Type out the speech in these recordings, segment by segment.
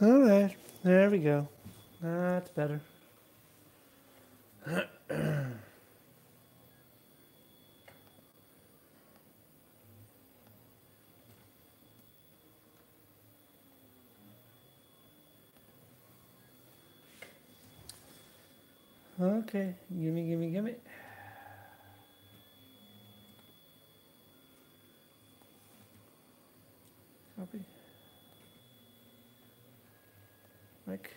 All right, there we go. That's better. Okay, gimme. Copy. Mike,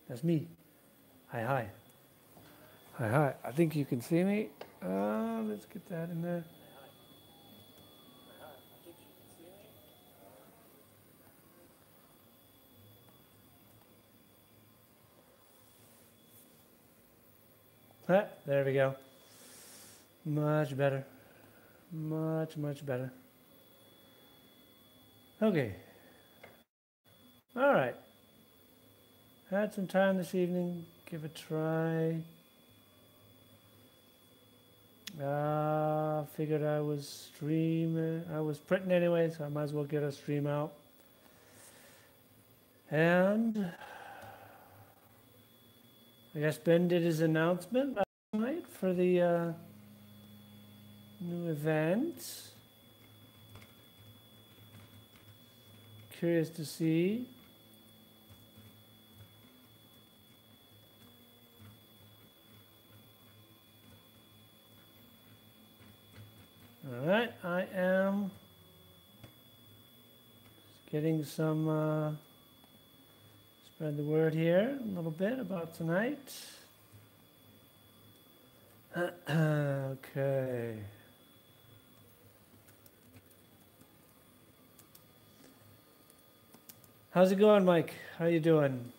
that's me. Hi. Hi. I think you can see me. Let's get that in there. Ah, there we go. Much better. Much better. Okay. All right. Had some time this evening. Give it a try. Figured I was streaming. I was printing anyway, so I might as well get a stream out. And I guess Ben did his announcement last night for the new event. Curious to see. All right, I am just getting some, spread the word here a little bit about tonight. Okay. How's it going, Mike? How you doing?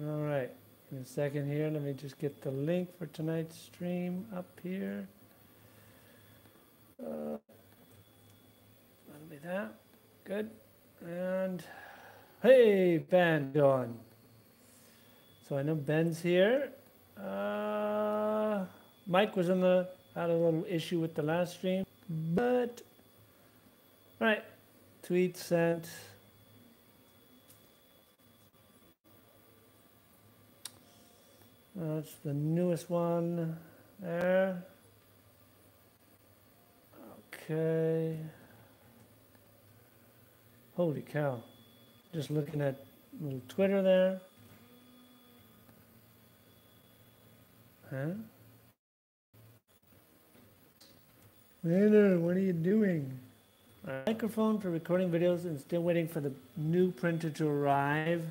All right, in a second here, let me just get the link for tonight's stream up here. That'll be that. Good. And hey, Ben, going. So I know Ben's here. Mike was had a little issue with the last stream, but all right, tweet sent. That's the newest one there. Okay. Holy cow. Just looking at little Twitter there. Huh? Later, what are you doing? A microphone for recording videos and still waiting for the new printer to arrive.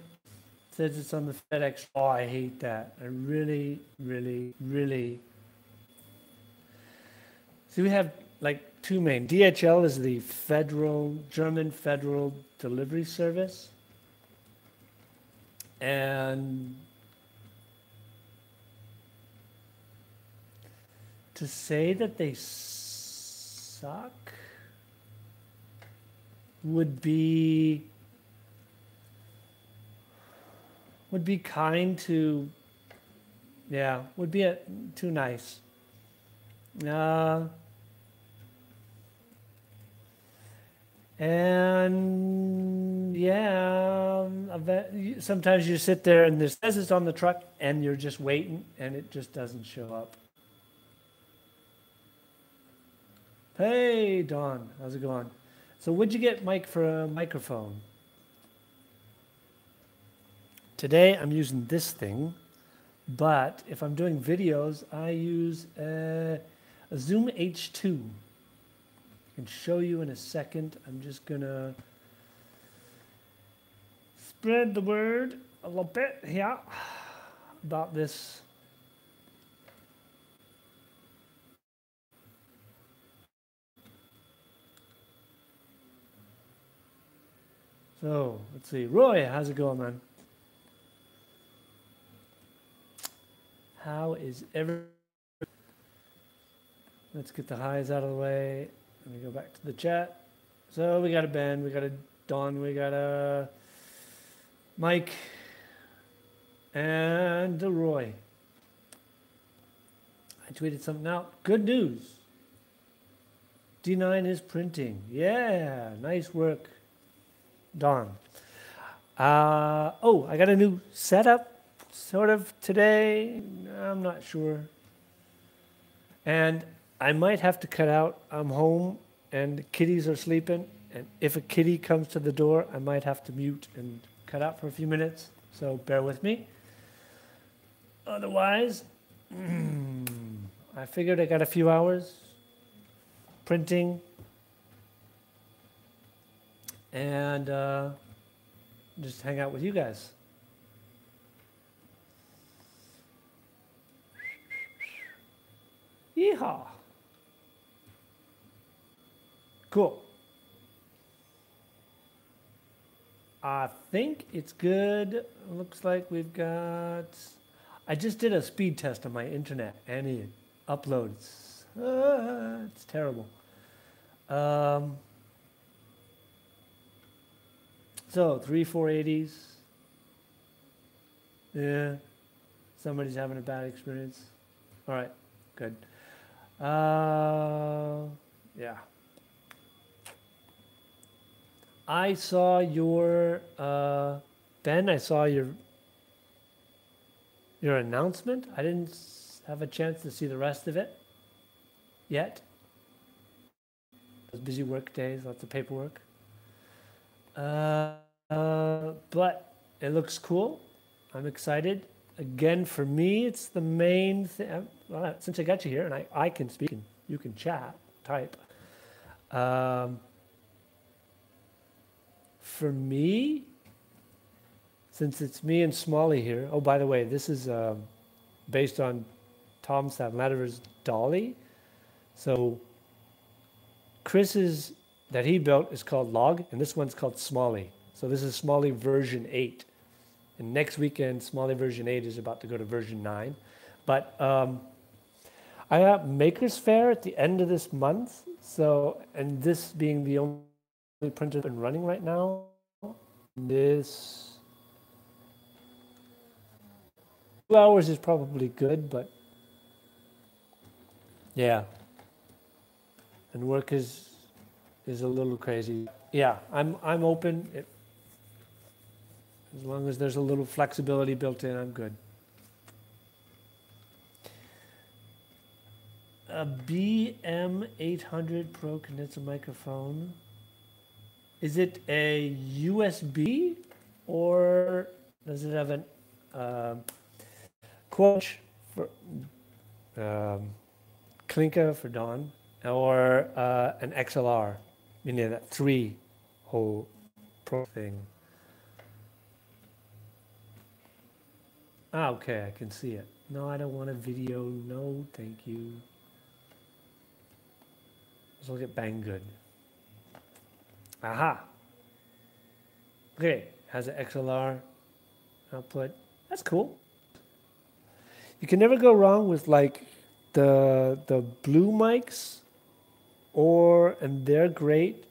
Says it's on the FedEx. Oh, I hate that. I really. See, we have like two main. DHL is the German federal delivery service. And to say that they suck would be kind to, yeah, would be too nice. And yeah, sometimes you sit there and it says it's on the truck and you're just waiting and it just doesn't show up. Hey, Dawn, how's it going? So what'd you get, Mike, for a microphone? Today I'm using this thing, but if I'm doing videos, I use a Zoom H2. I can show you in a second. I'm just gonna spread the word a little bit here about this. So let's see, Roy, how's it going, man? How is everyone? Let's get the highs out of the way. Let me go back to the chat. So we got a Ben, we got a Don, we got a Mike and Roy. I tweeted something out. Good news. D9 is printing. Yeah, nice work, Don. Oh, I got a new setup, sort of, today. I'm not sure. And I might have to cut out. I'm home, and the kitties are sleeping. And if a kitty comes to the door, I might have to mute and cut out for a few minutes. So bear with me. Otherwise, I figured I got a few hours printing and just hang out with you guys. Yeehaw. Cool. I think it's good. Looks like we've got... I just did a speed test on my internet and it uploads. It's terrible. So 3 480s. Yeah. Somebody's having a bad experience. All right. Good. Yeah. I saw your Ben. I saw your announcement. I didn't have a chance to see the rest of it yet. It was busy work days, lots of paperwork. But it looks cool. I'm excited. Again, for me, it's the main thing. Well, since I got you here and I can speak and you can chat, type. For me, since it's me and Smalley here. Oh, by the way, this is based on Tom Sadletter's Dolly. So Chris's that he built is called Log, and this one's called Smalley. So this is Smalley version 8. And next weekend, Smalley version 8 is about to go to version 9. But I have Makers Fair at the end of this month. So, and this being the only printer I've been running right now, this 2 hours is probably good, but yeah. And work is a little crazy. Yeah, I'm open. As long as there's a little flexibility built in, I'm good. A BM800 Pro condenser microphone. Is it a USB or does it have an quote for Klinka for Don or an XLR? Meaning that 3-hole pro thing. Ah, okay, I can see it. No, I don't want a video. No, thank you. Let's look at Banggood. Aha. Okay, has an XLR output. That's cool. You can never go wrong with like the blue mics, and they're great.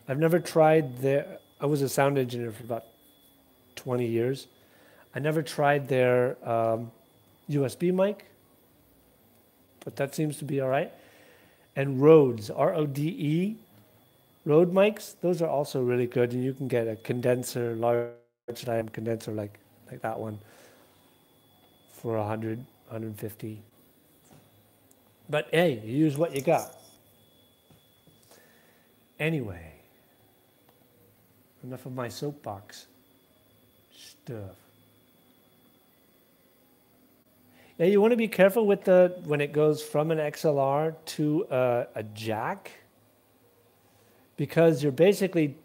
I've never tried their. I was a sound engineer for about 20 years. I never tried their USB mic, but that seems to be all right. And Rhodes, R-O-D-E, Rode mics, those are also really good. And you can get a condenser, large diameter condenser like that one for 100, 150. But hey, you use what you got. Anyway, enough of my soapbox stuff. Yeah, you want to be careful with when it goes from an XLR to a jack, because you're basically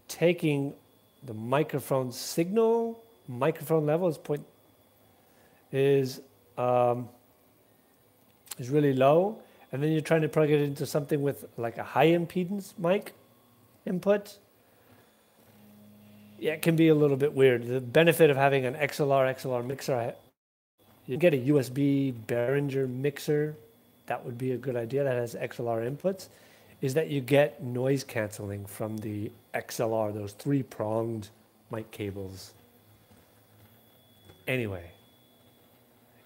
taking the microphone signal, microphone level is really low, and then you're trying to plug it into something with like a high impedance mic input. Yeah, it can be a little bit weird. The benefit of having an XLR mixer, you get a USB Behringer mixer, that would be a good idea, that has XLR inputs, is that you get noise canceling from the XLR, those 3-pronged mic cables. Anyway,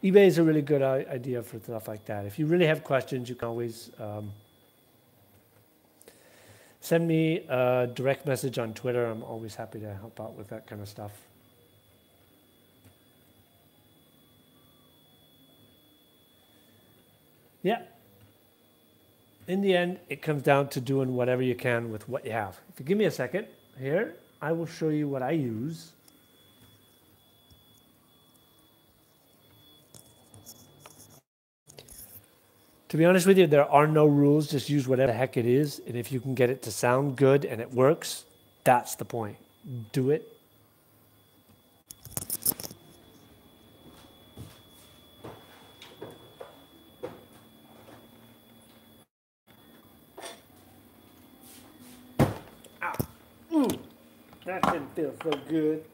eBay is a really good idea for stuff like that. If you really have questions, you can always send me a direct message on Twitter. I'm always happy to help out with that kind of stuff. Yeah. In the end, it comes down to doing whatever you can with what you have. If you give me a second here, I will show you what I use. To be honest with you, there are no rules. Just use whatever the heck it is. And if you can get it to sound good and it works, that's the point. Do it. That didn't feel so good.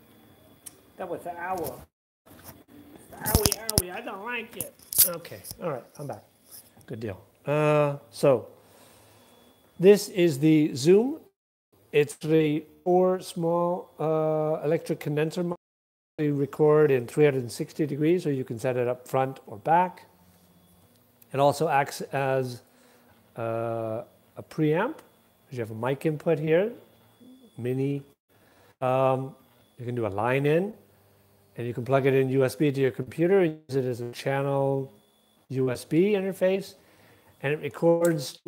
That was the owl. Owie, owie, I don't like it. Okay, all right, I'm back. Good deal. So this is the Zoom. It's the 4 small electric condenser mic. You record in 360 degrees, so you can set it up front or back. It also acts as a preamp. You have a mic input here, mini. You can do a line in, and you can plug it in USB to your computer, use it as a channel USB interface, and it records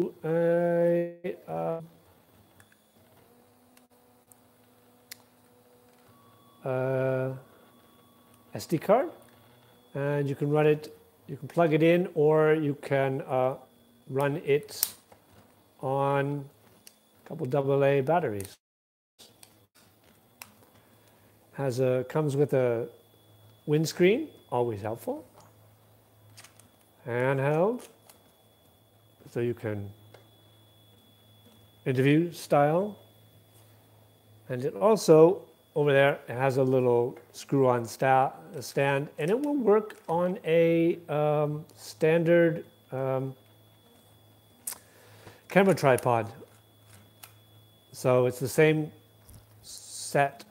SD card, and you can run it, you can plug it in, or you can run it on a couple AA batteries. Comes with a windscreen, always helpful. Handheld, so you can interview style. And it also, over there, it has a little screw-on stand, and it will work on a standard camera tripod. So it's the same set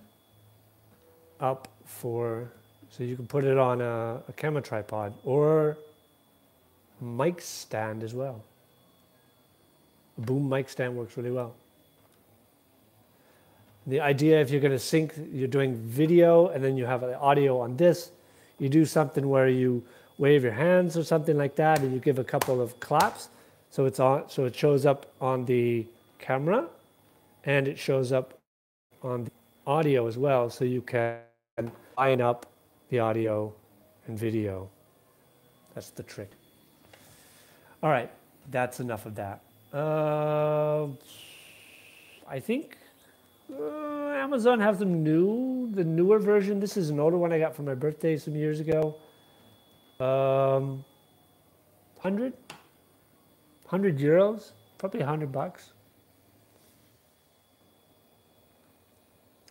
up for, so you can put it on a camera tripod or mic stand as well. A boom mic stand works really well. The idea, if you're going to sync, you're doing video and then you have the audio on this, you do something where you wave your hands or something like that, and you give a couple of claps, so it's on, so it shows up on the camera and it shows up on the audio as well, so you can line up the audio and video. That's the trick. All right, that's enough of that. I think Amazon has the newer version. This is an older one I got for my birthday some years ago. 100 euros, probably $100.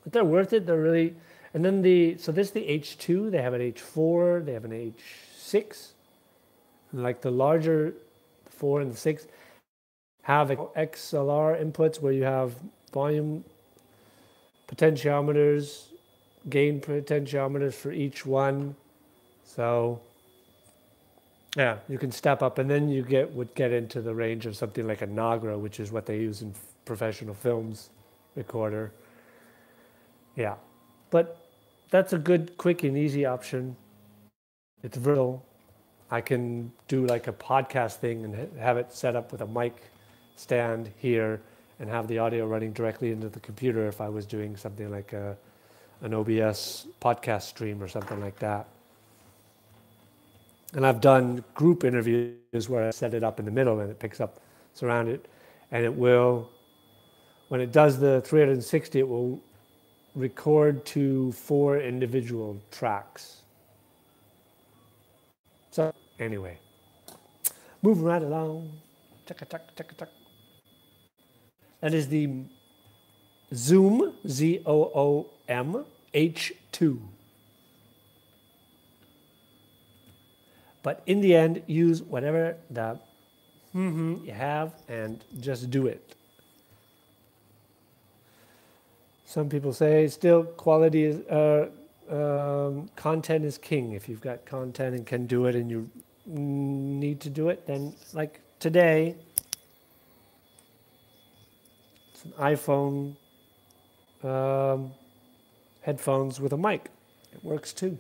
But they're worth it. They're really, and then so this is the H2. They have an H4. They have an H6. And like the larger 4 and the 6 have XLR inputs where you have volume potentiometers, gain potentiometers for each one. So yeah, you can step up, and then you would get into the range of something like a Nagra, which is what they use in professional films recorder. Yeah, but that's a good, quick, and easy option. It's versatile. I can do like a podcast thing and have it set up with a mic stand here and have the audio running directly into the computer if I was doing something like an OBS podcast stream or something like that. And I've done group interviews where I set it up in the middle and it picks up surrounded, and it will, when it does the 360, it will record to 4 individual tracks. So anyway, moving right along. That is the Zoom, Z-O-O-M, H2. But in the end, use whatever the you have and just do it. Some people say still quality is, content is king. If you've got content and can do it and you need to do it, then like today, it's an iPhone headphones with a mic. It works too.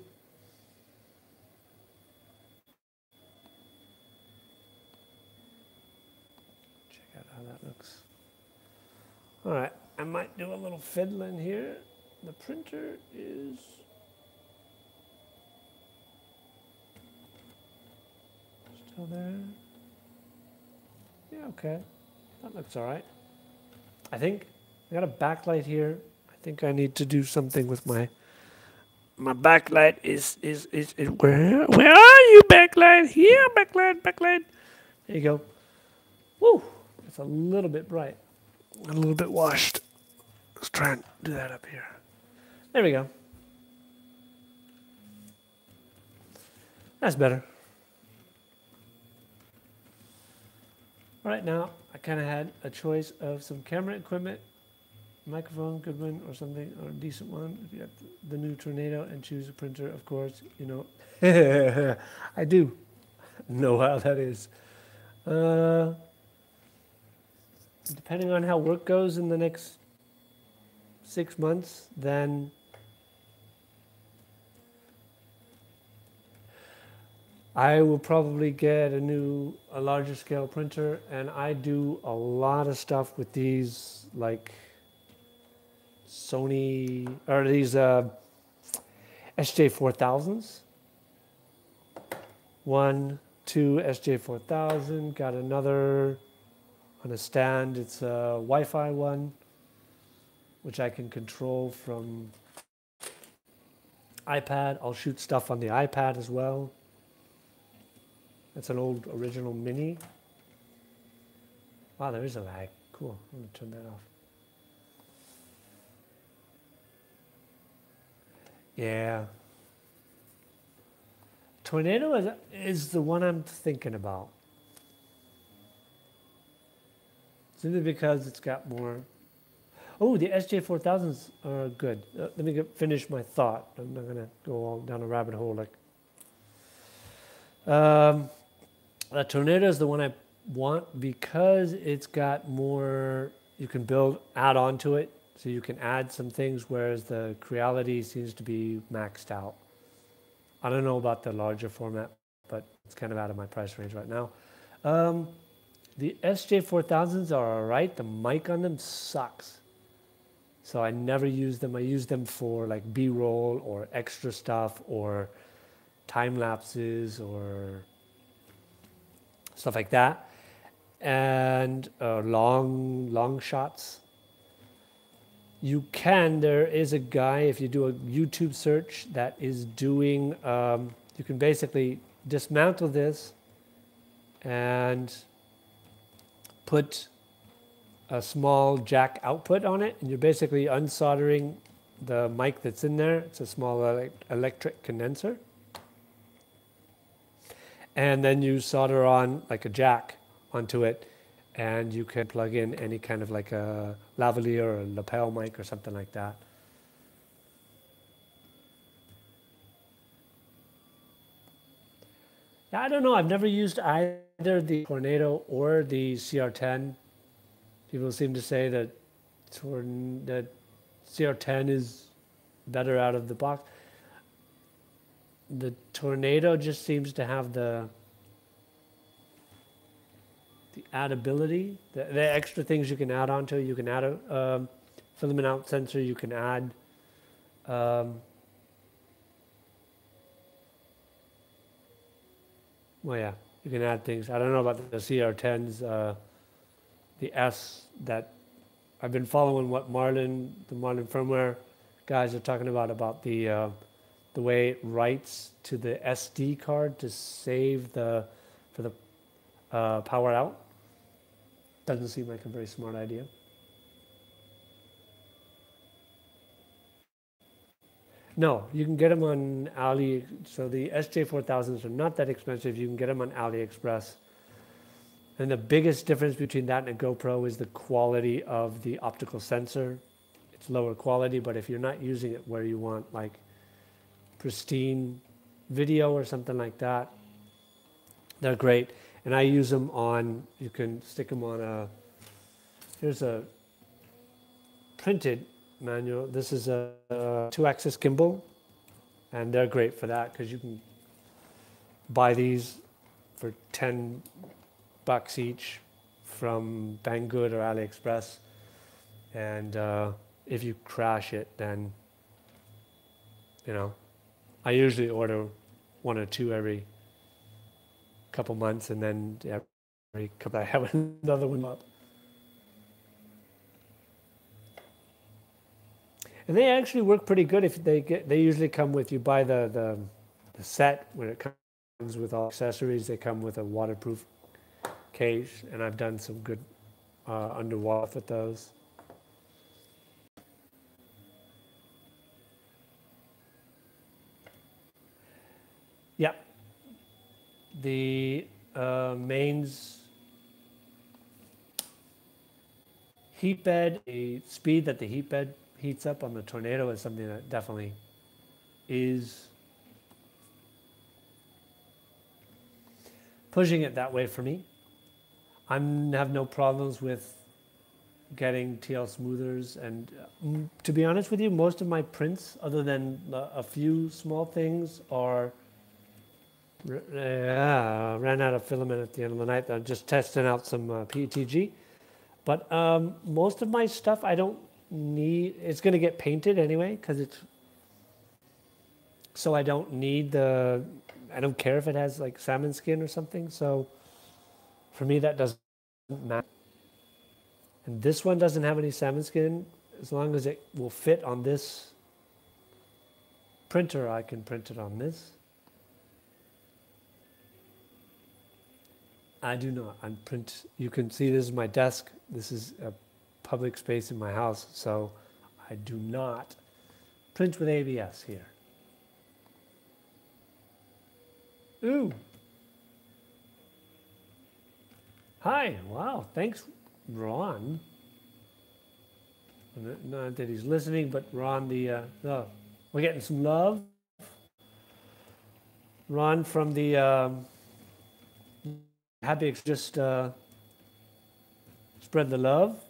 Check out how that looks. All right, I might do a little fiddling here. The printer is still there. Yeah, okay. That looks all right. I think I got a backlight here. I think I need to do something with my backlight is where are you, backlight? Here, backlight. There you go. Woo! It's a little bit bright. A little bit washed. Let's try and do that up here. There we go. That's better. Right now, I kind of had a choice of some camera equipment, microphone, good one, or something, or a decent one. If you have the new Tornado and choose a printer, of course, you know. I do know how that is. Depending on how work goes in the next 6 months, then I will probably get a larger scale printer, and I do a lot of stuff with these, like Sony, or these SJ4000s. 1, 2 SJ4000, got another on a stand. It's a Wi-Fi one, which I can control from iPad. I'll shoot stuff on the iPad as well. That's an old original Mini. Wow, there is a lag. Cool. I'm going to turn that off. Yeah. Tornado is the one I'm thinking about. Simply because it's got more. Oh, the SJ4000s are good. Let me finish my thought. I'm not going to go all down a rabbit hole like. The Tornado is the one I want because it's got more. You can add on to it, so you can add some things, whereas the Creality seems to be maxed out. I don't know about the larger format, but it's kind of out of my price range right now. The SJ4000s are all right. The mic on them sucks. So I never use them. I use them for like B-roll or extra stuff or time lapses or stuff like that. And long shots. There is a guy, if you do a YouTube search, that is doing, you can basically dismantle this and put a small jack output on it, and you're basically unsoldering the mic that's in there. It's a small electric condenser. And then you solder on like a jack onto it, and you can plug in any kind of like a lavalier or a lapel mic or something like that. Yeah, I don't know. I've never used either the Tornado or the CR10. People seem to say that CR10 is better out of the box. The Tornado just seems to have the addability, the extra things you can add onto it. You can add a filament out sensor. You can add well, yeah, you can add things. I don't know about the CR10s, the S that I've been following what the Marlin firmware guys are talking about the way it writes to the SD card to save for the power out. Doesn't seem like a very smart idea. No, you can get them on Ali. So the SJ4000s are not that expensive. You can get them on AliExpress. And the biggest difference between that and a GoPro is the quality of the optical sensor. It's lower quality, but if you're not using it where you want, like pristine video or something like that. They're great. And I use them on, you can stick them on here's a printed manual. This is a 2-axis gimbal, and they're great for that because you can buy these for $10 each from Banggood or AliExpress. And if you crash it, then, you know, I usually order 1 or 2 every couple months, and then every couple I have another one up. And they actually work pretty good if they usually come with, you buy the set when it comes with all accessories. They come with a waterproof case, and I've done some good underwater with those. Yeah, the mains heat bed, the speed that the heat bed heats up on the Tornado is something that definitely is pushing it that way for me. I have no problems with getting TL smoothers, and to be honest with you, most of my prints, other than a few small things, are ran out of filament at the end of the night. I'm just testing out some PETG. But most of my stuff I don't need. It's going to get painted anyway because it's. So I don't need the. I don't care if it has like salmon skin or something. So for me that doesn't matter. And this one doesn't have any salmon skin. As long as it will fit on this printer, I can print it on this. I do not. You can see this is my desk. This is a public space in my house, so I do not print with ABS here. Ooh. Hi. Wow. Thanks, Ron. Not that he's listening, but Ron, we're getting some love. Ron from the Happy just spread the love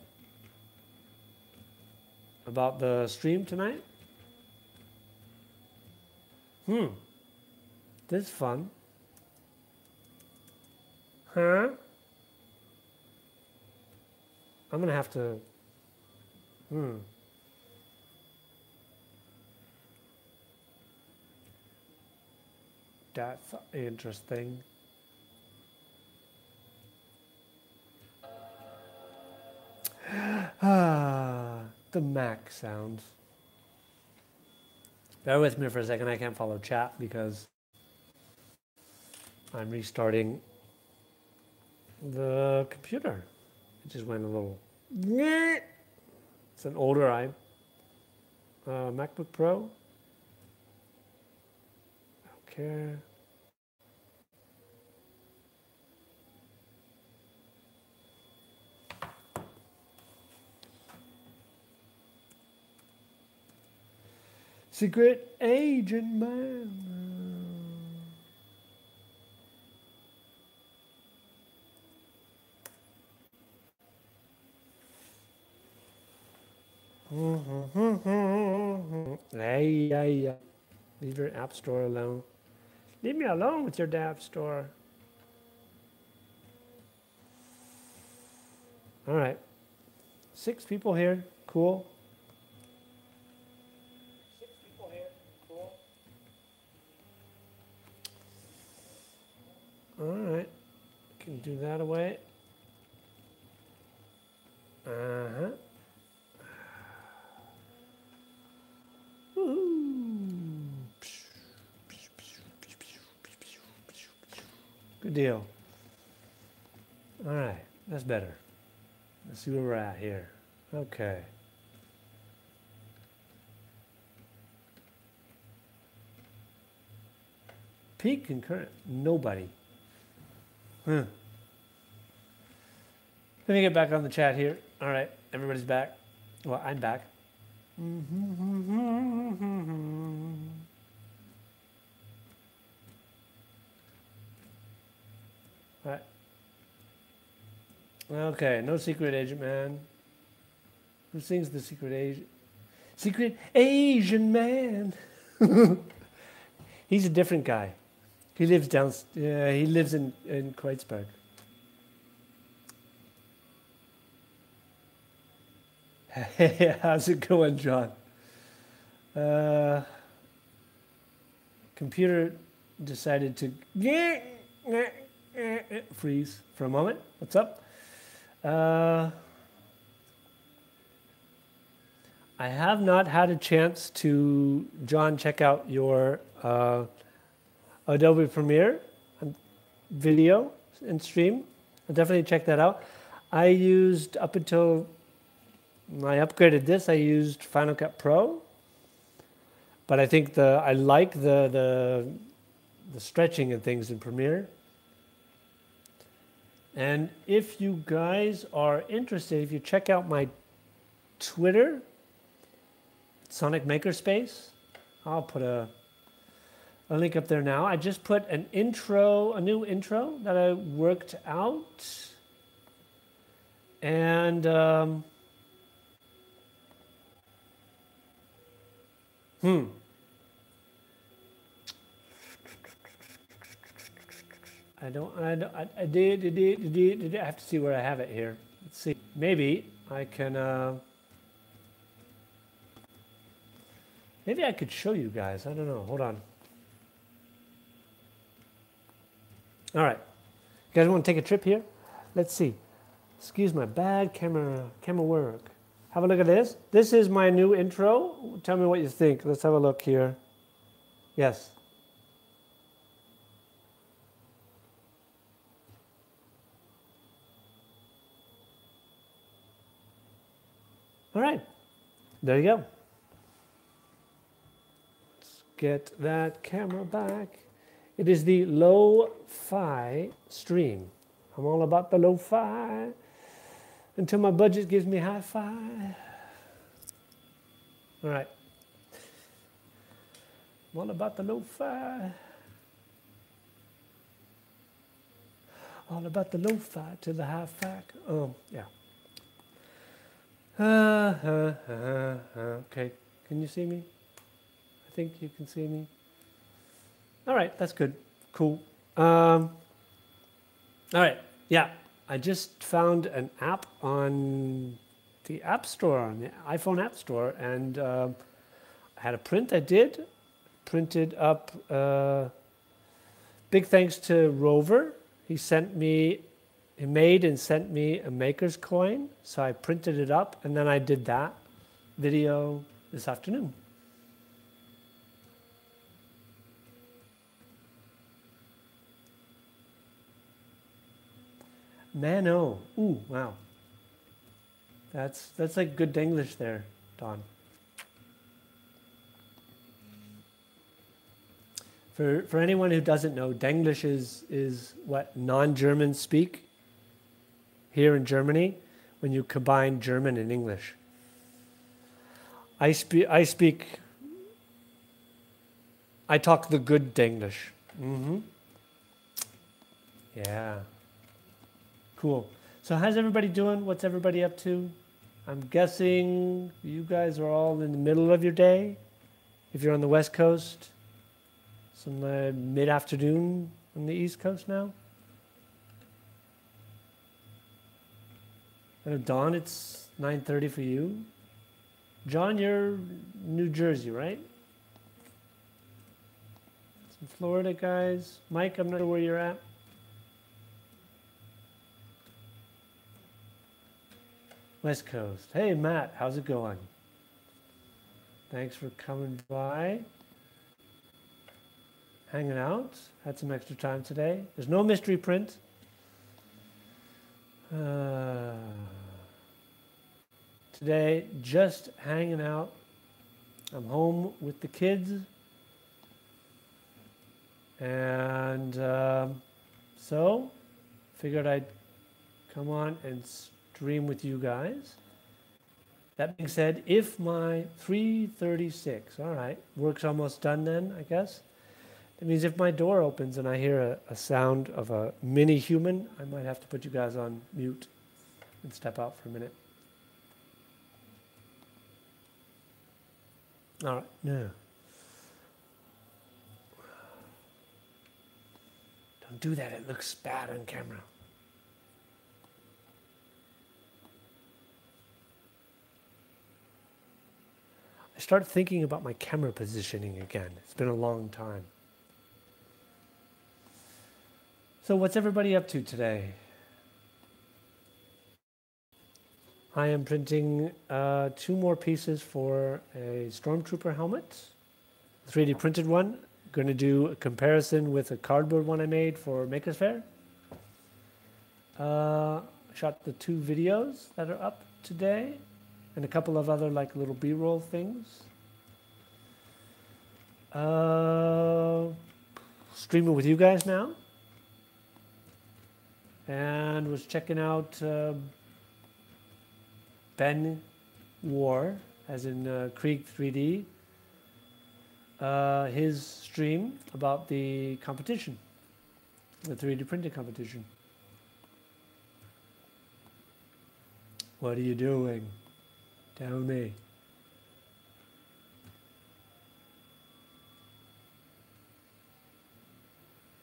about the stream tonight. This is fun. Huh? I'm gonna have to. That's interesting. The Mac sounds. Bear with me for a second. I can't follow chat because I'm restarting the computer. It just went a little. It's an older MacBook Pro. I don't care. Secret agent man. Hey, leave your app store alone. Leave me alone with your app store. All right. 6 people here. Cool. All right, can do that away. Good deal. All right, that's better. Let's see where we're at here. Okay. Peak concurrent, nobody. Let me get back on the chat here. All right, everybody's back. Well, I'm back. Okay, no secret agent man. Who sings the secret agent? Secret Asian man. He's a different guy. He lives he lives in Kreuzberg. Hey, how's it going, John? Computer decided to freeze for a moment. What's up? I have not had a chance to, John, check out your Adobe Premiere video and stream. I'll definitely check that out. I used, up until I upgraded this, I used Final Cut Pro. But I think I like the stretching and things in Premiere. And if you guys are interested, if you check out my Twitter, Sonic Makerspace, I'll put a link up there now. I just put a new intro that I worked out. And I have to see where I have it here. Let's see. Maybe I can, maybe I could show you guys. I don't know. Hold on. All right. You guys want to take a trip here? Let's see. Excuse my bad camera work. Have a look at this. This is my new intro. Tell me what you think. Let's have a look here. Yes. All right. There you go. Let's get that camera back. It is the lo-fi stream. I'm all about the lo-fi until my budget gives me hi-fi. All right. I'm all about the lo-fi. All about the lo-fi to the hi-fi. Oh, yeah. Okay. Can you see me? I think you can see me. All right, that's good. Cool. All right, yeah. I just found an app on the App Store, on the iPhone App Store, and I had a print I did. Printed up, big thanks to Rover. He made and sent me a Maker's coin, so I printed it up, and then I did that video this afternoon. Mano. Ooh, wow. That's like good English there, Don. For anyone who doesn't know, Denglish is what non-Germans speak here in Germany when you combine German and English. I talk the good Denglish. Yeah. Cool. So how's everybody doing? What's everybody up to? I'm guessing you guys are all in the middle of your day. If you're on the West Coast, some mid-afternoon on the East Coast now. I know, Dawn, it's 9:30 for you. John, you're New Jersey, right? Some Florida guys. Mike, I'm not sure where you're at. West Coast. Hey, Matt, how's it going? Thanks for coming by. Hanging out. Had some extra time today. There's no mystery print. Today, just hanging out. I'm home with the kids. And so, figured I'd come on and stream with you guys. That being said, if my 3:36, all right, work's almost done then, I guess. It means if my door opens and I hear a sound of a mini human, I might have to put you guys on mute. and step out for a minute. All right, no. Don't do that, it looks bad on camera. I start thinking about my camera positioning again. It's been a long time. So what's everybody up to today? I am printing 2 more pieces for a Stormtrooper helmet, 3D printed one. Going to do a comparison with a cardboard one I made for Makers Fair. Shot the 2 videos that are up today, and a couple of other like little B-roll things. Streaming with you guys now, and was checking out Ben War, as in Krieg 3D, his stream about the competition, the 3D printing competition. What are you doing? Tell me.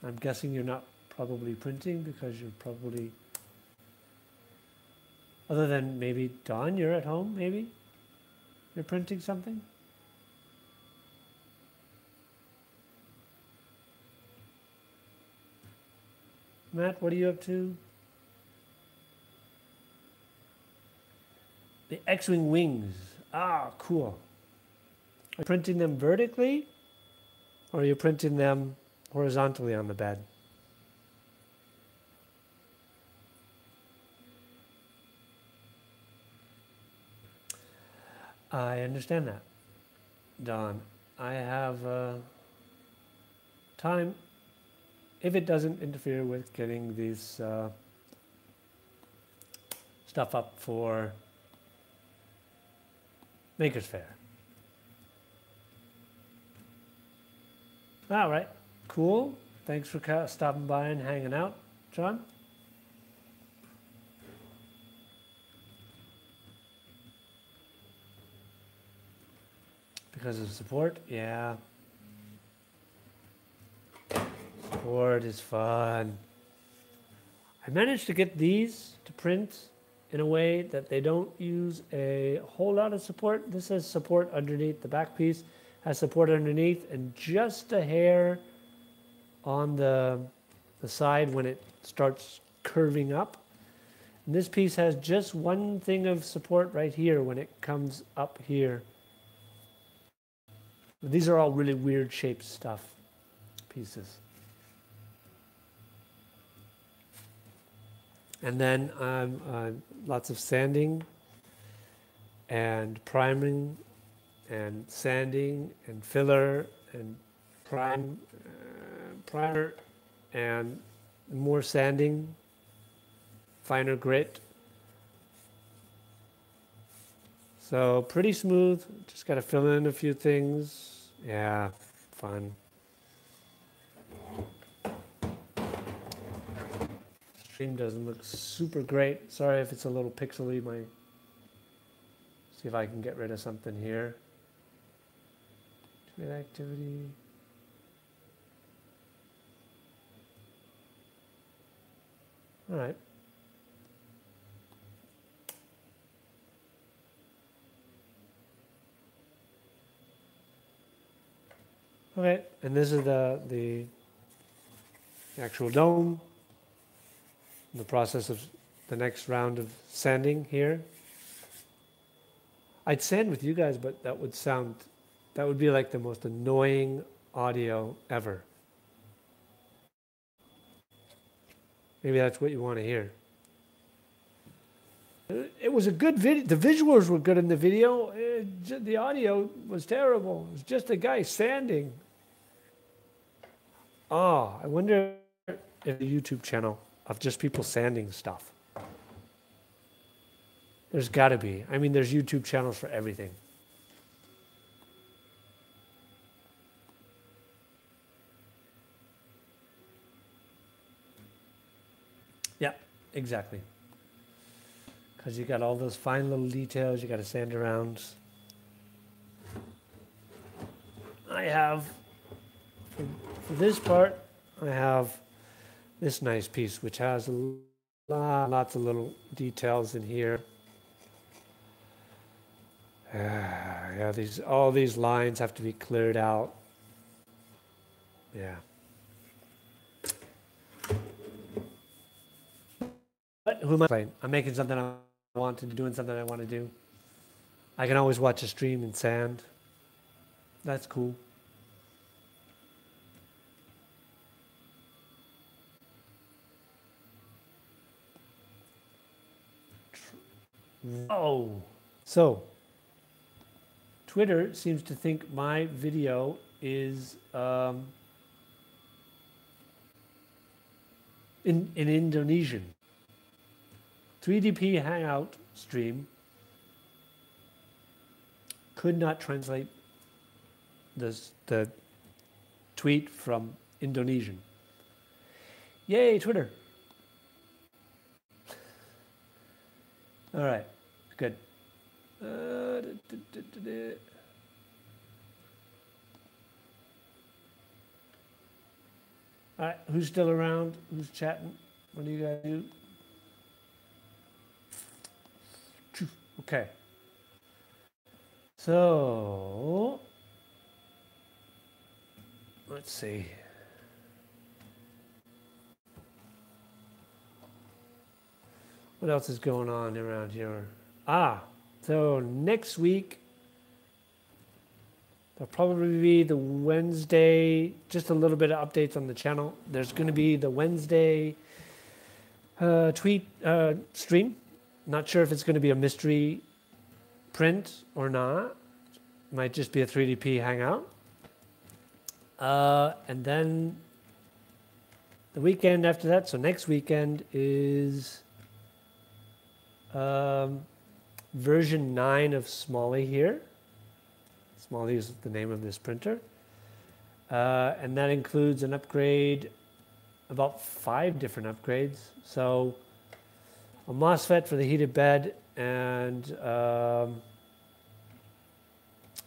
I'm guessing you're not probably printing because you're probably, other than maybe Dawn, you're at home, maybe? You're printing something? Matt, what are you up to? The X-Wing wings. Ah, cool. Are you printing them vertically, or are you printing them horizontally on the bed? I understand that, Don. I have time, if it doesn't interfere with getting these stuff up for Makers Fair. All right, cool. Thanks for stopping by and hanging out, John. Because of support? Yeah. Support is fun. I managed to get these to print in a way that they don't use a whole lot of support. This has support underneath. The back piece has support underneath and just a hair on the side when it starts curving up. And this piece has just one thing of support right here when it comes up here. These are all really weird shaped stuff, pieces. And then lots of sanding and priming and sanding and filler and primer and more sanding, finer grit. So pretty smooth, just got to fill in a few things. Yeah, fun. Stream doesn't look super great. Sorry if it's a little pixely. See if I can get rid of something here. Tweet activity. All right. Okay, and this is the actual dome. The process of the next round of sanding here. I'd sand with you guys, but that would be like the most annoying audio ever. Maybe that's what you want to hear. It was a good video. The visuals were good in the video. The audio was terrible. It was just a guy sanding. Oh, I wonder if the YouTube channel of just people sanding stuff. There's got to be. I mean, there's YouTube channels for everything. Yeah, exactly. because you got all those fine little details you got to sand around. I have, for this part, I have this nice piece which has lots of little details in here. Yeah, all these lines have to be cleared out. Yeah. But who am I playing? I'm making something I want to do, doing something I want to do. I can always watch a stream in sand. That's cool. Oh, so Twitter seems to think my video is in Indonesian. 3DP Hangout stream could not translate the tweet from Indonesian. Yay, Twitter. All right, good. All right, who's still around? Who's chatting? What do you guys do? Okay. So, let's see. What else is going on around here? So next week, there'll probably be the Wednesday, just a little bit of updates on the channel. There's going to be the Wednesday tweet stream. Not sure if it's going to be a mystery print or not. Might just be a 3DP Hangout. And then the weekend after that, so next weekend is version 9 of Smalley here. Smalley is the name of this printer. And that includes an upgrade, about 5 different upgrades. So a MOSFET for the heated bed and an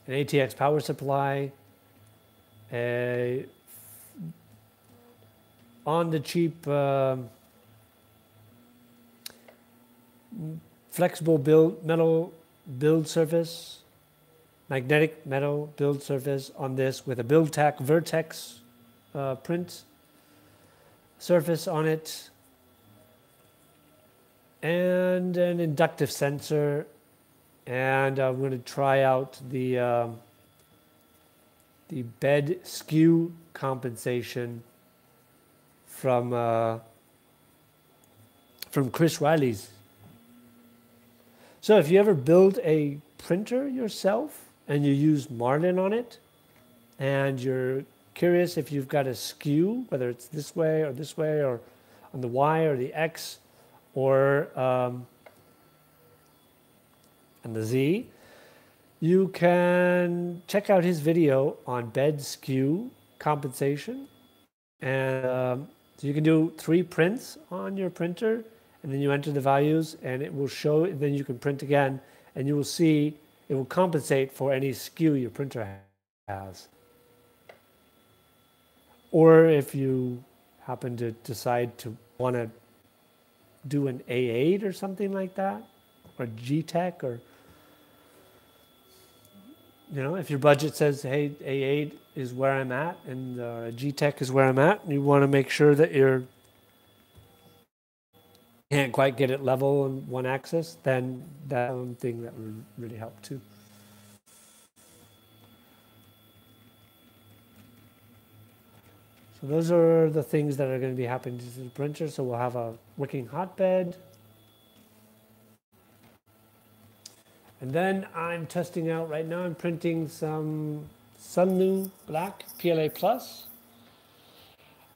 ATX power supply, a on the cheap flexible metal build surface, magnetic metal build surface on this with a BuildTak Vertex print surface on it, and an inductive sensor. And I'm going to try out the bed skew compensation from Chris Riley's. So if you ever build a printer yourself and you use Marlin on it, and you're curious if you've got a skew, whether it's this way, or on the Y or the X, or and the Z, you can check out his video on bed skew compensation. And so you can do 3 prints on your printer, and then you enter the values, and it will show, then you can print again, and you will see it will compensate for any skew your printer has. Or if you happen to decide to want to do an A8 or something like that, or G-Tech, or if your budget says, hey, A8 is where I'm at, and G-Tech is where I'm at, and you want to make sure that you can't quite get it level on one axis, then that's one thing that would really help too. So those are the things that are going to be happening to the printer. So we'll have a working hotbed. And then I'm testing out, right now I'm printing some Sunlu Black PLA Plus.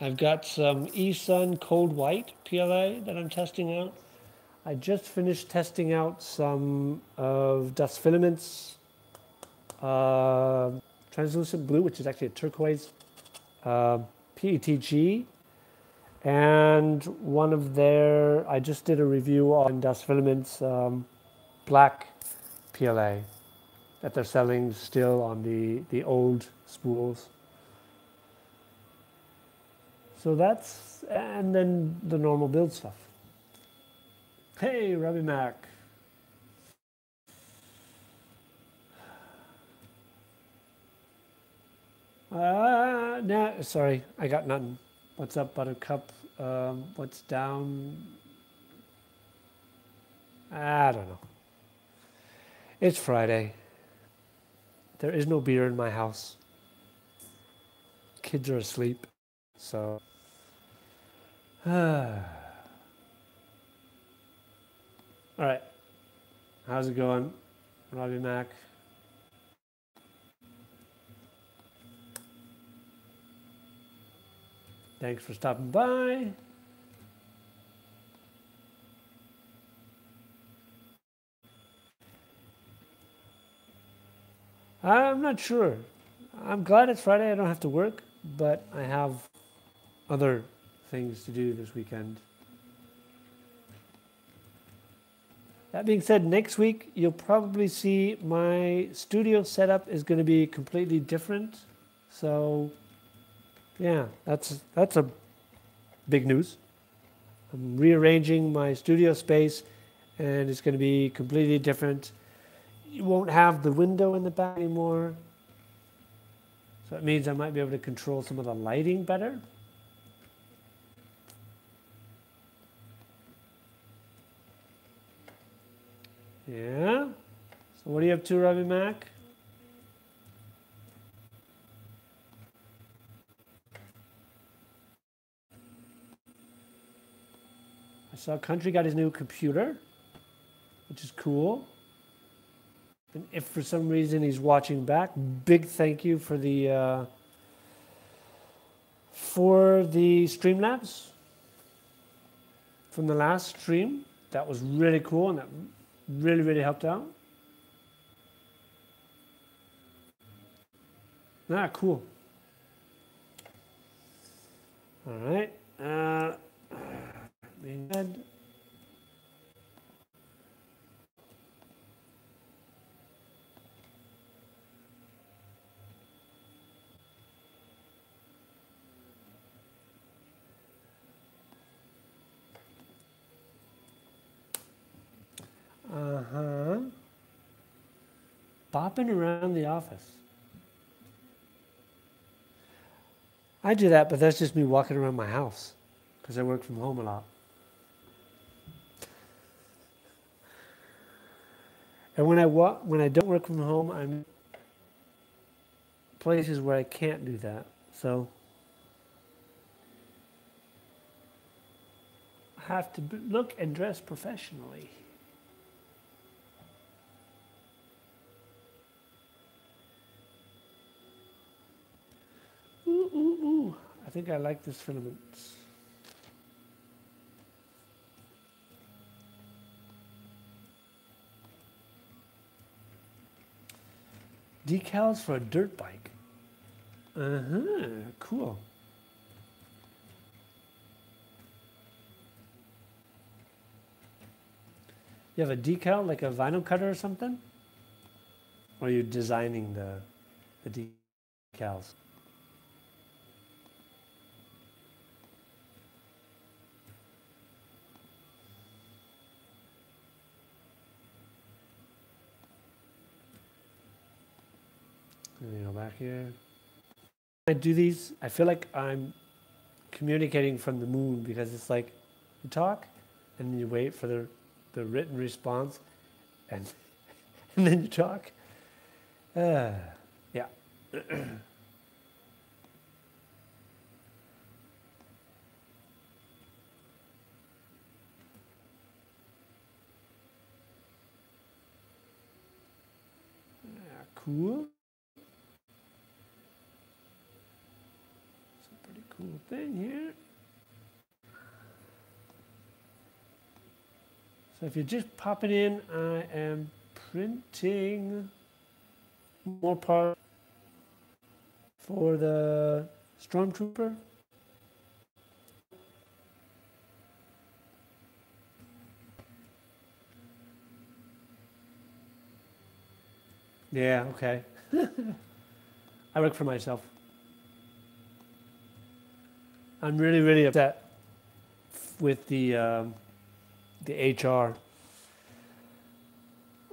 I've got some eSun Cold White PLA that I'm testing out. I just finished testing out some of Dust Filaments translucent blue, which is actually a turquoise PETG. And one of their, I just did a review on Das Filament's black PLA that they're selling still on the old spools. So that's, and then the normal build stuff. Hey, Robbie Mac. Nah, sorry, I got nothing. What's up, Buttercup? What's down? I don't know. It's Friday. There is no beer in my house. Kids are asleep, so. All right. How's it going, Robbie Mac? Thanks for stopping by. I'm not sure. I'm glad it's Friday. I don't have to work, but I have other things to do this weekend. That being said, next week you'll probably see my studio setup is going to be completely different. So, yeah, that's a big news. I'm rearranging my studio space, and it's going to be completely different. You won't have the window in the back anymore. So it means I might be able to control some of the lighting better. Yeah. So what are you up to, Robbie Mac? I saw Country got his new computer, which is cool. And if for some reason he's watching back, big thank you for the Streamlabs from the last stream. That was really cool, and that really, really helped out. Ah, cool. All right. Being said. Bopping around the office. I do that, but that's just me walking around my house because I work from home a lot. And when I don't work from home, I'm places where I can't do that. So I have to look and dress professionally. Ooh. I think I like this filament. Decals for a dirt bike. Cool. You have a decal, like a vinyl cutter or something? Or are you designing the decals? Let me go back here. When I do these, I feel like I'm communicating from the moon because it's like you talk and then you wait for the written response and and then you talk. Yeah. Cool. It's a pretty cool thing here. So if you're just popping in, I am printing more parts for the Stormtrooper. Yeah, okay. I work for myself. I'm really, really upset with the HR.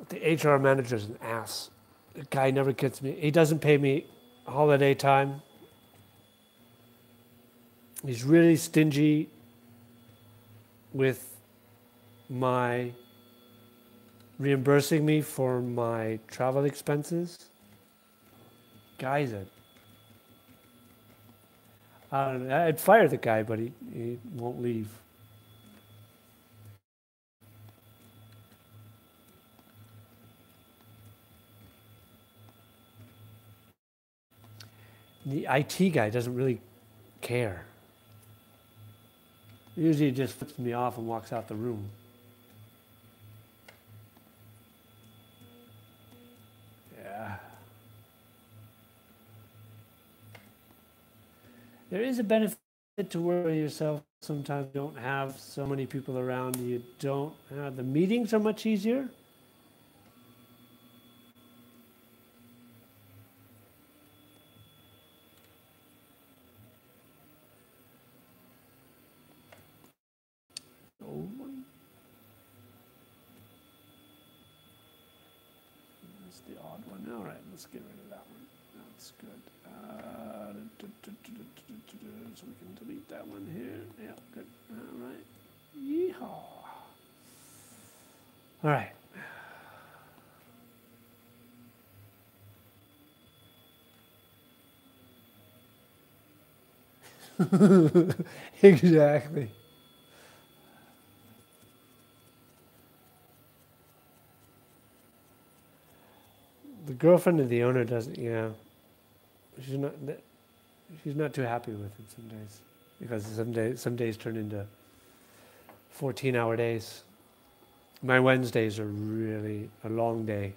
The HR manager's an ass. The guy never gets me. He doesn't pay me holiday time. He's really stingy with my reimbursing me for my travel expenses. Guy's a... I don't know. I'd fire the guy, but he won't leave. The IT guy doesn't really care. Usually he just flips me off and walks out the room. Yeah. There is a benefit to work by yourself. Sometimes you don't have so many people around. You don't have... The meetings are much easier. Old one. That's the odd one. All right, let's get rid of that one. That's good. So we can delete that one here. Yeah, good. All right. Yeehaw. All right. Exactly. The girlfriend of the owner doesn't, yeah. She's not too happy with it some days. Because some days turn into 14-hour days. My Wednesdays are really a long day.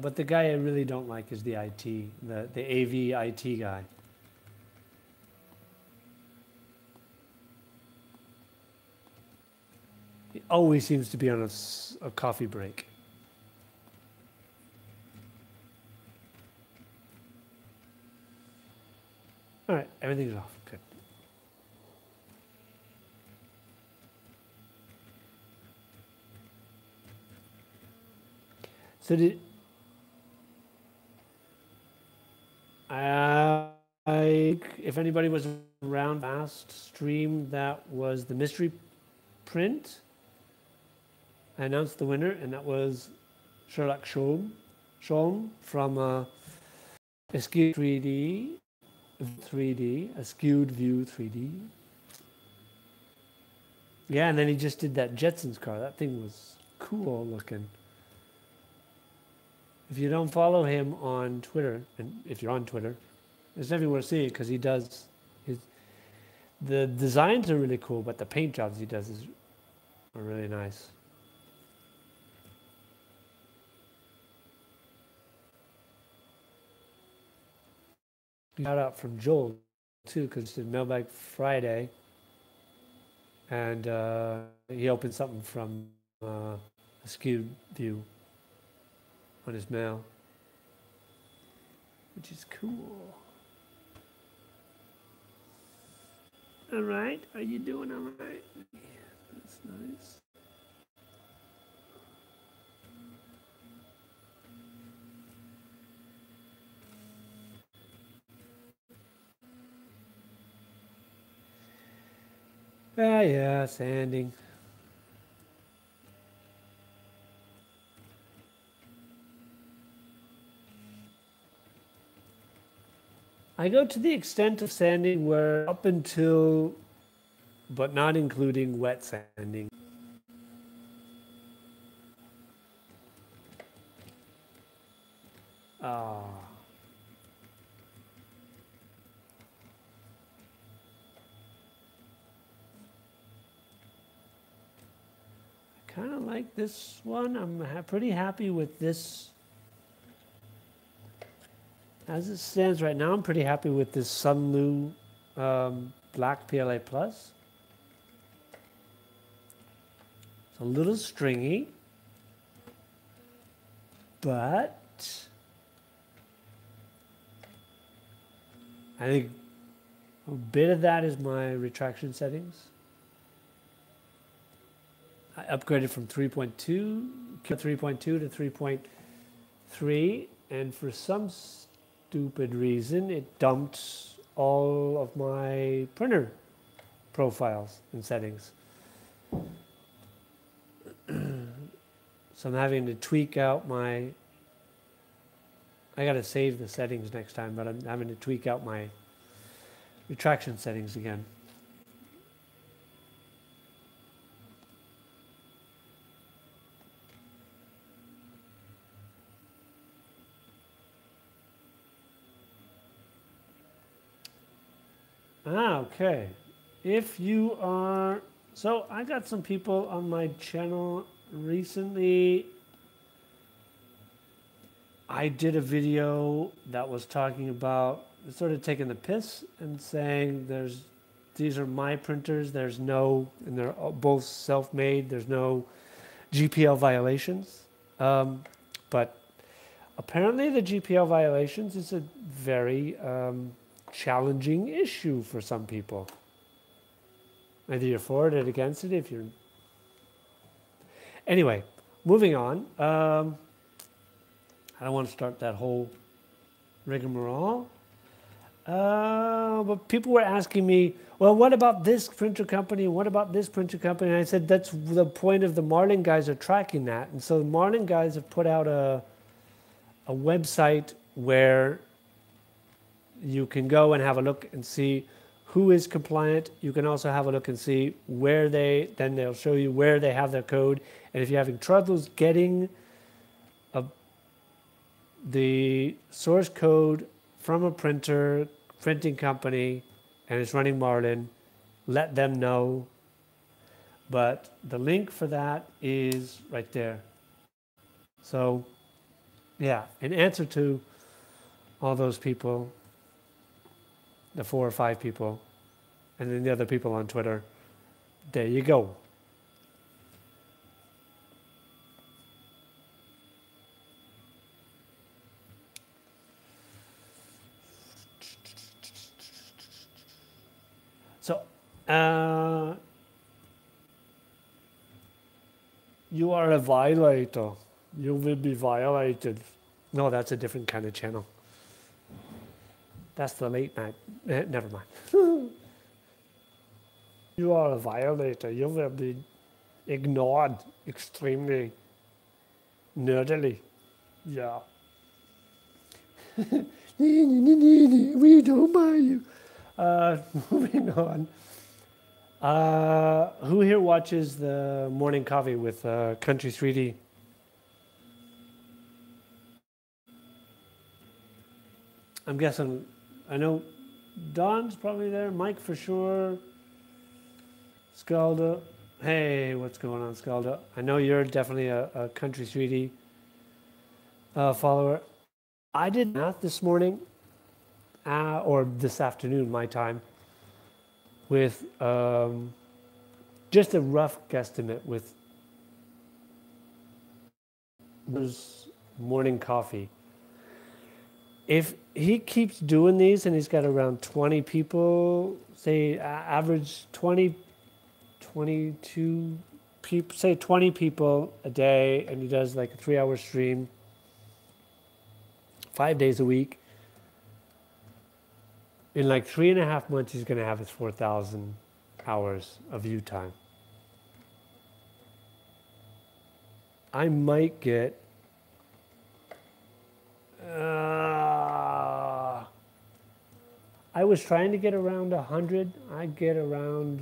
But the guy I really don't like is the IT, the AV IT guy. He always seems to be on a coffee break. All right, everything's off. Good. So if anybody was around last stream, that was the mystery print. I announced the winner, and that was Sherlock Sholm from Askewed 3D, Askewed View 3D. Yeah, and then he just did that Jetsons car. That thing was cool looking. If you don't follow him on Twitter, and if you're on Twitter, it's definitely worth seeing because he does the designs are really cool, but the paint jobs he does are really nice. Shout out from Joel too, because it's Mailbag Friday, and he opened something from Askewed View on his mail, which is cool. All right, are you doing all right? Yeah, that's nice. Yeah, sanding. I go to the extent of sanding where up until, but not including wet sanding. I kind of like this one. I'm pretty happy with this as it stands right now, I'm pretty happy with this Sunlu Black PLA Plus. It's a little stringy, but I think a bit of that is my retraction settings. I upgraded from 3.2 to 3.3, and for some stupid reason, it dumped all of my printer profiles and settings. So I'm having to tweak out my, I got to save the settings next time, but I'm having to tweak out my retraction settings again. Okay. If you are, so I got some people on my channel recently. I did a video that was talking about sort of taking the piss and saying these are my printers, there's no, and they're both self-made, there's no GPL violations. But apparently the GPL violations is a very challenging issue for some people. Either you're for it or against it. If you're anyway, moving on. I don't want to start that whole rigmarole. But people were asking me, well, what about this printer company? What about this printer company? And I said, that's the point of the Marlin guys are tracking that. And so the Marlin guys have put out a website where you can go and have a look and see who is compliant. You can also have a look and see where then they'll show you where they have their code. And if you're having troubles getting the source code from a printing company, and it's running Marlin, let them know. But the link for that is right there. So, yeah, in answer to all those people, the 4 or 5 people, and then the other people on Twitter, there you go. So, you are a violator. You will be violated. No, that's a different kind of channel. That's the late night. Never mind. You are a violator. You will be ignored extremely nerdily. Yeah. We don't buy you. Moving on. Who here watches the morning coffee with Country 3D? I'm guessing, I know Don's probably there, Mike for sure, Scalda. Hey, what's going on, Scalda? I know you're definitely a Country 3D follower. I did math this morning, or this afternoon, my time, with just a rough guesstimate with this morning coffee. If he keeps doing these and he's got around 20 people, say average 20, 22 people, say 20 people a day, and he does like a 3-hour stream, 5 days a week, in like 3.5 months, he's going to have his 4,000 hours of view time. I might get I was trying to get around 100. I get around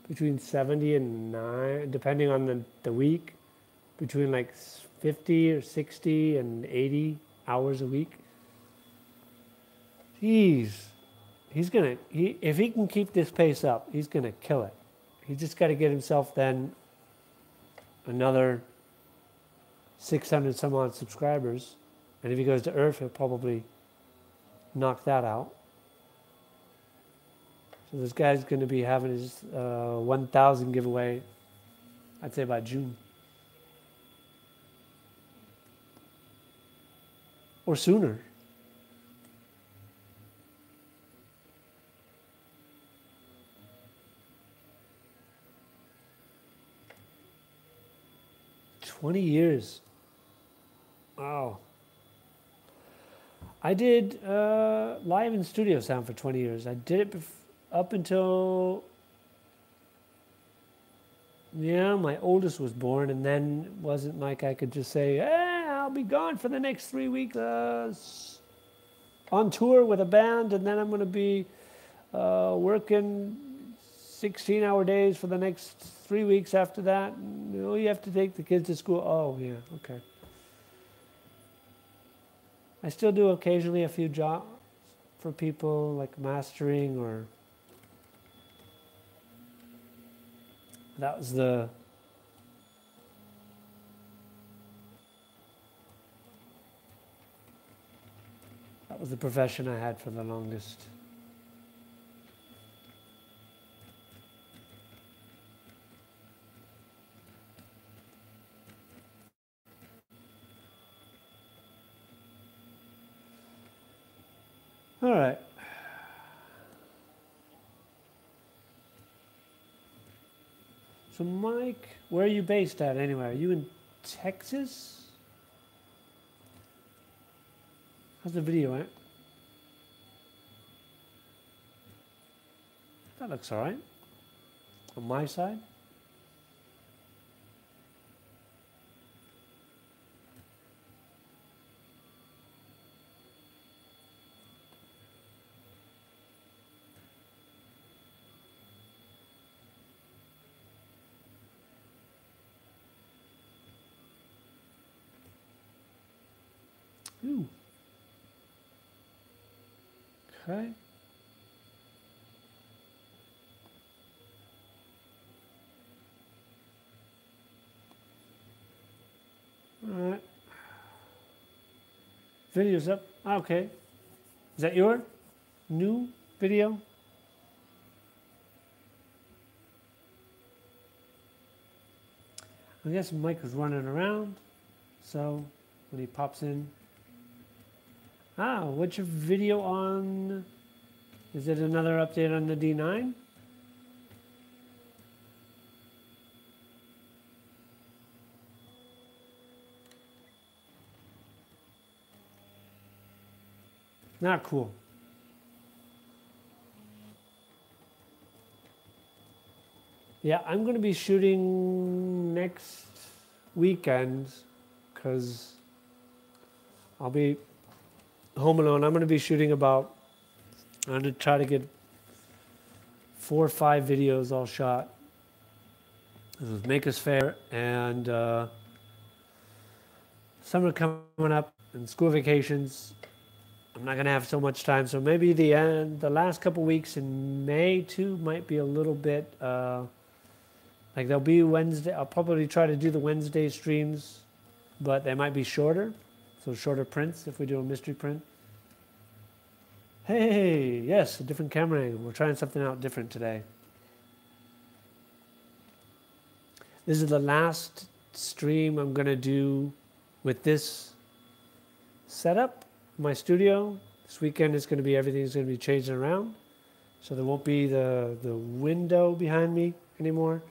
between 70 and 9, depending on the week, between like 50 or 60 and 80 hours a week. Jeez, if he can keep this pace up, he's gonna kill it. He just got to get himself then another 600 some odd subscribers, And if he goes to Earth, he'll probably knock that out. So this guy's going to be having his 1,000 giveaway, I'd say by June. Or sooner. "20 years. Wow. I did live in studio sound for 20 years. I did it up until, yeah, my oldest was born, and then it wasn't like I could just say, I'll be gone for the next 3 weeks on tour with a band, and then I'm going to be working 16-hour days for the next 3 weeks after that. You have to take the kids to school. Oh, yeah, okay. I still do occasionally a few jobs for people, like mastering, or that was the profession I had for the longest. All right. So Mike, where are you based at anyway? Are you in Texas? How's the video, eh? That looks all right. On my side. Ooh. Okay. All right. Video's up. Okay. Is that your new video? I guess Mike was running around, so when he pops in. What's your video on? Is it another update on the D9? Not cool. Yeah, I'm going to be shooting next weekend because I'll be home alone. I'm going to be shooting I'm going to try to get 4 or 5 videos all shot. This is Makers Fair and summer coming up and school vacations. I'm not going to have so much time, so maybe the last couple weeks in May too might be a little bit like there'll be Wednesday. I'll probably try to do the Wednesday streams, but they might be shorter, so shorter prints if we do a mystery print. Hey, yes, a different camera angle. We're trying something out different today. This is the last stream I'm going to do with this setup. My studio. This weekend is going to be, everything's going to be changing around. So there won't be the window behind me anymore.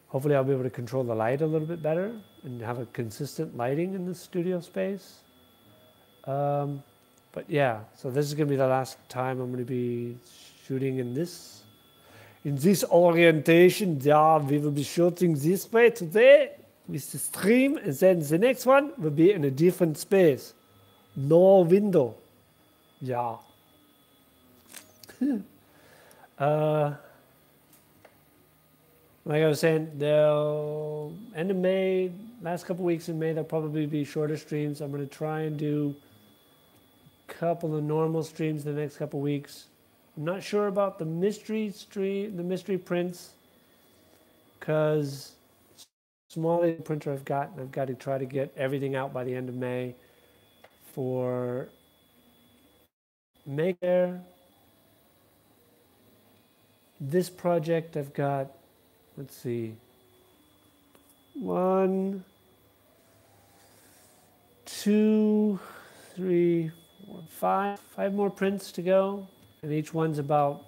Hopefully I'll be able to control the light a little bit better and have a consistent lighting in the studio space. But yeah, so this is going to be the last time I'm going to be shooting in this orientation. Yeah, we will be shooting this way today with the stream, and then the next one will be in a different space. No window. Yeah. Like I was saying, they'll end of May, last couple weeks in May, there'll probably be shorter streams. I'm going to try and do a couple of normal streams the next couple weeks. I'm not sure about the mystery stream, the mystery prints, because small printer I've got to try to get everything out by the end of May. for Maker. This project I've got, let's see, 1, 2, 3, 4, 5 more prints to go, and each one's about,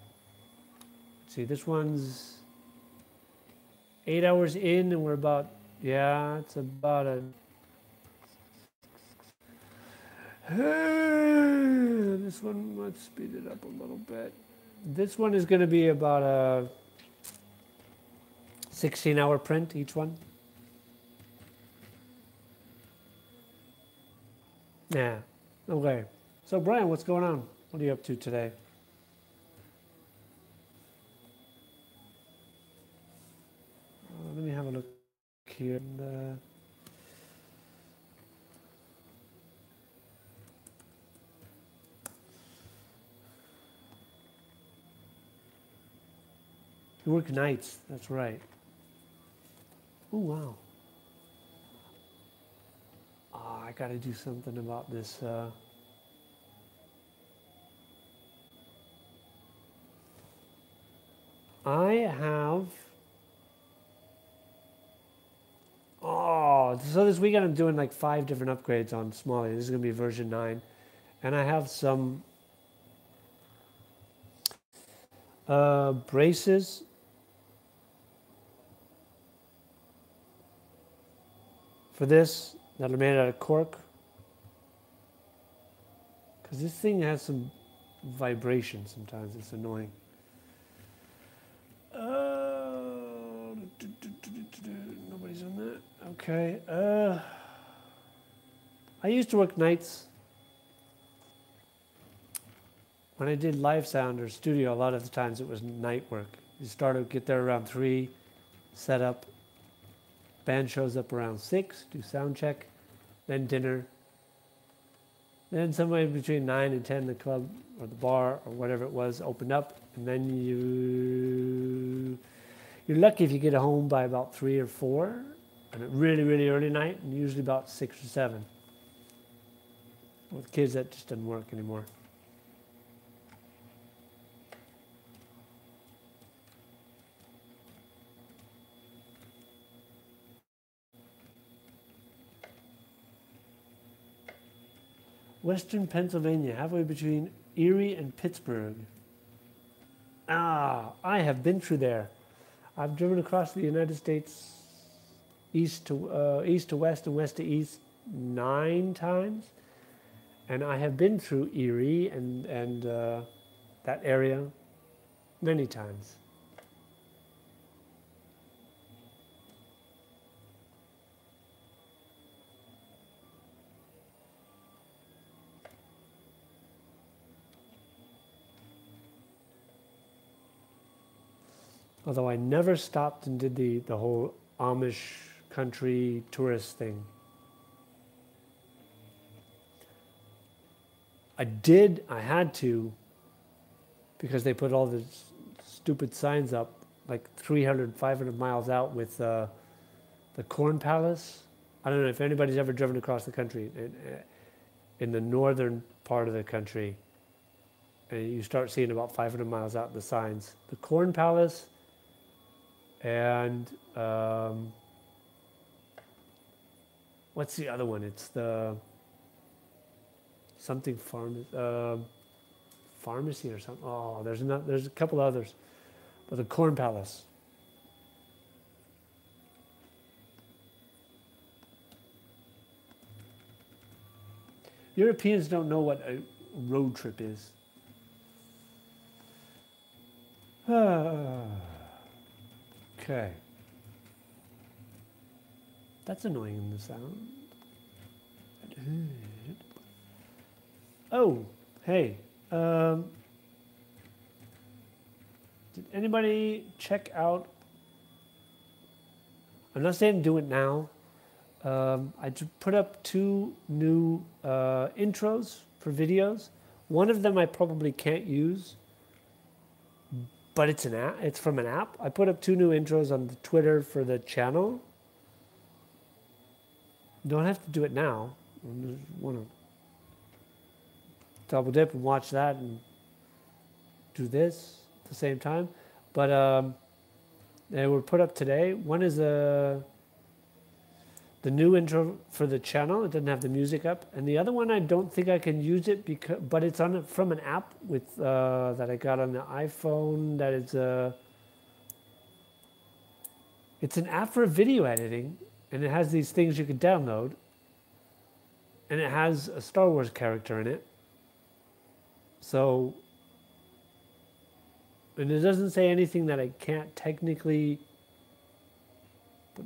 let's see, this one's 8 hours in, and we're about, yeah, it's about a, this one, let's speed it up a little bit. This one is going to be about a 16-hour print, each one. Yeah, okay. So Brian, what's going on? What are you up to today? Let me have a look here. You work nights, that's right. Oh, wow. Oh, I got to do something about this. I have... Oh, so this weekend I'm doing like 5 different upgrades on Smalley. This is going to be version 9. And I have some braces. For this, that are made out of cork. Because this thing has some vibration sometimes. It's annoying. Nobody's on that. Okay. I used to work nights. When I did live sound or studio, a lot of the times it was night work. You get there around 3, set up. Band shows up around 6, do sound check, then dinner. Then somewhere between 9 and 10, the club or the bar or whatever it was opened up, and then you're lucky if you get home by about 3 or 4, and a really, really early night, and usually about 6 or 7. With kids, that just doesn't work anymore. Western Pennsylvania, halfway between Erie and Pittsburgh. Ah, I have been through there. I've driven across the United States east to west and west to east 9 times. And I have been through Erie and that area many times. Although I never stopped and did the whole Amish country tourist thing. I had to, because they put all the stupid signs up like 300, 500 miles out with the Corn Palace. I don't know if anybody's ever driven across the country. In the northern part of the country, and you start seeing about 500 miles out the signs. The Corn Palace and what's the other one? It's the something pharmacy or something. Oh, there's a couple others, but the Corn Palace. Europeans don't know what a road trip is. Okay. That's annoying in the sound. Oh, hey. Did anybody check out? I'm not saying do it now. I just put up 2 new intros for videos. One of them I probably can't use, but it's an app. It's from an app. I put up 2 new intros on the Twitter for the channel. You don't have to do it now. I want to double dip and watch that and do this at the same time. But they were put up today. One is the new intro for the channel. It doesn't have the music up, and the other one I don't think I can use it but it's on from an app with that I got on the iPhone. That is it's an app for video editing, and it has these things you can download, and it has a Star Wars character in it. So, and it doesn't say anything that I can't technically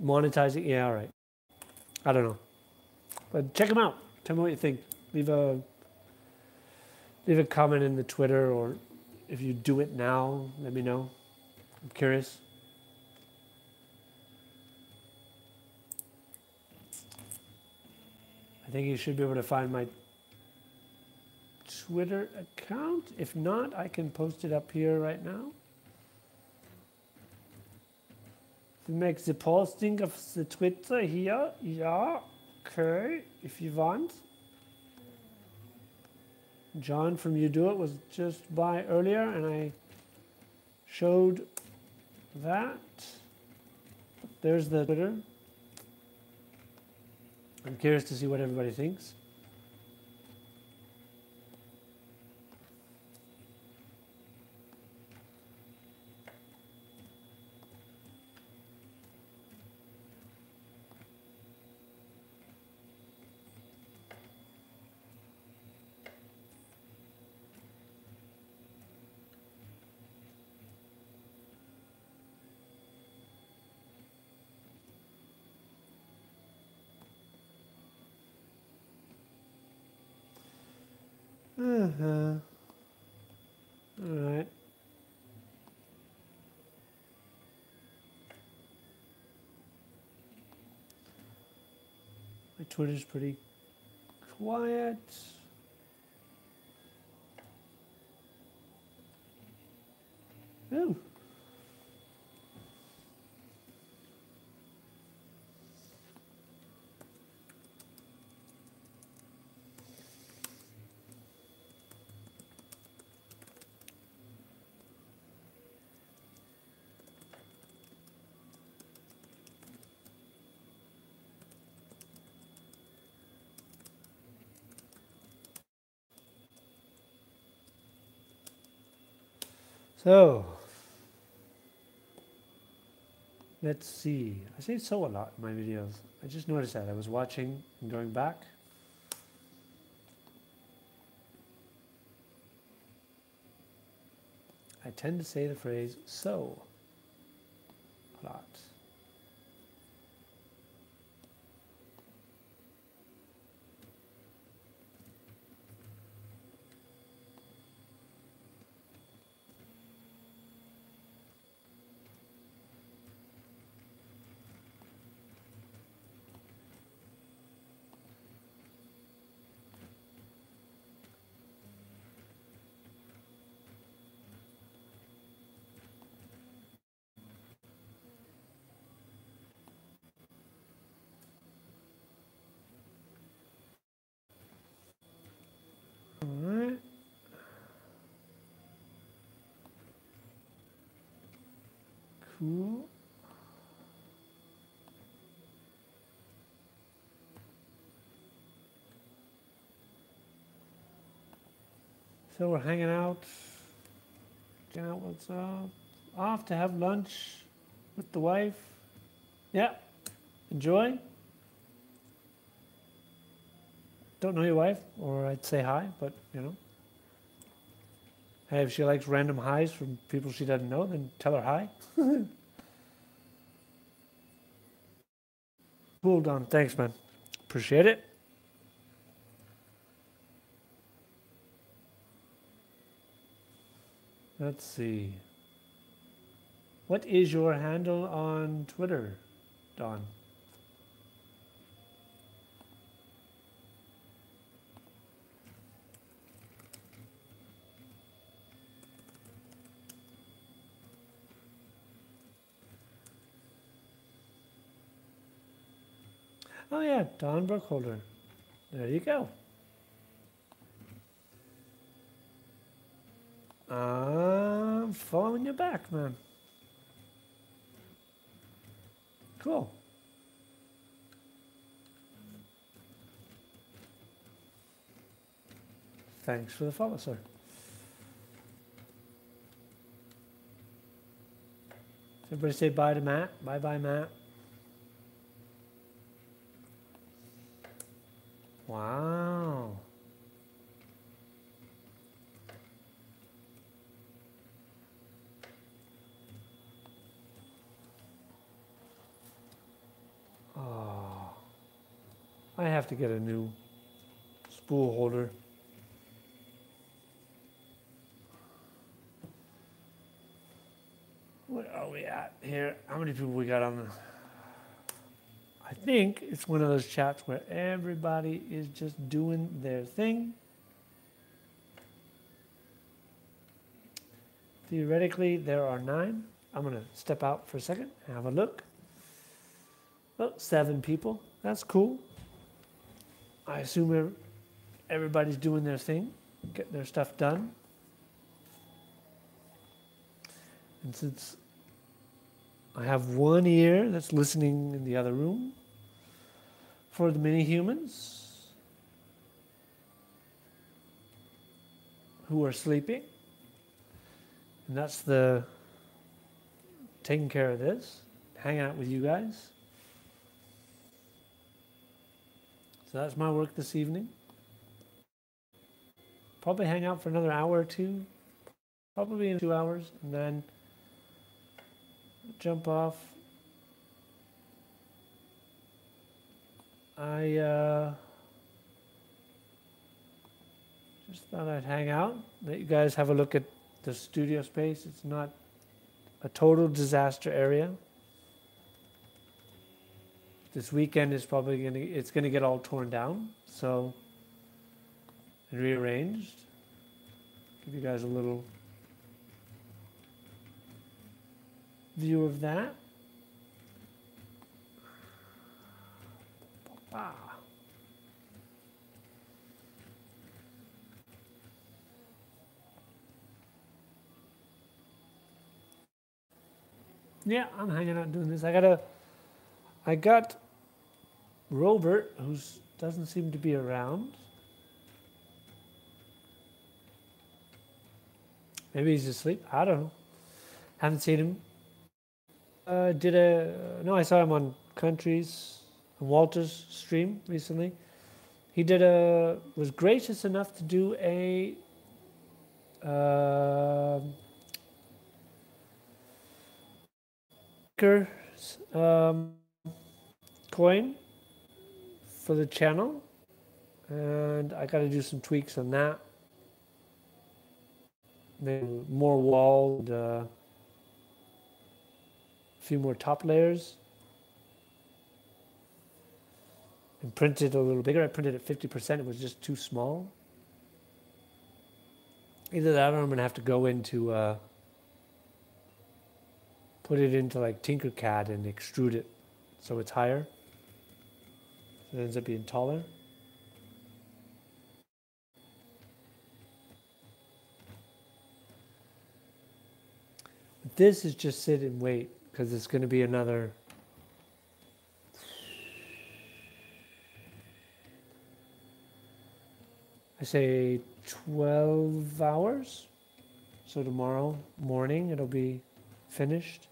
monetize it. Yeah, all right. I don't know, but check them out. Tell me what you think. Leave a comment in the Twitter, or if you do it now, let me know. I'm curious. I think you should be able to find my Twitter account. If not, I can post it up here right now. Make the posting of the Twitter here. Yeah, okay, if you want. John from You Do It was just by earlier, and I showed that. There's the Twitter. I'm curious to see what everybody thinks. All right. My Twitter's pretty quiet. Ooh. So, let's see. I say so a lot in my videos. I just noticed that. I was watching and going back. I tend to say the phrase so a lot. All right. Cool. So we're hanging out. Janet, what's up? Off to have lunch with the wife. Yeah. Enjoy. Don't know your wife, or I'd say hi, but you know. Hey, if she likes random highs from people she doesn't know, then tell her hi. Cool, Don. Thanks, man. Appreciate it. Let's see. What is your handle on Twitter, Don? Oh yeah, Don Brookholder. There you go. I'm following you back, man. Cool. Thanks for the follow, sir. Everybody say bye to Matt. Bye-bye, Matt. Wow. Oh. I have to get a new spool holder. What are we at here? How many people we got on the... I think it's one of those chats where everybody is just doing their thing. Theoretically, there are 9. I'm going to step out for a second and have a look. Oh, 7 people. That's cool. I assume everybody's doing their thing, getting their stuff done. And since I have one ear that's listening in the other room for the mini-humans who are sleeping, and that's the taking care of this, hanging out with you guys. So that's my work this evening. Probably hang out for another hour or two, probably in 2 hours, and then jump off. I just thought I'd hang out, let you guys have a look at the studio space. It's not a total disaster area. This weekend is probably it's gonna get all torn down, so, and rearranged. Give you guys a little view of that. Yeah, I'm hanging out doing this. I got Robert, who doesn't seem to be around. Maybe he's asleep. I don't know. Haven't seen him. No, I saw him on Countries, on Walter's stream recently. He was gracious enough to do a coin for the channel, and I got to do some tweaks on that. Maybe more wall and a few more top layers, and print it a little bigger. I printed it 50%. It was just too small. Either that or I'm going to have to go into put it into like Tinkercad and extrude it so it's higher. So it ends up being taller. This is just sit and wait because it's going to be another I say 12 hours. So tomorrow morning it'll be finished.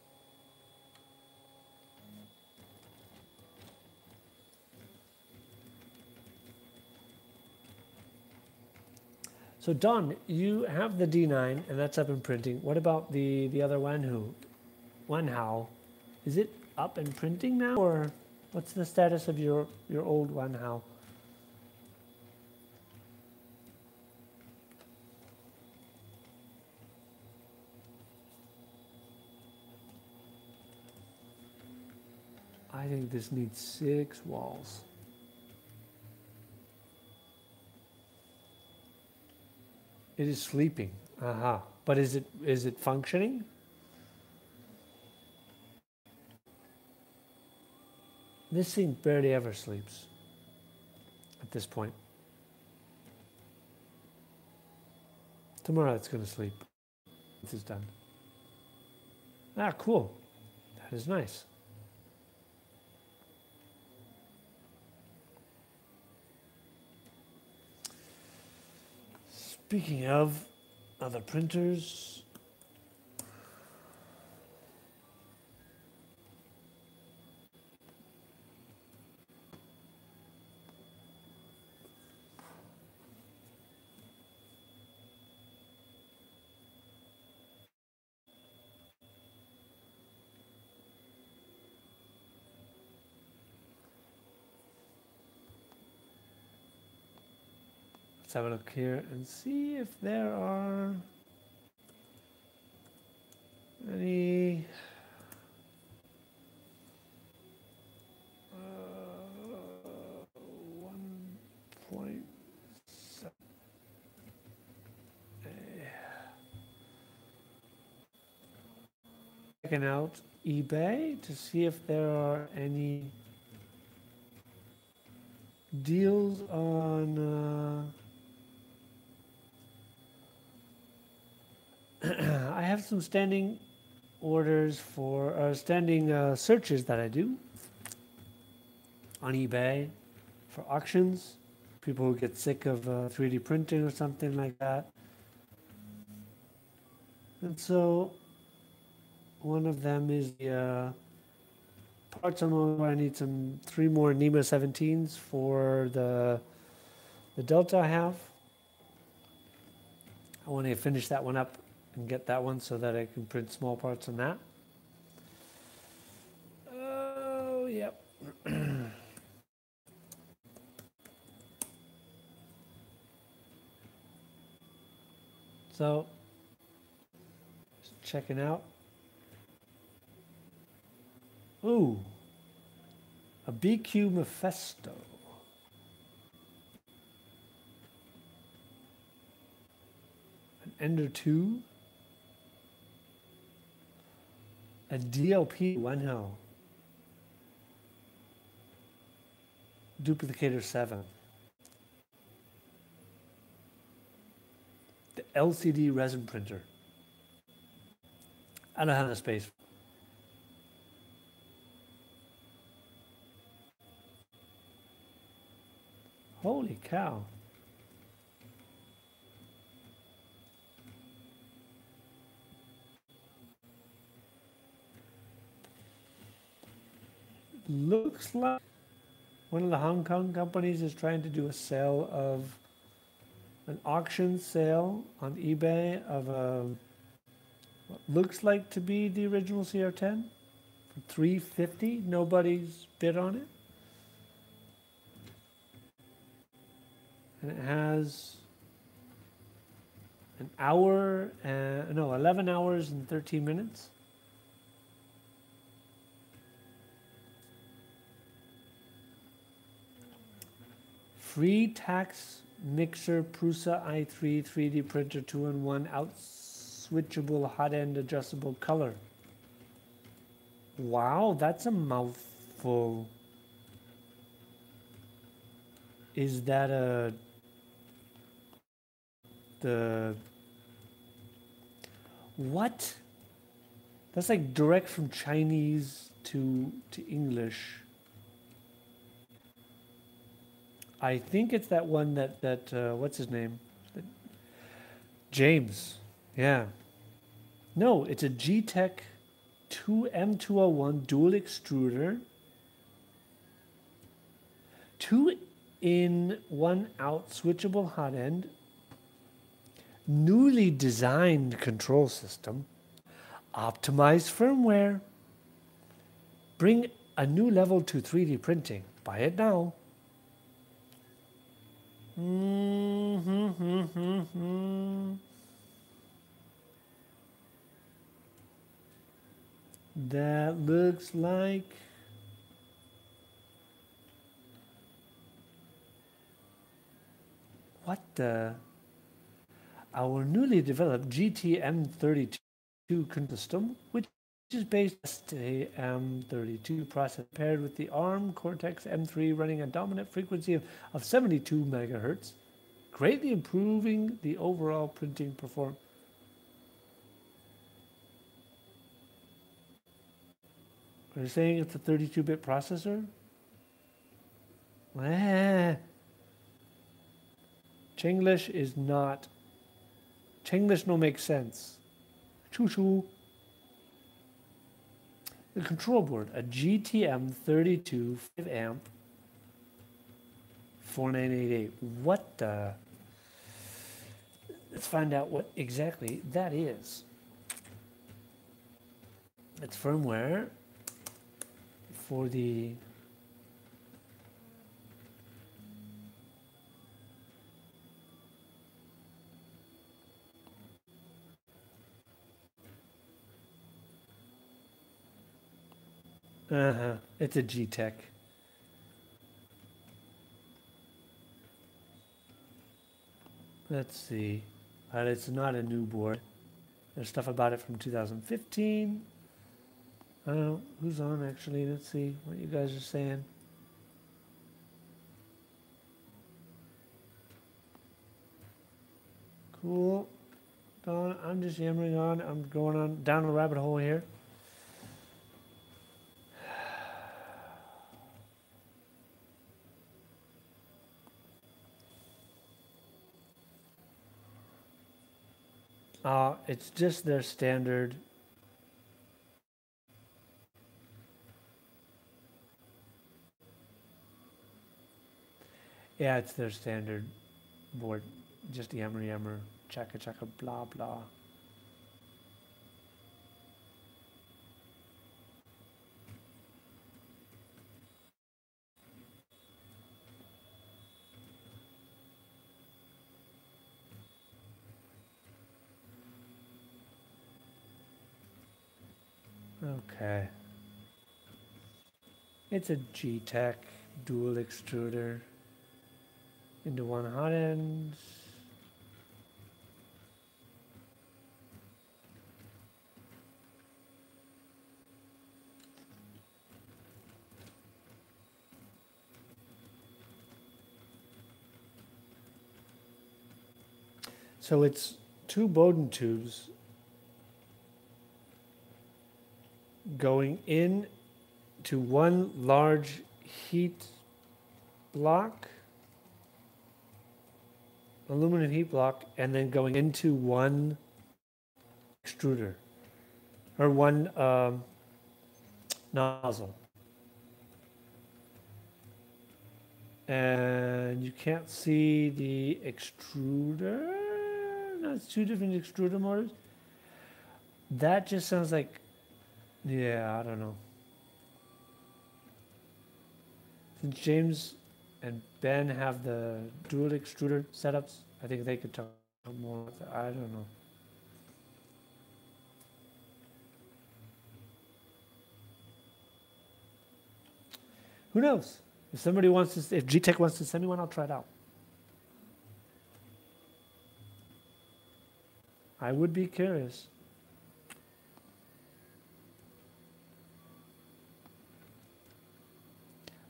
So Don, you have the D9 and that's up and printing. What about the other Wanhao? Is it up and printing now, or what's the status of your old Wanhao? I think this needs 6 walls. It is sleeping. Aha. But is it functioning? This thing barely ever sleeps at this point. Tomorrow it's going to sleep. This is done. Ah, cool. That is nice. Speaking of other printers, let's have a look here and see if there are any 1.7. Checking out eBay to see if there are any deals on I have some standing orders for standing searches that I do on eBay for auctions, people who get sick of 3D printing or something like that. And so one of them is the parts on where I need 3 more NEMA 17s for the Delta I have. I want to finish that one up and get that one so that I can print small parts on that. Oh, yep. So, just checking out. Ooh, a BQ Mephisto. An Ender 2. A DLP 1 hill. Duplicator 7. The LCD resin printer. I don't have the space. Holy cow. Looks like one of the Hong Kong companies is trying to do a sale of an auction sale on eBay of what looks like to be the original CR10 for $350. Nobody's bid on it. And it has an hour, 11 hours and 13 minutes. Free tax mixer Prusa i3 3D printer 2-in-1 out switchable hot end adjustable color. Wow, that's a mouthful. Is that what? That's like direct from Chinese to English. I think it's that one that what's his name? James. Yeah. No, it's a G-Tech M201 dual extruder. 2-in-1 out switchable hot end. Newly designed control system. Optimized firmware. Bring a new level to 3D printing. Buy it now. That looks like what the our newly developed GTM32 system, which is based on M32 process paired with the ARM Cortex M3 running a dominant frequency of 72 megahertz, greatly improving the overall printing performance. Are you saying it's a 32-bit processor? Eh. Chinglish is not. Chinglish no make sense. Choo choo. The control board, a GTM 32 5 amp 4988. What the? Let's find out what exactly that is. It's firmware for the it's a G-Tech. Let's see. But it's not a new board. There's stuff about it from 2015. I don't know who's on actually. Let's see what you guys are saying. Cool. Don, I'm just yammering on. I'm going on down a rabbit hole here. It's just their standard. Yeah, it's their standard board. Just yammer yammer, chaka chaka, blah blah. Okay. It's a G-Tech dual extruder into one hot end. So it's two Bowden tubes going in to one large heat block, aluminum heat block, and then going into one extruder or one nozzle. And you can't see the extruder. No, it's two different extruder motors. That just sounds like, yeah, I don't know. Since James and Ben have the dual extruder setups, I think they could talk more. I don't know. Who knows? If somebody wants to, if G-Tech wants to send me one, I'll try it out. I would be curious.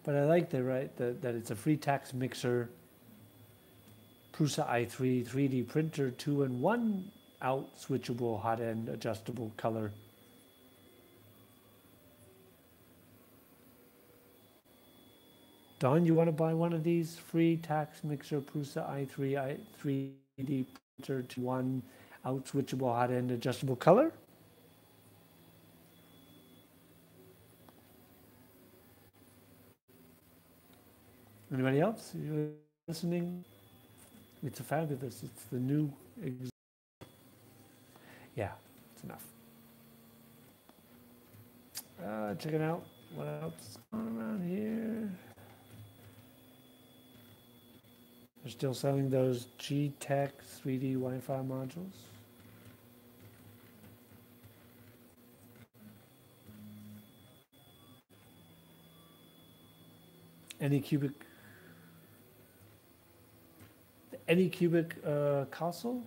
But I like that it's a free tax mixer, Prusa i3 3D printer, 2-in-1 out switchable hot end adjustable color. Don, you want to buy one of these free tax mixer Prusa i3 3D printer 2-in-1 out switchable hot end adjustable color? Anybody else? You listening? It's a fabulous. It's the new. Yeah, it's enough. Check it out. What else is going around here? They're still selling those G-Tech 3D Wi-Fi modules. Anycubic console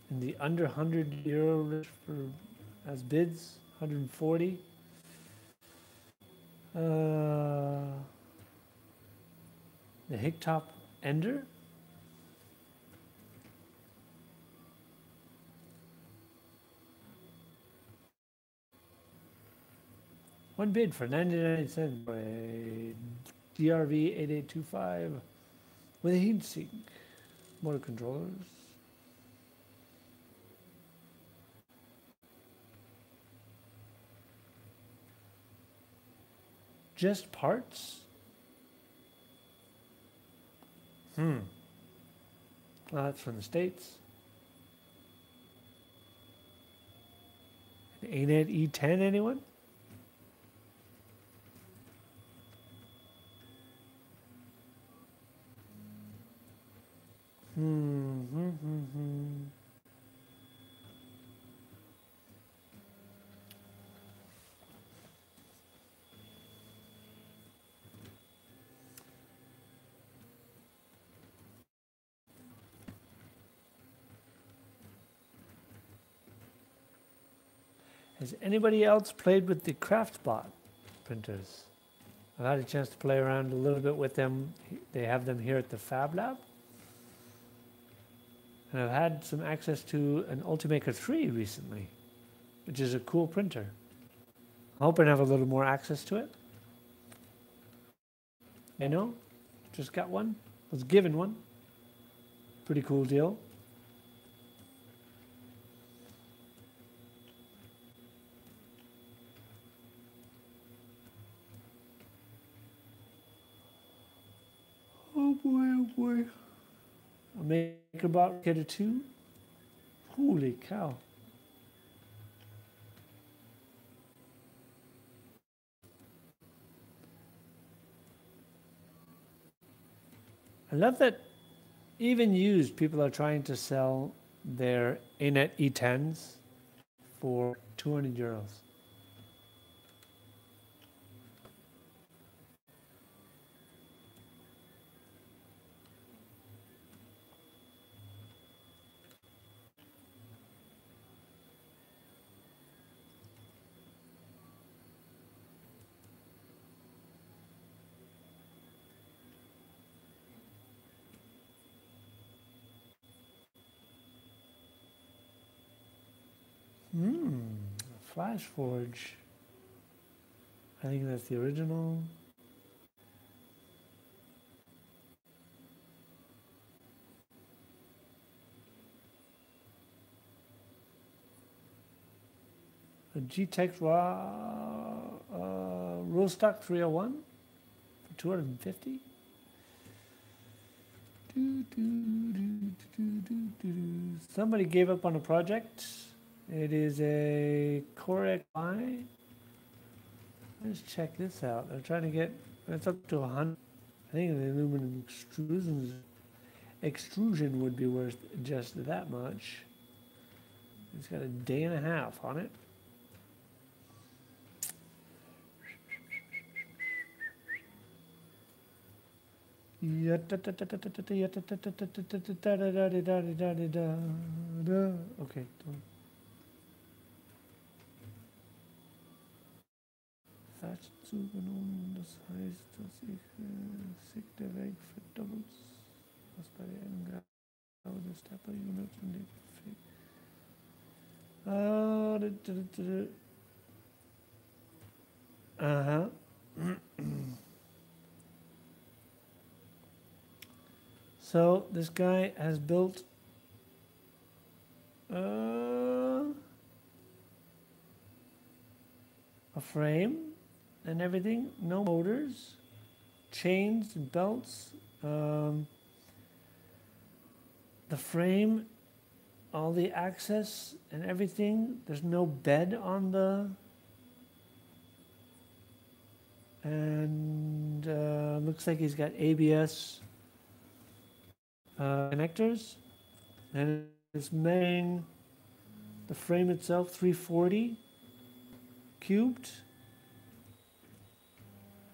in the under €100 for as bids, 140. The Hicktop Ender. One bid for 99 cents for a DRV 8825 with a heatsink, motor controllers. Just parts? Well, that's from the States. An ANET E10, anyone? Has anybody else played with the CraftBot printers? I've had a chance to play around a little bit with them. They have them here at the Fab Lab. And I've had some access to an Ultimaker 3 recently, which is a cool printer. I'm hoping to have a little more access to it. You know, just got one. Was given one. Pretty cool deal. Oh boy, oh boy. A Makerbot Kit 2. Holy cow. I love that even used people are trying to sell their ANET E10s for 200 euros. Flash Forge. I think that's the original. A G-Tech Rollstock 301 for 250. Somebody gave up on a project. It is a Core XI. Let's check this out. They're trying to get, it's up to 100. I think the aluminum extrusion would be worth just that much. It's got a day and a half on it. Okay. Zugenommen, das heißt, dass ich sickte weg für Doubles, was bei der Angabe des Stepper Units und die So this guy has built a frame and everything, no motors, chains and belts, the frame, all the access and everything. There's no bed on the, and looks like he's got ABS connectors, and it's main, the frame itself 340 cubed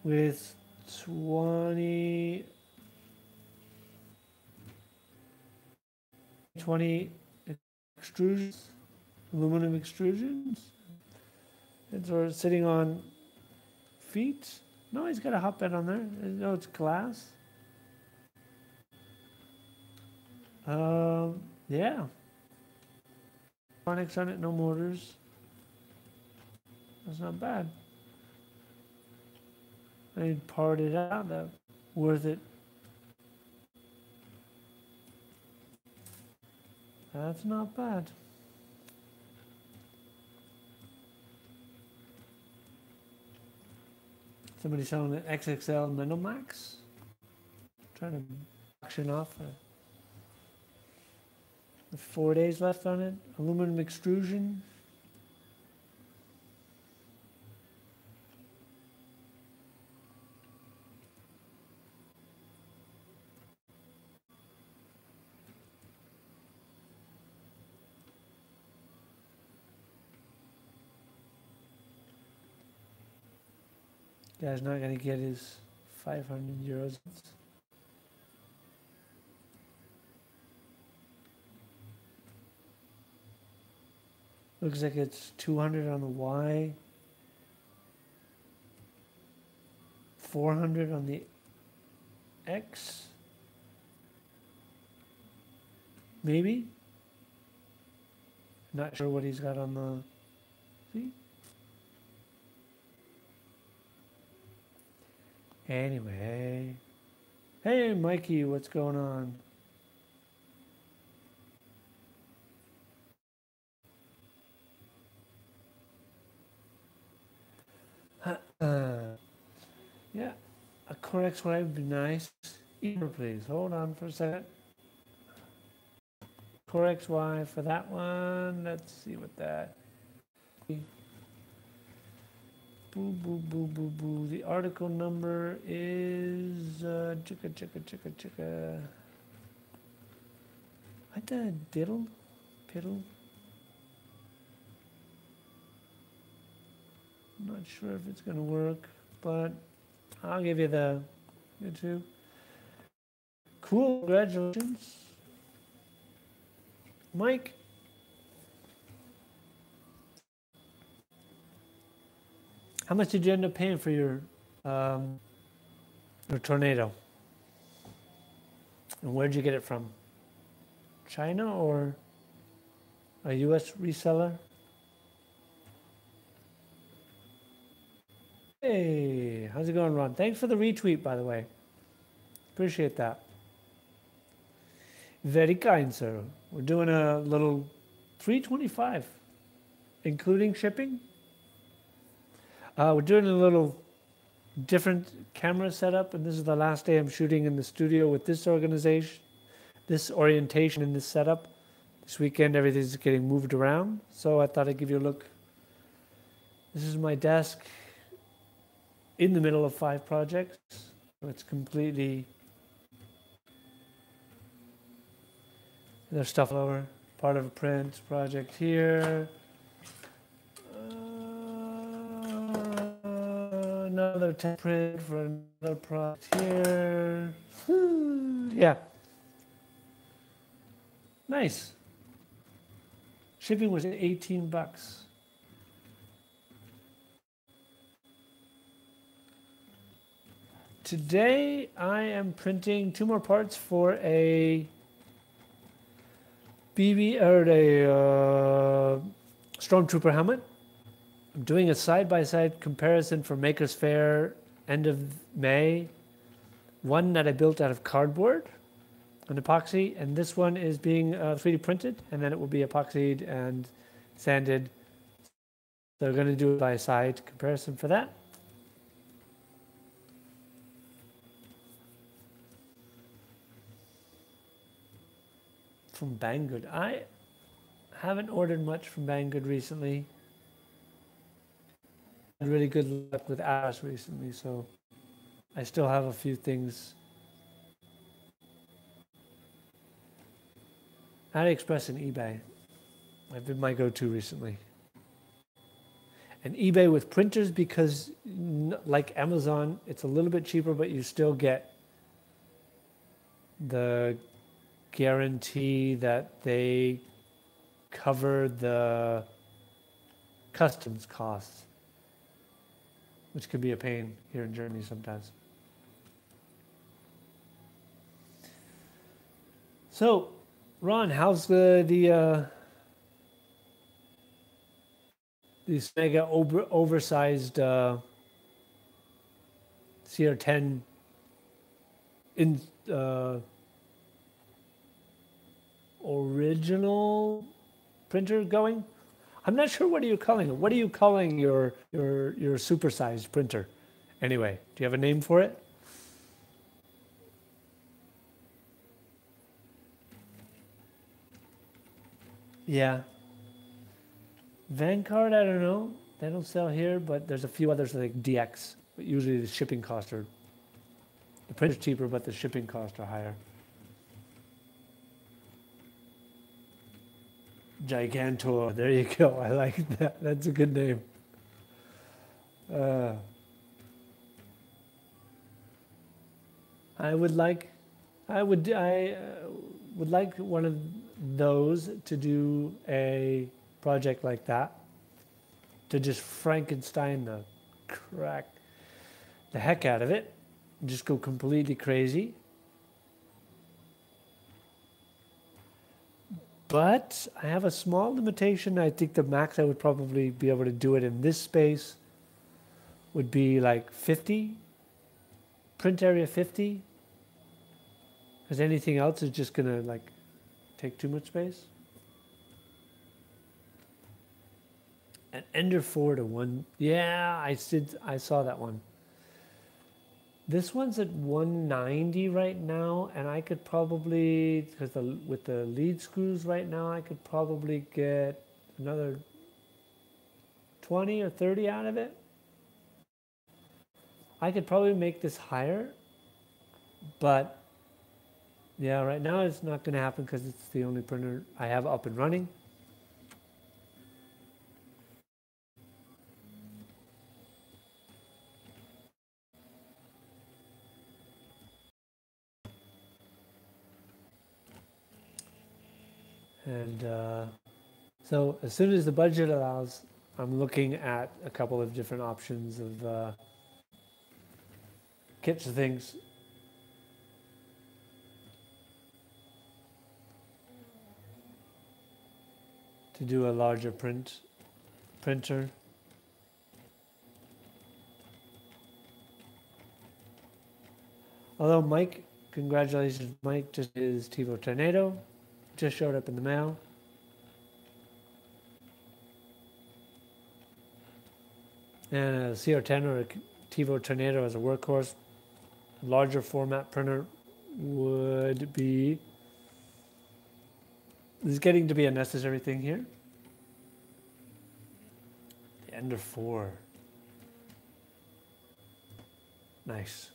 with 20 extrusions, aluminum extrusions. It's sort of sitting on feet. No, he's got a hot bed on there. No, it's glass. Yeah. Electronics on it, no motors. That's not bad. I part it out. That's worth it. That's not bad. Somebody selling an XXL Minimax. Trying to auction off. With 4 days left on it. Aluminum extrusion. Guy's not going to get his 500 euros. Looks like it's 200 on the Y, 400 on the X, maybe? Not sure what he's got on the Z. Anyway, hey Mikey, what's going on? Yeah, a Core XY would be nice. Email, please. Hold on for a second. Core XY for that one. Let's see what that. Boo, boo, boo, boo, boo. The article number is chicka. What the diddle? Piddle? I'm not sure if it's going to work, but I'll give you the YouTube. Cool, congratulations. Mike. How much did you end up paying for your tornado? And where'd you get it from? China or a US reseller? Hey, how's it going, Ron? Thanks for the retweet, by the way. Appreciate that. Very kind, sir. We're doing a little $325, including shipping. We're doing a little different camera setup, and this is the last day I'm shooting in the studio with this organization, this orientation and this setup. This weekend, everything's getting moved around, so I thought I'd give you a look. This is my desk in the middle of 5 projects. It's completely, there's stuff all over. Part of a print project here. Another print for another project here. Yeah. Nice. Shipping was $18. Today I am printing 2 more parts for a BB or a Stormtrooper helmet. I'm doing a side-by-side comparison for Makers Faire end of May. One that I built out of cardboard and epoxy, and this one is being 3D printed, and then it will be epoxied and sanded. So we're going to do a by-side comparison for that. From Banggood. I haven't ordered much from Banggood recently. Had really good luck with Alice recently, so I still have a few things. AliExpress and eBay have been my go-to recently. And eBay with printers, because like Amazon, it's a little bit cheaper, but you still get the guarantee that they cover the customs costs, which can be a pain here in Germany sometimes. So, Ron, how's these mega oversized CR10 in original printer going. I'm not sure, what are you calling it? What are you calling your supersized printer? Anyway, do you have a name for it? Yeah. Vanguard, I don't know. They don't sell here, but there's a few others like DX. But usually the shipping costs are, the printer's cheaper, but the shipping costs are higher. Gigantor, there you go. I like that. That's a good name. I would like one of those to do a project like that, to just Frankenstein the heck out of it, just go completely crazy. But I have a small limitation. I think the max I would probably be able to do it in this space would be like 50, print area 50, because anything else is just gonna like take too much space. An Ender 4 to 1. Yeah, I saw that one. This one's at 190 right now, and I could probably, because with the lead screws right now, I could probably get another 20 or 30 out of it. I could probably make this higher, but yeah, right now it's not going to happen because it's the only printer I have up and running. And so as soon as the budget allows, I'm looking at a couple of different options of kits and things. To do a larger printer. Although Mike, congratulations, Mike, just his TiVo Tornado just showed up in the mail. And a CR10 or a TiVo Tornado as a workhorse, larger format printer would be, this is getting to be a necessary thing here. The Ender 4. Nice.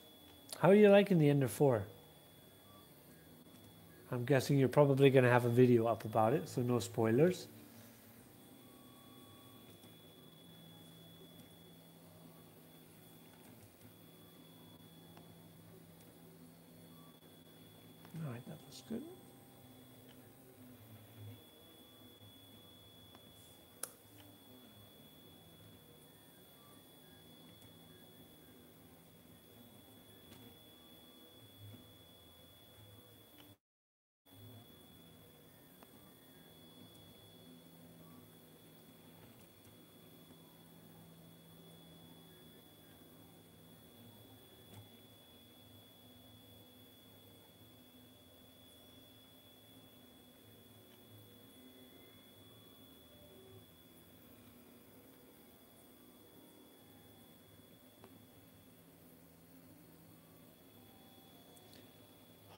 How are you liking the Ender 4? I'm guessing you're probably going to have a video up about it, so no spoilers. All right, that was good.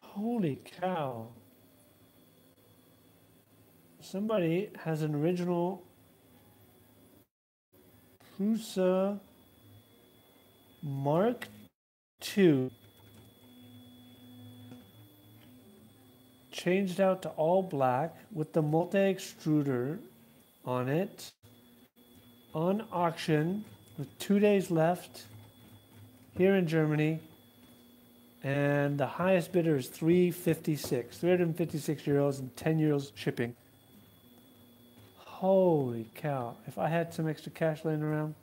Holy cow. Somebody has an original Prusa Mark II changed out to all black with the multi-extruder on it, on auction with 2 days left here in Germany. And the highest bidder is 356 euros and 10 euros shipping. Holy cow. If I had some extra cash laying around,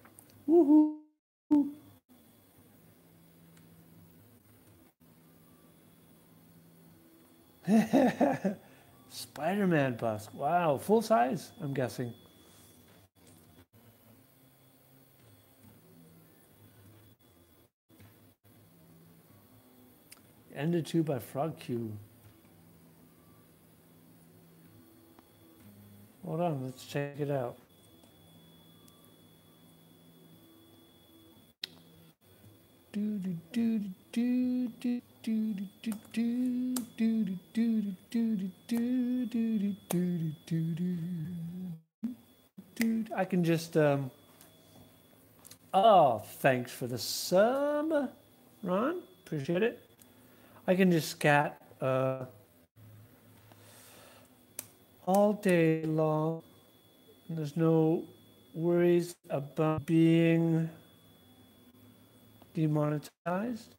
woohoo. Spider-Man bust. Wow, full size, I'm guessing. Ender 2 by Frog Q. Hold on, let's check it out. I can just oh, thanks for the sub, Ron. Appreciate it. I can just scat all day long. There's no worries about being demonetized.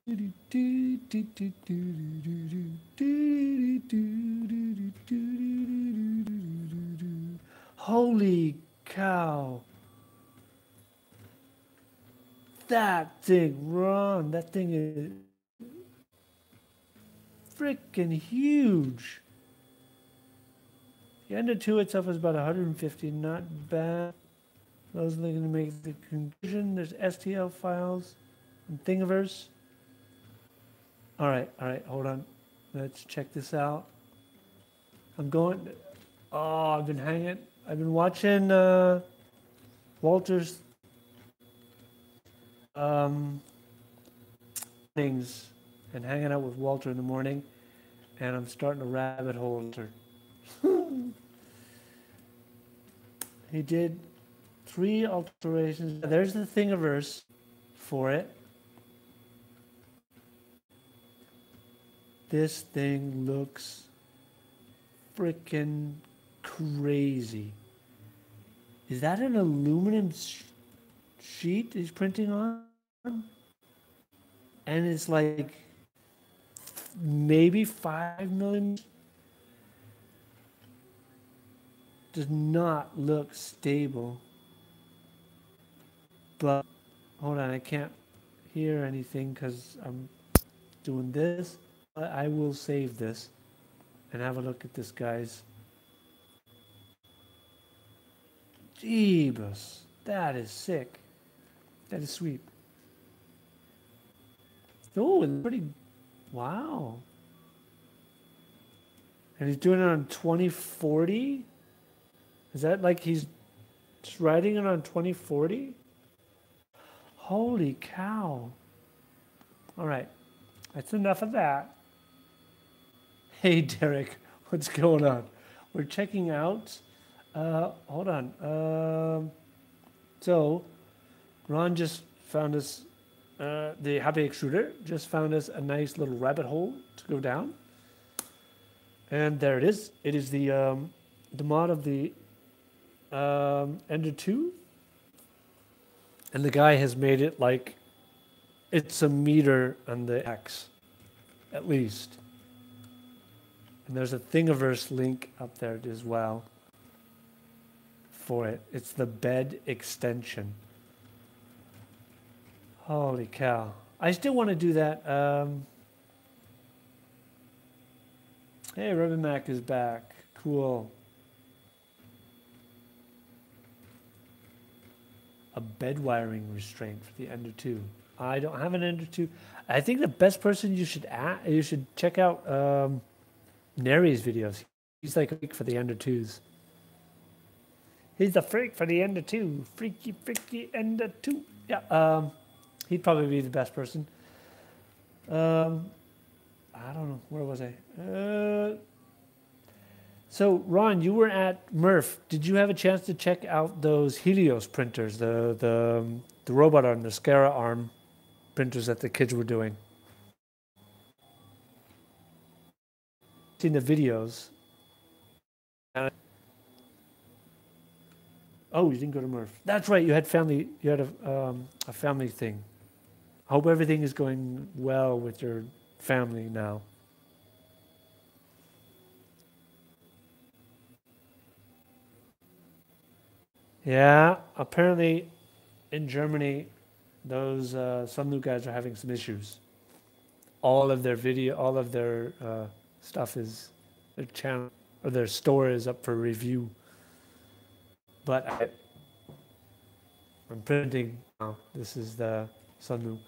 Holy cow. That thing, Ron, that thing is freaking huge. The Ender 2 itself is about 150, not bad. Those are going to make the conclusion. There's STL files and Thingiverse. All right, hold on. Let's check this out. I'm going, oh, I've been watching Walter's things and hanging out with Walter in the morning, and I'm starting a rabbit hole. He did 3 alterations. There's the Thingiverse for it. This thing looks freaking crazy. Is that an aluminum sheet he's printing on? And it's like maybe 5 millimeters. Does not look stable. But hold on, I can't hear anything because I'm doing this. I will save this and have a look at this, guys. Jeebus, that is sick. That is sweet. Oh, it's pretty, wow. And he's doing it on 2040? Is that like he's just writing it on 2040? Holy cow. All right, that's enough of that. Hey, Derek, what's going on? We're checking out, hold on. So, Ron just found us, the Happy Extruder just found us a nice little rabbit hole to go down. And there it is. It is the mod of the Ender 2. And the guy has made it like it's a meter on the X, at least. And there's a Thingiverse link up there as well for it. It's the bed extension. Holy cow. I still want to do that. Hey, Ruben Mac is back. Cool. A bed wiring restraint for the Ender 2. I don't have an Ender 2. I think the best person you should check out Neri's videos. He's like a freak for the Ender 2s. He's the freak for the Ender 2. Freaky Ender 2. Yeah, he'd probably be the best person. I don't know. Where was I? So, Ron, you were at Murph. Did you have a chance to check out those Helios printers, the robot arm, the Scara arm printers that the kids were doing? Seen the videos. Oh, you didn't go to Murph. That's right. You had family. You had a family thing. I hope everything is going well with your family now. Yeah, apparently in Germany, those some new guys are having some issues. All of their stuff is, their channel or their store is up for review. But I'm printing now. This is the Sunmu.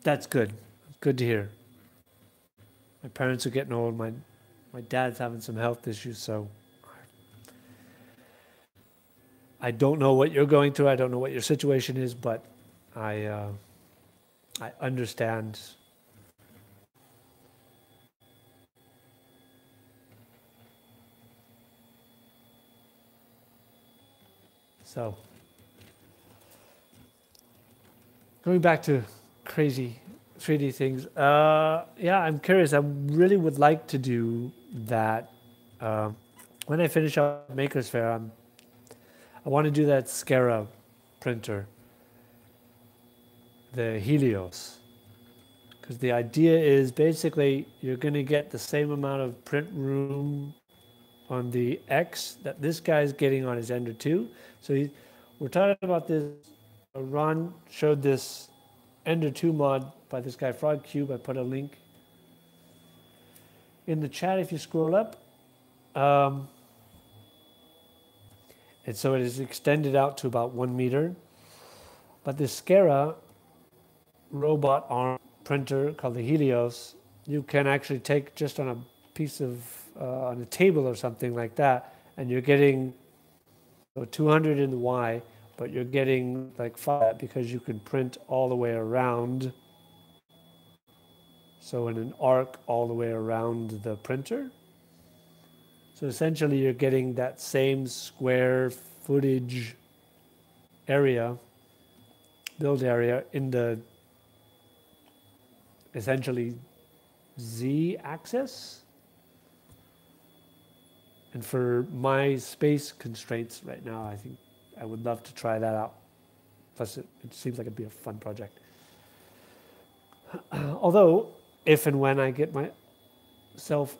That's good. Good to hear. My parents are getting old. My dad's having some health issues, so I don't know what you're going through. I don't know what your situation is, but I understand. So, going back to crazy 3D things, yeah, I'm curious. I really would like to do that. When I finish up Maker's Fair, I want to do that Scara printer, the Helios. Because the idea is basically you're going to get the same amount of print room on the X that this guy's getting on his Ender 2. So we're talking about this. Ron showed this Ender 2 mod by this guy Frog Cube. I put a link in the chat if you scroll up. And so it is extended out to about 1 meter. But this Scara robot arm printer called the Helios, you can actually take just on a piece of, on a table or something like that, and you're getting 200 in the Y, but you're getting like 5 because you can print all the way around. So in an arc all the way around the printer. So essentially you're getting that same square footage area, build area, in the essentially Z axis. And for my space constraints right now, I think I would love to try that out. Plus it seems like it'd be a fun project. Although, if and when I get myself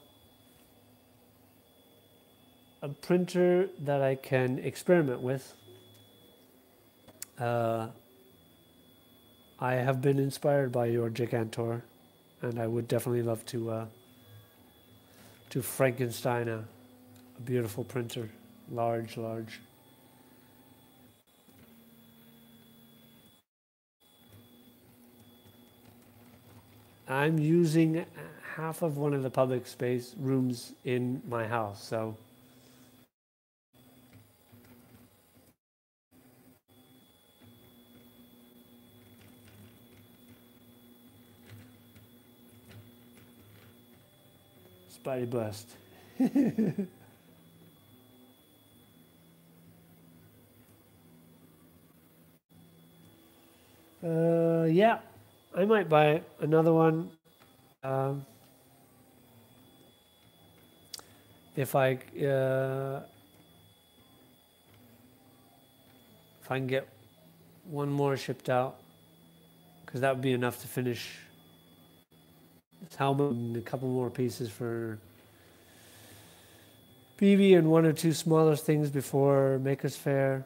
a printer that I can experiment with, I have been inspired by your Gigantor, and I would definitely love to Frankenstein a beautiful printer, large. I'm using half of one of the public space rooms in my house, so Spidey bust. Yeah, I might buy another one. If I can get one more shipped out, because that would be enough to finish this helmet and a couple more pieces for BB and one or two smaller things before Maker's Fair.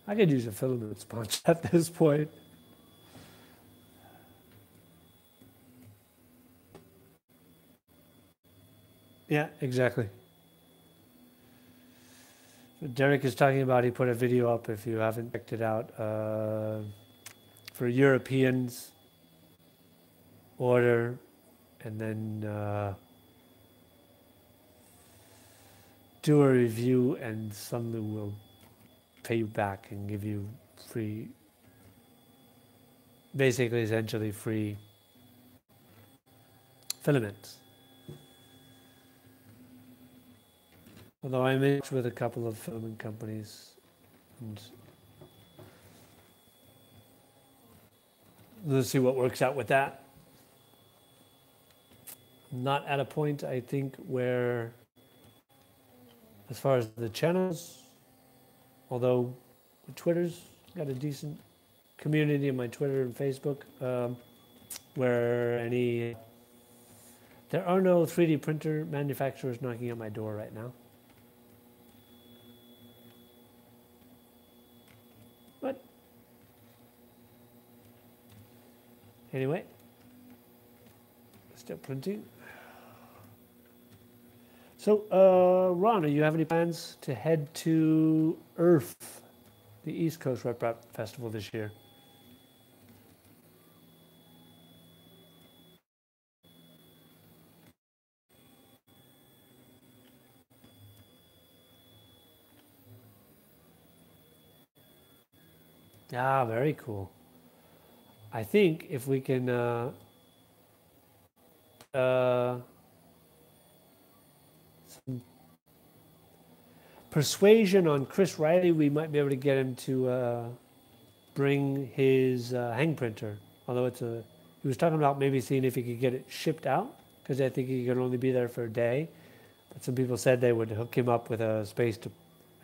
I could use a filament sponge at this point. Yeah, exactly. Derek is talking about, he put a video up if you haven't checked it out, for Europeans order, and then do a review, and someone will pay you back and give you free, basically essentially free filaments. Although I'm in touch with a couple of filament companies, and we'll see what works out with that. I'm not at a point, I think, where, as far as the channels, although Twitter's got a decent community in my Twitter and Facebook, where there are no 3D printer manufacturers knocking at my door right now. But anyway, still printing. So, Ron, do you have any plans to head to Earth, the East Coast Rep Rap Festival this year? Ah, very cool. I think if we can some persuasion on Chris Riley, we might be able to get him to bring his hang printer. Although he was talking about maybe seeing if he could get it shipped out, because I think he can only be there for a day. But some people said they would hook him up with a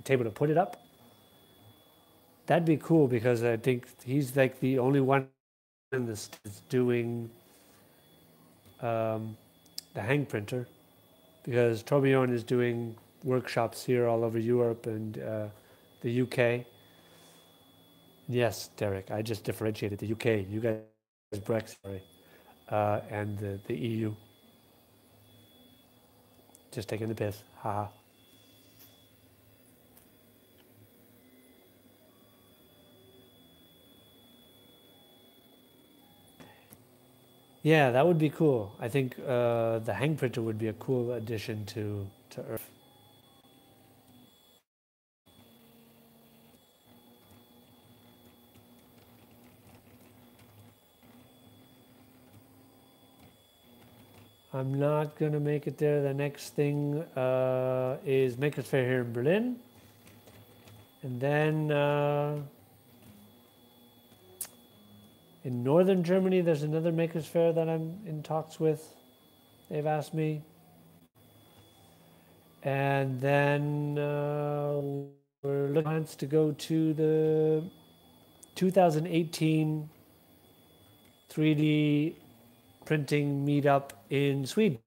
table to put it up. That'd be cool, because I think he's like the only one in this that's doing the hang printer, because Torbjorn is doing workshops here all over Europe and the UK. Yes, Derek, I just differentiated the UK. You guys, Brexit, sorry, and the EU. Just taking the piss, haha. Yeah, that would be cool. I think the hang printer would be a cool addition to Earth. I'm not going to make it there. The next thing is Makerspace here in Berlin. And then in northern Germany, there's another Makers Fair that I'm in talks with. They've asked me. And then we're looking to go to the 2018 3D printing meetup in Sweden.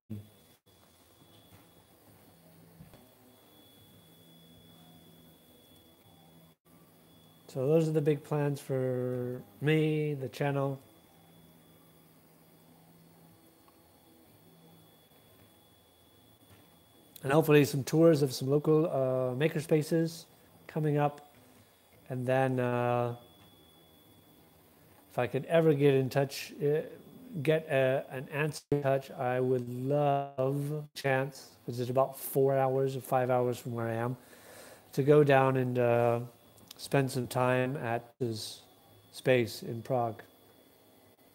So those are the big plans for me, the channel. And hopefully some tours of some local makerspaces coming up. And then if I could ever get in touch, get an answer in touch, I would love a chance, because it's about 4 hours or 5 hours from where I am, to go down and spend some time at his space in Prague,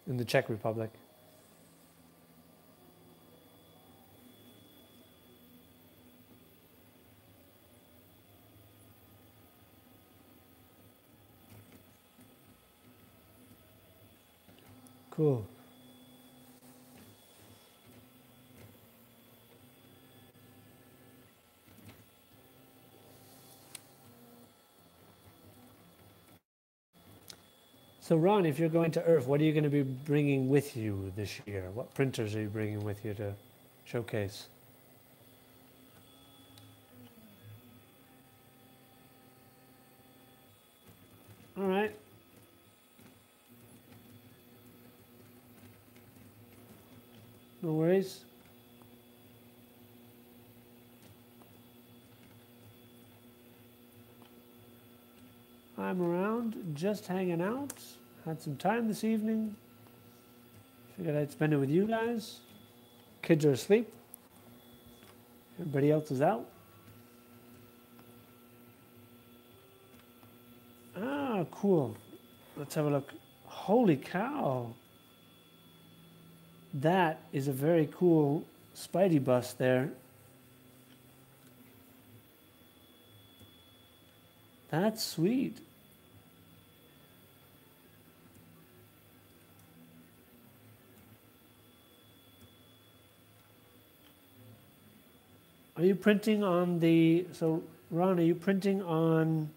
in the Czech Republic. Cool. So Ron, if you're going to Earth, what are you going to be bringing with you this year? What printers are you bringing with you to showcase? All right. No worries. I'm around, just hanging out. Had some time this evening. Figured I'd spend it with you guys. Kids are asleep. Everybody else is out. Ah, cool. Let's have a look. Holy cow. That is a very cool Spidey bus there. That's sweet. Are you printing on the, so Ron, are you printing on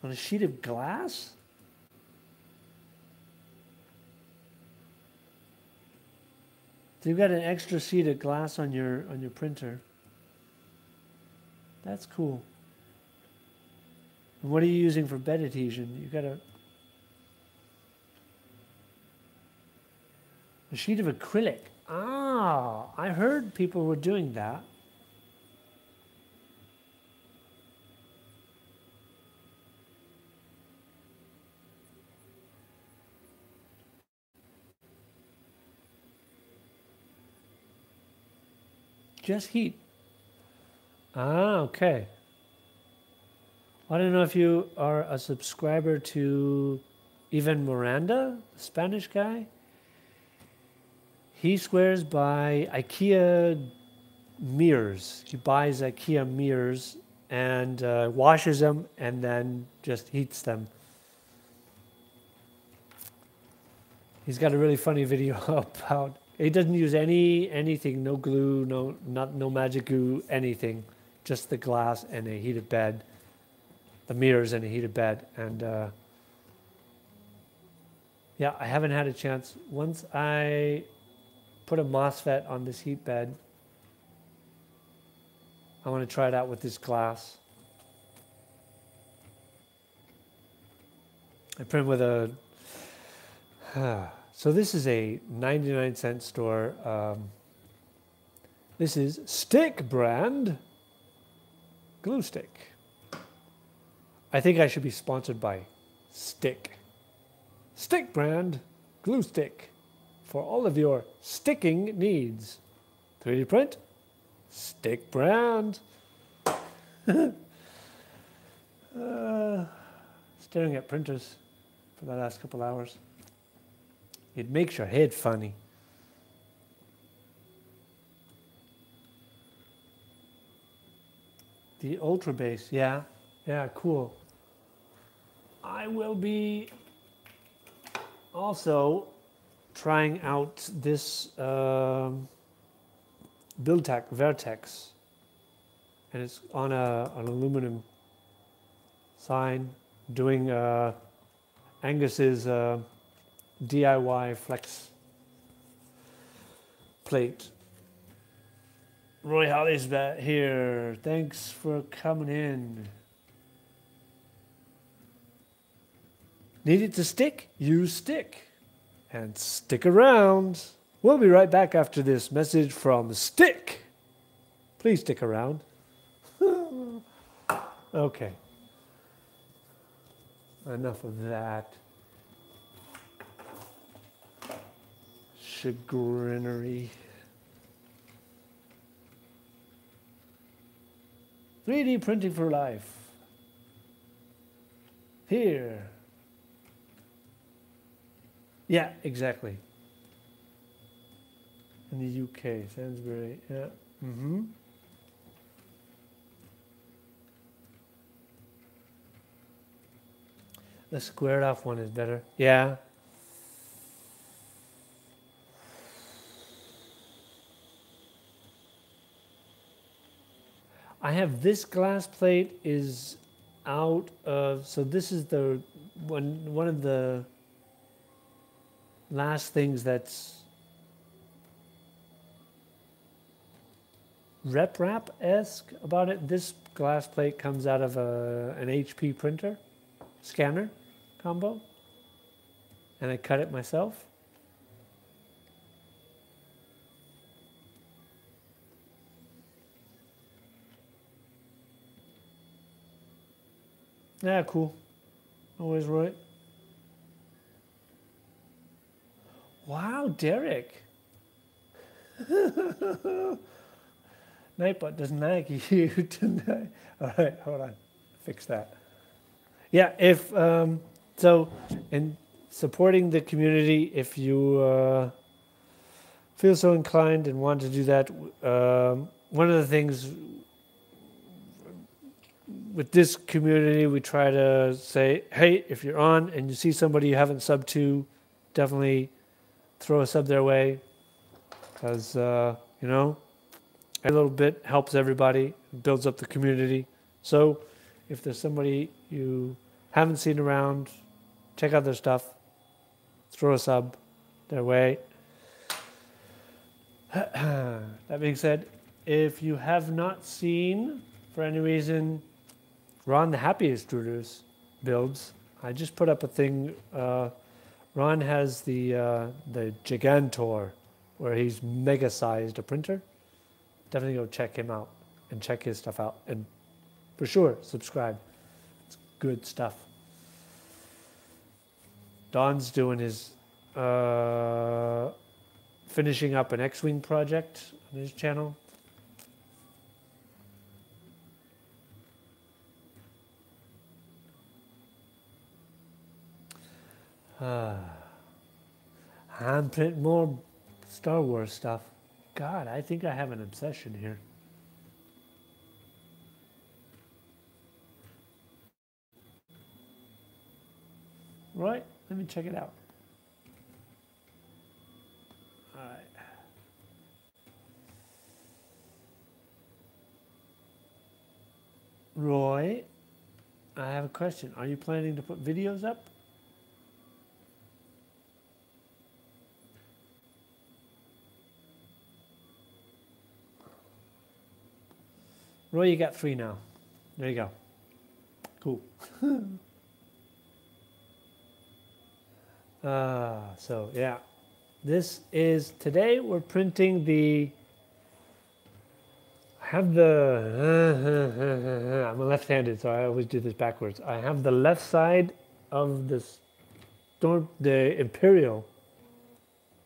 a sheet of glass? So you've got an extra sheet of glass on your printer. That's cool. And what are you using for bed adhesion? You've got a sheet of acrylic. Ah, I heard people were doing that. Just heat. Ah, okay. I don't know if you are a subscriber to Ivan Miranda, the Spanish guy. He swears by IKEA mirrors. He buys IKEA mirrors and washes them and then just heats them. He's got a really funny video about. He doesn't use anything, no glue, no magic glue, anything, just the glass and a heated bed, the mirrors and a heated bed, and yeah, I haven't had a chance. Once I put a MOSFET on this heat bed, I want to try it out with this glass. I print with a. So this is a 99-cent store. This is Stick brand glue stick. I think I should be sponsored by Stick. Stick brand glue stick for all of your sticking needs. 3D print, Stick brand. Staring at printers for the last couple hours. It makes your head funny. The Ultra Base, yeah, cool. I will be also trying out this Buildtech Vertex, and it's on an aluminum sign, doing Angus's DIY flex plate. Roy Holly's back here. Thanks for coming in. Need it to stick? Use Stick. And stick around. We'll be right back after this message from Stick. Please stick around. Okay. Enough of that. Chagrinery. 3D printing for life. Here. Yeah, exactly. In the UK, Sainsbury. Yeah. Mm-hmm. The squared off one is better. Yeah. I have this glass plate is out of, so this is the one of the last things that's rep-rap-esque about it. This glass plate comes out of an HP printer, scanner combo, and I cut it myself. Yeah, cool. Always right. Wow, Derek. Nightbot doesn't like you tonight. All right, hold on. Fix that. Yeah, if so, in supporting the community, if you feel so inclined and want to do that, one of the things with this community, we try to say, hey, if you're on and you see somebody you haven't subbed to, definitely throw a sub their way, because, you know, a little bit helps everybody, builds up the community. So if there's somebody you haven't seen around, check out their stuff, throw a sub their way. That being said, if you have not seen, for any reason, Ron the Happy Extruders builds, I just put up a thing. Ron has the Gigantor where he's mega sized a printer. Definitely go check him out and check his stuff out. And for sure, subscribe. It's good stuff. Don's doing his finishing up an X-Wing project on his channel. I'm printing more Star Wars stuff. God, I think I have an obsession here. Right, let me check it out. All right. Roy, I have a question. Are you planning to put videos up? Roy, you got 3 now. There you go. Cool. So yeah, this is, today we're printing the, I have the, I'm left-handed, so I always do this backwards. I have the left side of the Imperial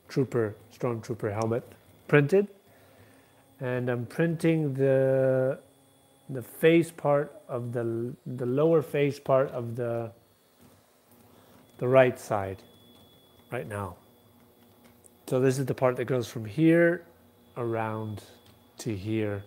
Stormtrooper helmet printed, and I'm printing the face part of the lower face part of the right side right now. So this is the part that goes from here around to here.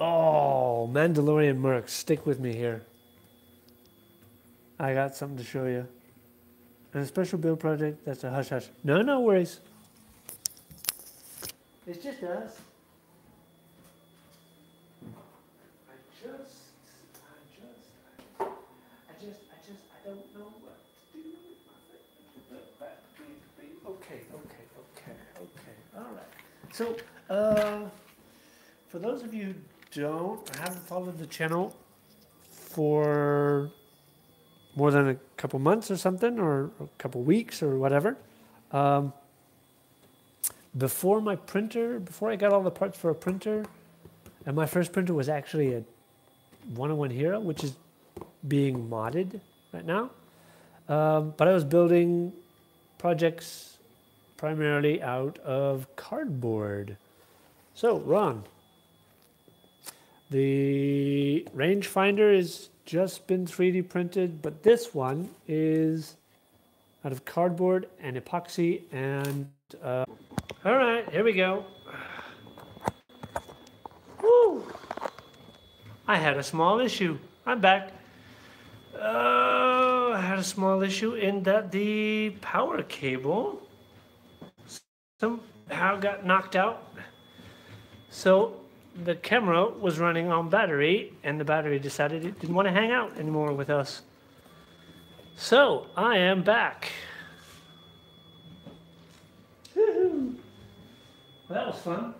Oh, Mandalorian Mercs, stick with me here. I got something to show you. And a special build project, that's a hush hush. No worries. It's just us. I don't know what to do with my thing. Okay. All right. So, for those of you who haven't followed the channel for more than a couple months or something, or a couple weeks or whatever, before I got all the parts for a printer, and my first printer was actually a 101 Hero, which is being modded right now. But I was building projects primarily out of cardboard. So, Ron, the rangefinder has just been 3D printed, but this one is out of cardboard and epoxy and... all right, here we go. Woo! I had a small issue. I'm back. I had a small issue in that the power cable somehow got knocked out. So the camera was running on battery, and the battery decided it didn't want to hang out anymore with us. So I am back. Woohoo! Well, that was fun.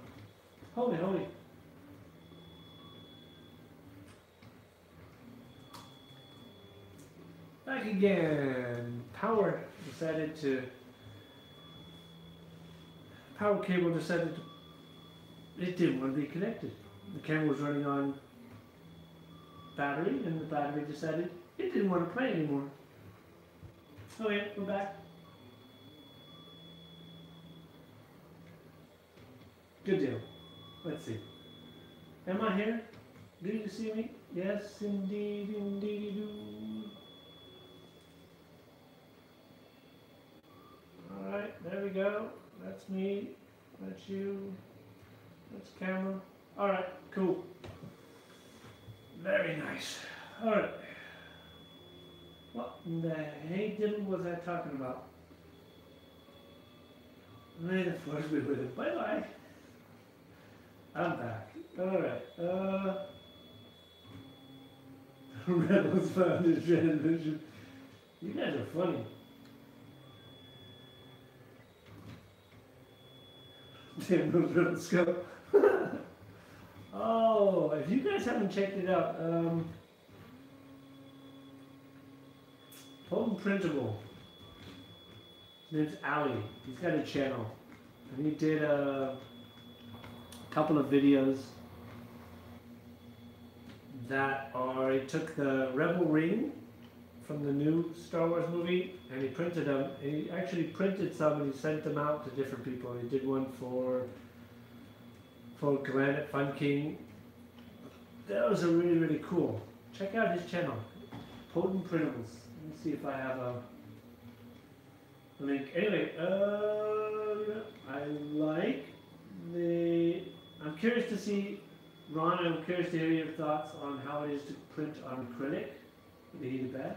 Holy. Back again. Power cable decided it didn't want to be connected. The camera was running on battery, and the battery decided it didn't want to play anymore. Oh yeah, we're back. Good deal. Let's see. Am I here? Do you see me? Yes, indeed, indeed you do. Alright, there we go. That's me. That's you. That's camera. Alright, cool. Very nice. Alright. What in the hey diddle was I talking about? May the force be with it. Bye bye. I'm back. Alright. Rebels found his transmission. You guys are funny. Damn those rebels go. Oh, if you guys guys haven't checked it out, Potent Printable. His name's Ali. He's got a channel. And he did a couple of videos that are, he took the Rebel Ring from the new Star Wars movie and he printed them. He actually printed some and he sent them out to different people. He did one for Glenn at Fun King. That was a really cool. Check out his channel, Potent Printables. Let me see if I have a link. Anyway, I like the. I'm curious to see, Ron. I'm curious to hear your thoughts on how it is to print on acrylic with the heated bed.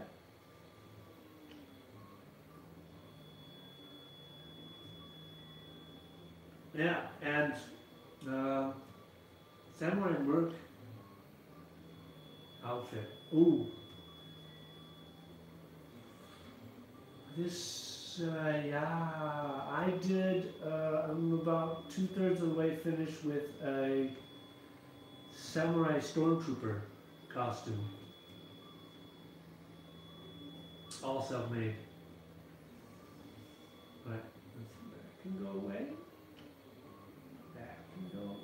Yeah, and Samurai Merc outfit. Ooh. This, yeah, I did, I'm about 2/3 of the way finished with a Samurai Stormtrooper costume. All self-made. But that can go away. That can go away.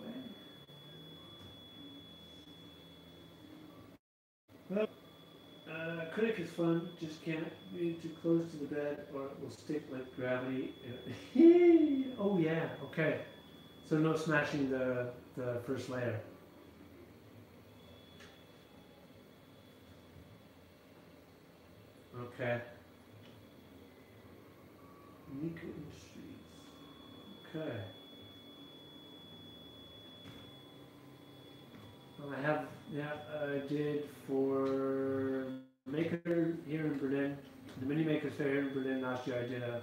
Well, acrylic is fun, just can't be too close to the bed or it will stick like gravity. Oh yeah, okay. So no smashing the first layer. Okay. Nico Industries. Okay. Well, I did for Maker here in Berlin, the Mini Makers Fair here in Berlin last year. I did a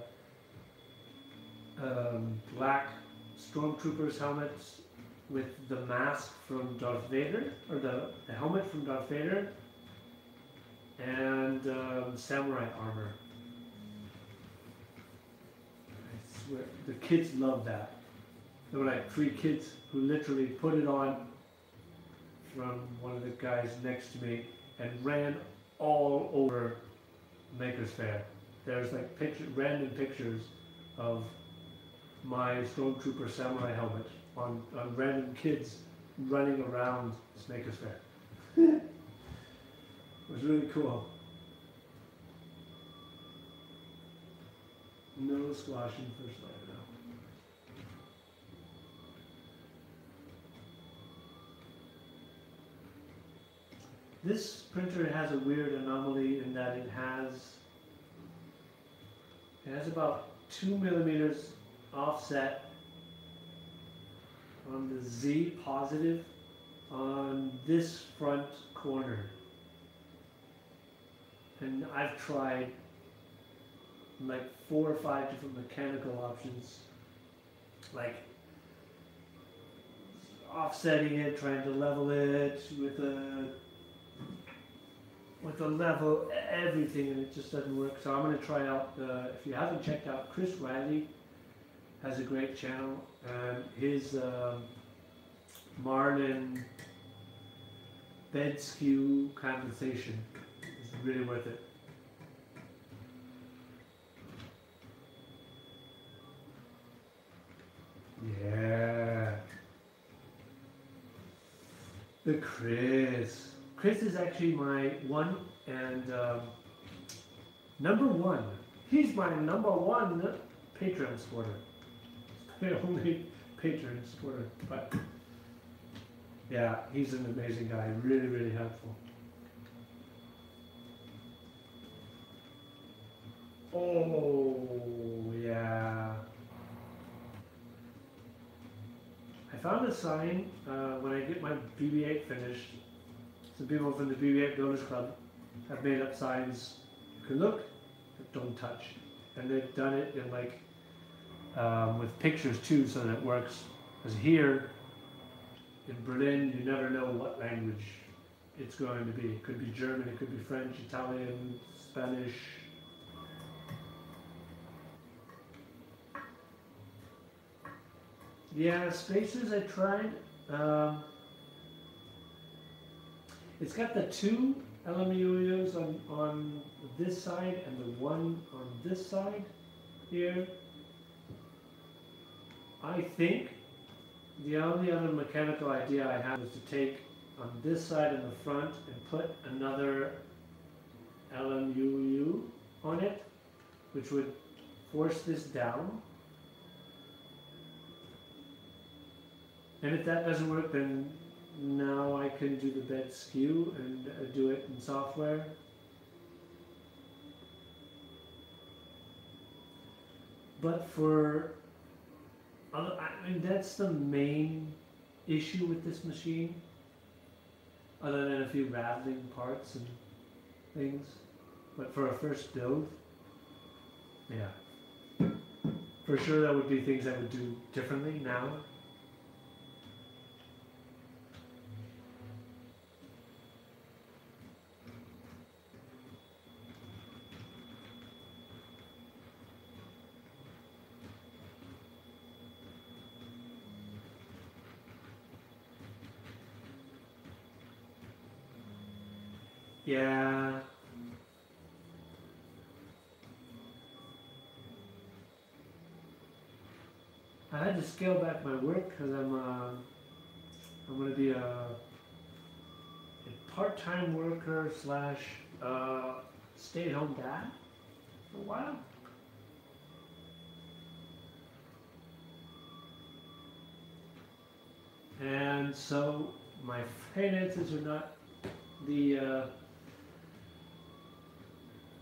black Stormtroopers helmets with the mask from Darth Vader, or the helmet from Darth Vader, and samurai armor. I swear, the kids love that. There were like 3 kids who literally put it on from one of the guys next to me and ran all over Makers Fair. There's like random pictures of my Stormtrooper samurai helmet on random kids running around this Makers Fair. It was really cool. No squashing first layer now. This printer has a weird anomaly in that it has about 2 millimeters offset on the Z positive on this front corner. And I've tried like 4 or 5 different mechanical options, like offsetting it, trying to level it with a level, everything, and it just doesn't work. So I'm going to try out, if you haven't checked out, Chris Riley has a great channel, and his Marlin bed skew compensation is really worth it. Yeah. The Chris. Chris is actually my one and number one. He's my number one Patreon supporter. My only Patreon supporter. But yeah, he's an amazing guy. Really, really helpful. Oh, yeah. I found a sign when I get my BB-8 finished. Some people from the BB-8 Builders Club have made up signs. You can look, but don't touch. And they've done it in like with pictures too, so that it works. Because here in Berlin, you never know what language it's going to be. It could be German, it could be French, Italian, Spanish. Yeah, spacers I tried. It's got the two LMUs on this side and the one on this side here. I think the only other mechanical idea I had was to take on this side in the front and put another LMUU on it, which would force this down. And if that doesn't work, then now I can do the bed skew and do it in software. But for, I mean, that's the main issue with this machine, other than a few rattling parts and things. But for a first build, yeah, for sure that would be things I would do differently now. Yeah. I had to scale back my work because I'm going to be a part-time worker slash stay-at-home dad for a while. And so my finances are not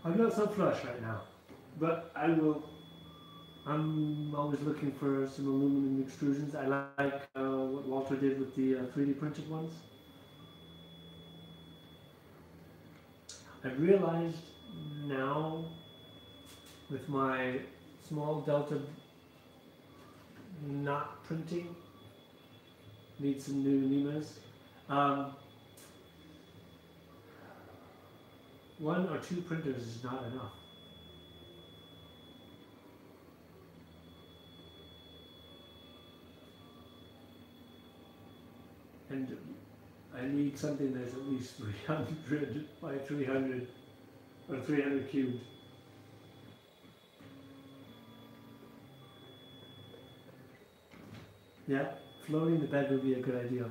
I'm not so flush right now, but I'm always looking for some aluminum extrusions. I like what Walter did with the 3D printed ones. I've realized now with my small Delta not printing, need some new NEMAs. One or two printers is not enough. And I need something that's at least 300 by 300 or 300 cubed. Yeah, floating the bed would be a good idea.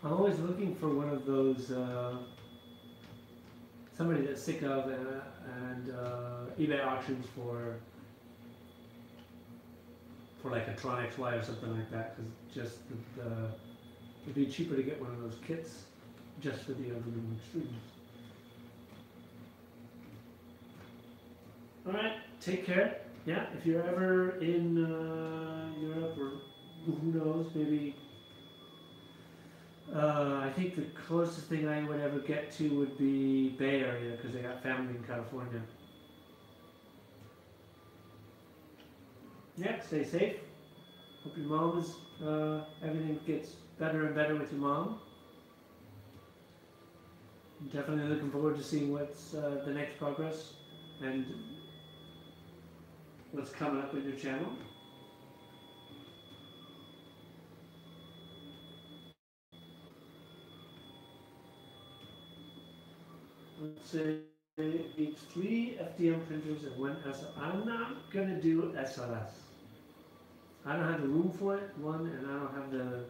I'm always looking for one of those, somebody that's sick of and eBay auctions for like a Tron XY or something like that, because just it'd be cheaper to get one of those kits just for the aluminum extrusions. All right, take care. Yeah, if you're ever in Europe or who knows, maybe. I think the closest thing I would ever get to would be Bay Area, because I got family in California. Yeah, stay safe. Hope your mom is, everything gets better and better with your mom. I'm definitely looking forward to seeing what's the next progress and what's coming up with your channel. Let's say it needs 3 FDM printers and 1 SLS. I'm not going to do SLS. I don't have the room for it, one, and I don't have the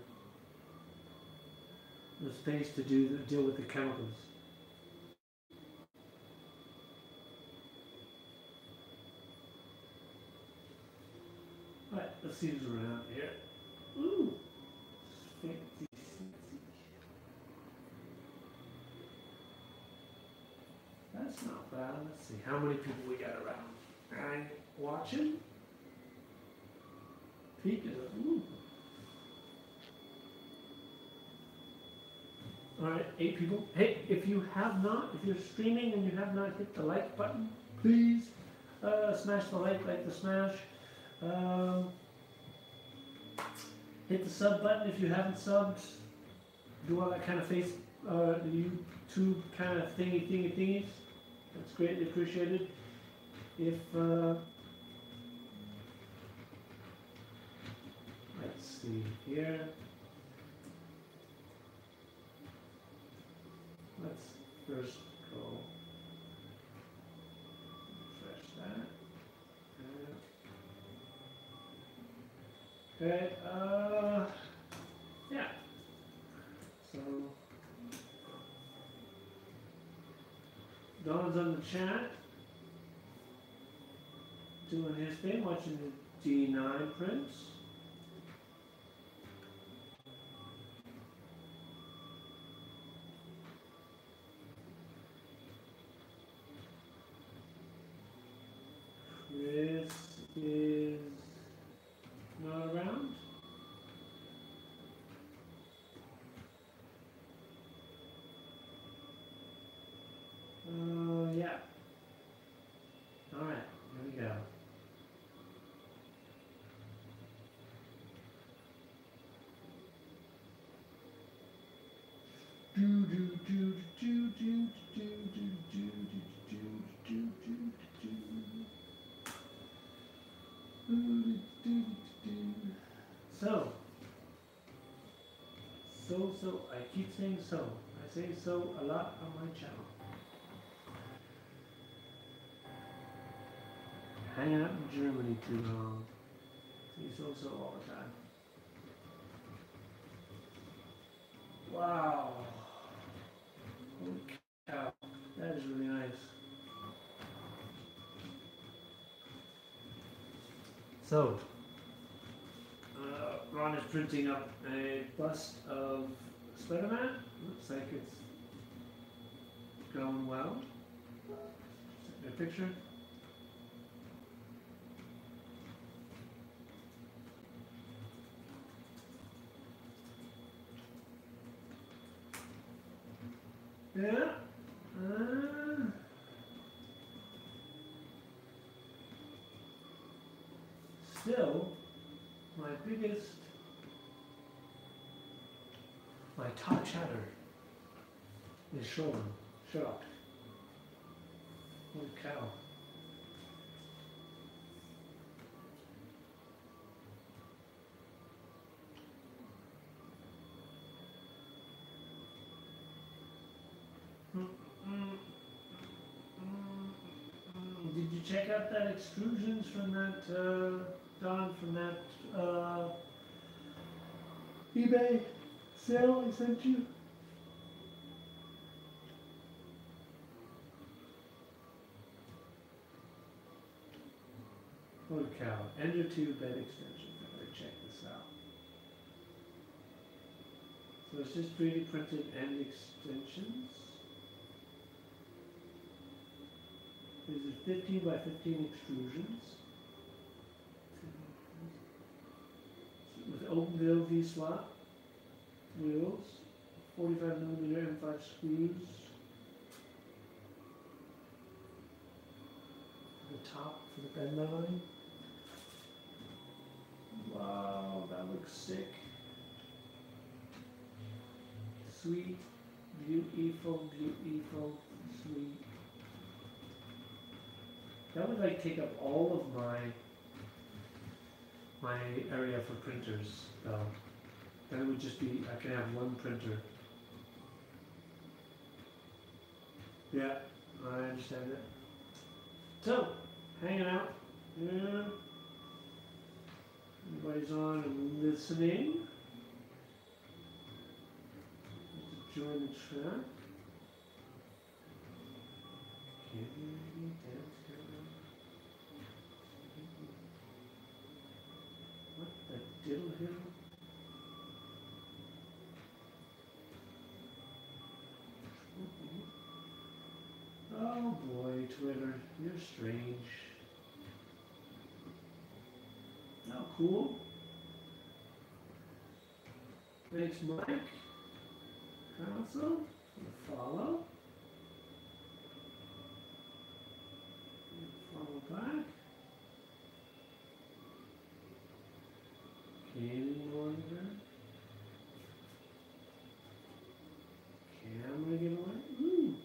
space to deal with the chemicals. Alright, let's see who's around here. Ooh! Fancy. That's not bad. Let's see how many people we got around. And watching. Peek is a, ooh. Alright, 8 people. Hey, if you're streaming and you have not hit the like button, please smash the like the smash. Hit the sub button if you haven't subbed. Do all that kind of YouTube kind of thingies. That's greatly appreciated. If let's see here. Let's first go refresh that. Okay, yeah. So Donald's on the chat, doing his thing, watching the D9 prints. Chris is not around. Yeah. All right, here we go. So, I keep saying so. I say so a lot on my channel. Hanging out in Germany too long. Say so all the time. Wow. Holy cow. That is really nice. So, Ron is printing up a bust of Spider-Man. Looks like it's going well. A picture. Yeah. Still, my top chatter is shocked. Holy cow. Did you check out that extrusions from that, Don, from that eBay sale I sent you? Holy cow, Ender 2 bed extension. I better check this out. So it's just 3D printed end extensions. These are 15 by 15 extrusions. With open V-slot wheels, 45mm M5 screws. The top for the bend line. Wow, that looks sick. Sweet, beautiful, sweet. That would like take up all of my area for printers, though. Then it would just be, I can have one printer. Yeah, I understand it. So, hanging out. Yeah. Everybody's on and listening. Join the track. What the diddle hill? Oh boy, Twitter, you're strange. How cool. Thanks, Mike. Council for the follow. Follow back. Candy monitor. Camera giveaway. Ooh,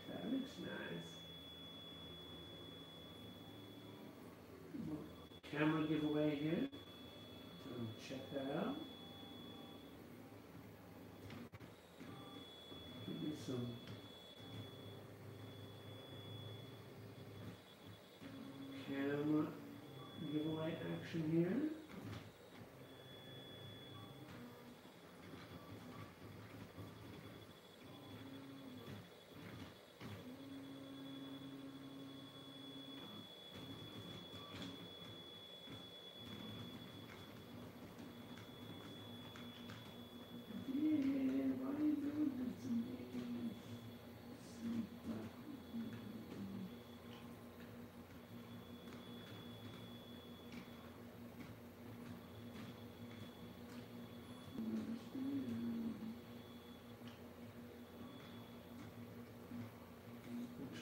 that looks nice. giveaway here. So check that out. Give you some camera giveaway action here.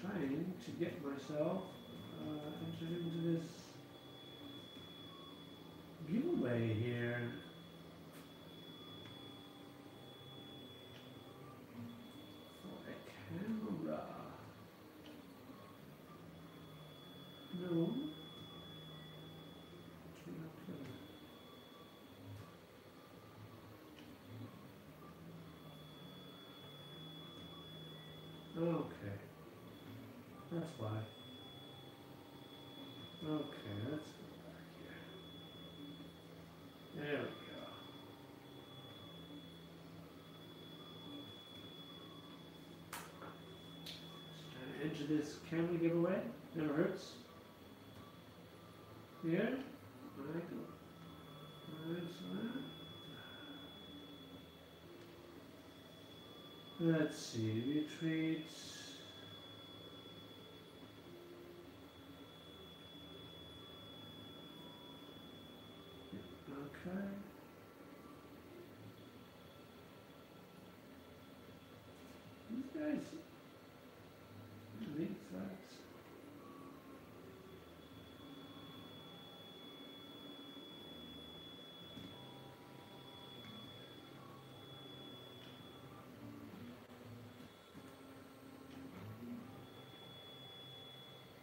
Trying to get myself entered into this giveaway here. For a camera. No. Okay. That's why. Okay, let's go back here. There we go. Just trying to enter this camera giveaway. Never hurts. Here. Right. Let's see. Retreats. Okay. These guys delete threads.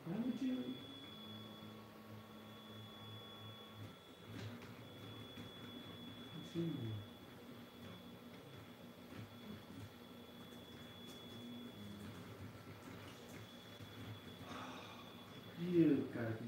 Why would you? Continue. You gotta be.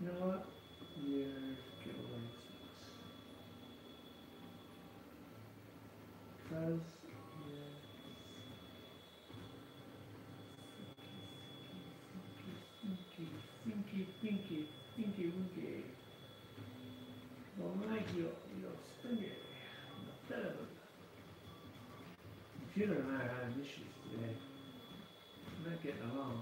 You know what? Yeah, giveaways. Because, Thinky, winky. Don't like your spinny. Computer and I are having issues today. We're not getting along.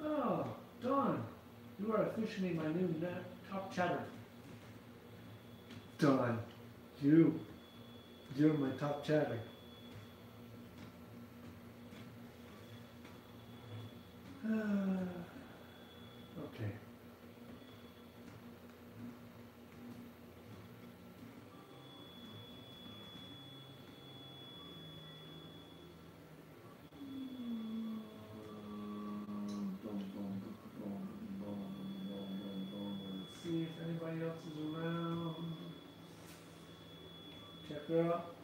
Oh, Dawn, you are officially my new top chatter. Dawn, you're my top chatter. Okay. else is around? Check her out.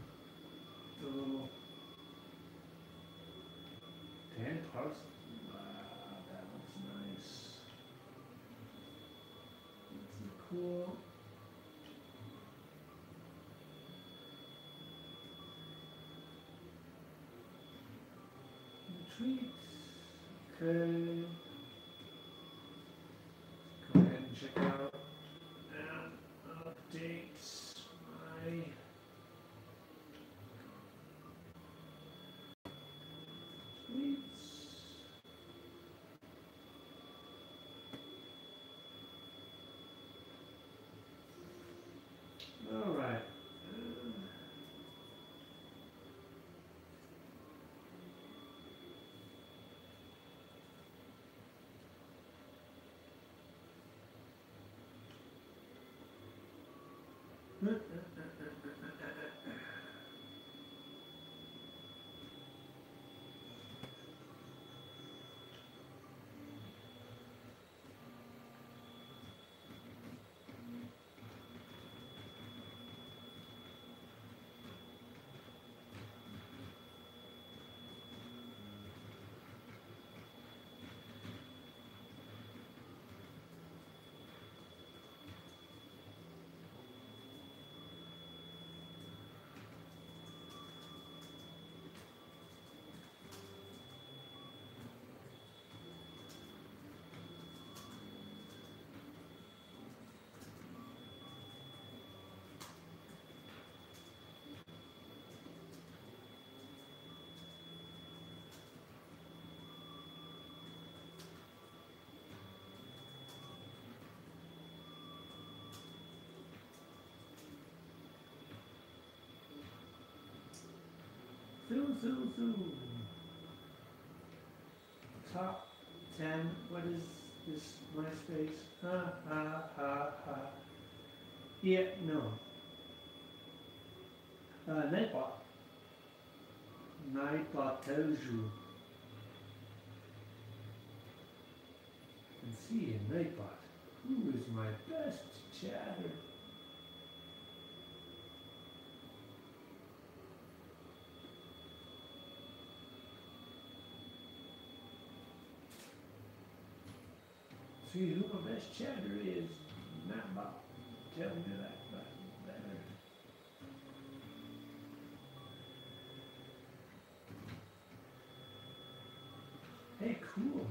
The little 10 parts. Wow, that looks nice. That's cool. Retreat. Okay. Go ahead and check out and update my tweets. All right. Zoo. Top 10. What is this? MySpace? Ha. Yeah, no. Nightbot. Nightbot tells you. And see in Nightbot, who is my best chatter? See who my best chatter is. Nightbot. Tell me that better. Hey, cool.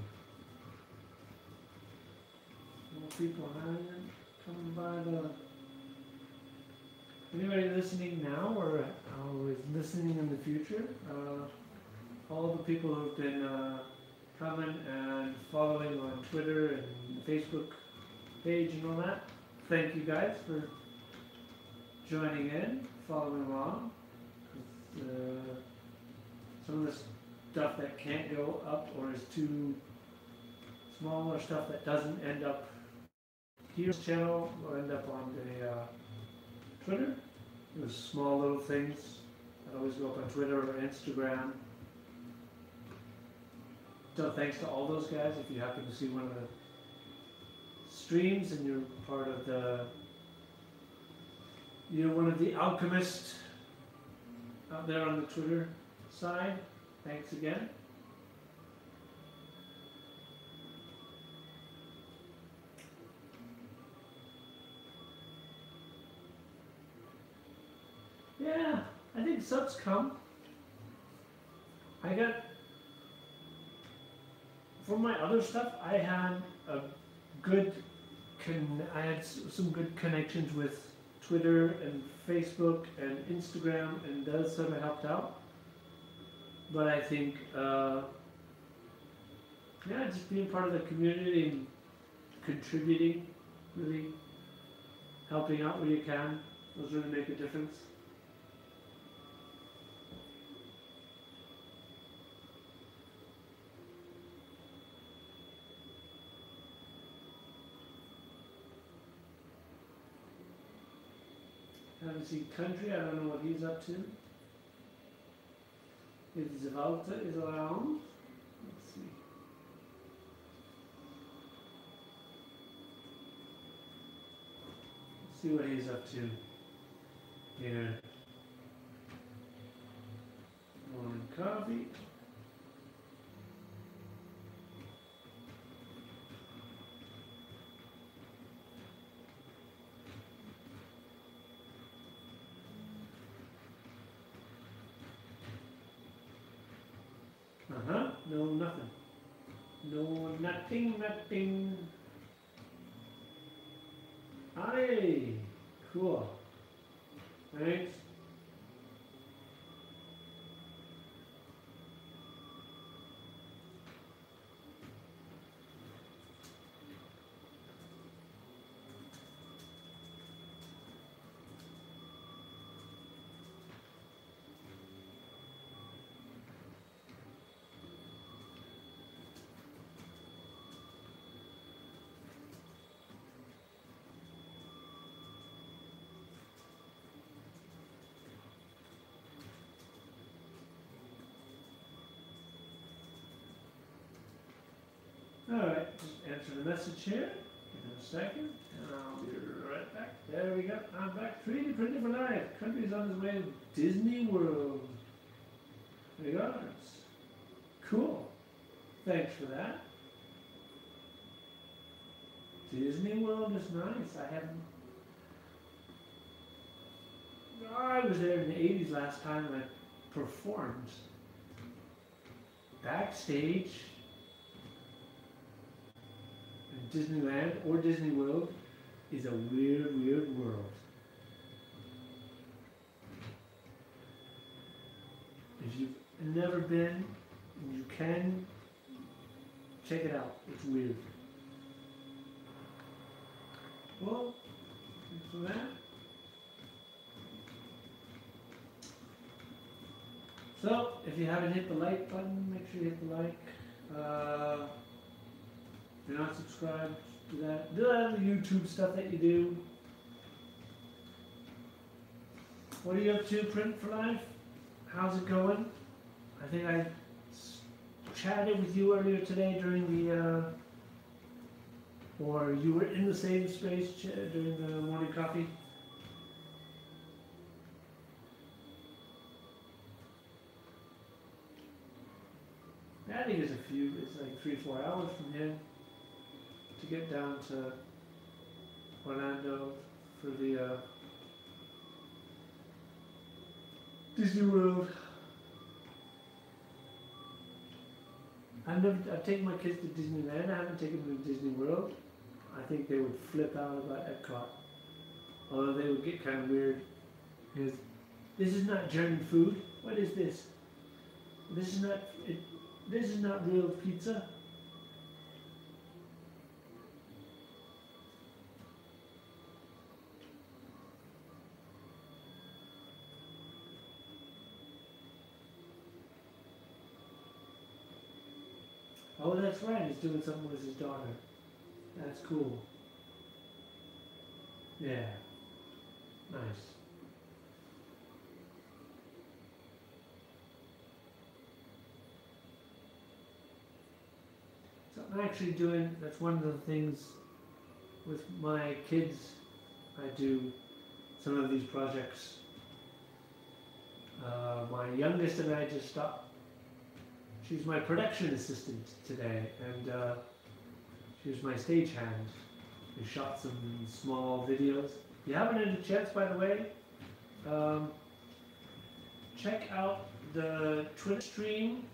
More people coming by the. Anybody listening now or is listening in the future? All the people who've been coming and following on Twitter and the Facebook page and all that. Thank you guys for joining in, following along. Some of the stuff that can't go up or is too small or stuff that doesn't end up here. This channel will end up on the Twitter. Those small little things that always go up on Twitter or Instagram. So thanks to all those guys. If you happen to see one of the streams and you're part of the, one of the alchemists out there on the Twitter side, thanks again. Yeah, I think subs come. I got, for my other stuff, I had some good connections with Twitter and Facebook and Instagram, and those sort of helped out. But I think, just being part of the community and contributing, really helping out where you can, those really make a difference. Haven't seen Country, I don't know what he's up to. If Zavalta is around, let's see. see what he's up to here. Morning coffee. No, nothing. No, nothing. Aye, cool. Thanks. Alright, just answer the message here. Give it a second, and I'll be right back. There we go, I'm back. 3D printing for life. Country's on his way to Disney World. Regards. Cool. Thanks for that. Disney World is nice. I was there in the 80s last time and I performed. Backstage. Disneyland or Disney World is a weird, weird world. If you've never been, you can check it out. It's weird. Well, thanks for that. So, if you haven't hit the like button, make sure you hit the like. If you're not subscribed, do that. Do that on the YouTube stuff that you do. What are you up to, Print for Life? How's it going? I think I chatted with you earlier today during the, or you were in the same space during the morning coffee. I think it's like 3-4 hours from here to get down to Orlando for the Disney World. I've taken my kids to Disneyland. I haven't taken them to Disney World. I think they would flip out about Epcot. Although they would get kind of weird. Because this is not German food. What is this? This is not real pizza. Oh, that's right. He's doing something with his daughter. That's cool. Yeah. Nice. So I'm actually doing, that's one of the things with my kids. I do some of these projects. My youngest and I just stopped. She's my production assistant today, and she was my stagehand. We shot some small videos. If you haven't had a chance, by the way, check out the Twitch stream.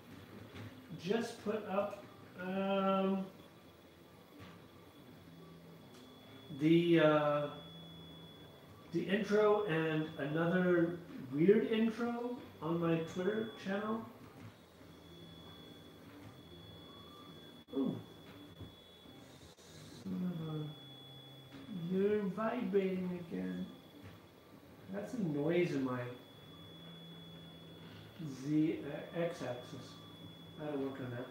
Just put up the intro and another weird intro on my Twitter channel. Oh, you're vibrating again. That's a noise in my x-axis. I gotta work on that.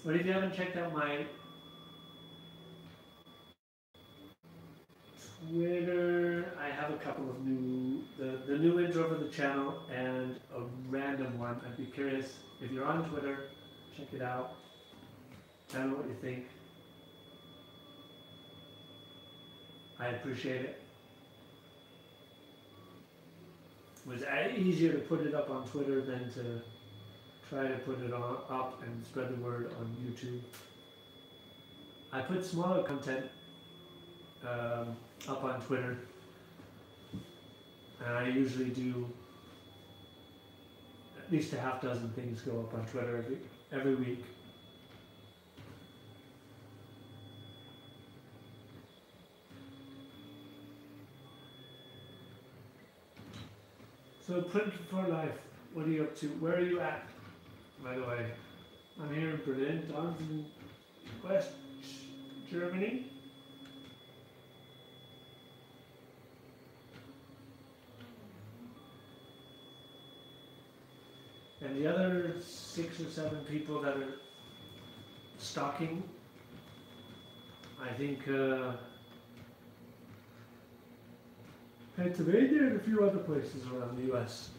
But if you haven't checked out my Twitter, I have a couple of the new intro for the channel and a random one. I'd be curious if you're on Twitter. Check it out. Tell me what you think. I appreciate it. It was easier to put it up on Twitter than to try to put it up and spread the word on YouTube. I put smaller content up on Twitter, and I usually do at least a half dozen things go up on Twitter every week. So Print for Life, what are you up to? Where are you at, by the way? I'm here in Berlin, Don's in West Germany. And the other 6 or 7 people that are stalking, I think Pennsylvania and a few other places around the U.S.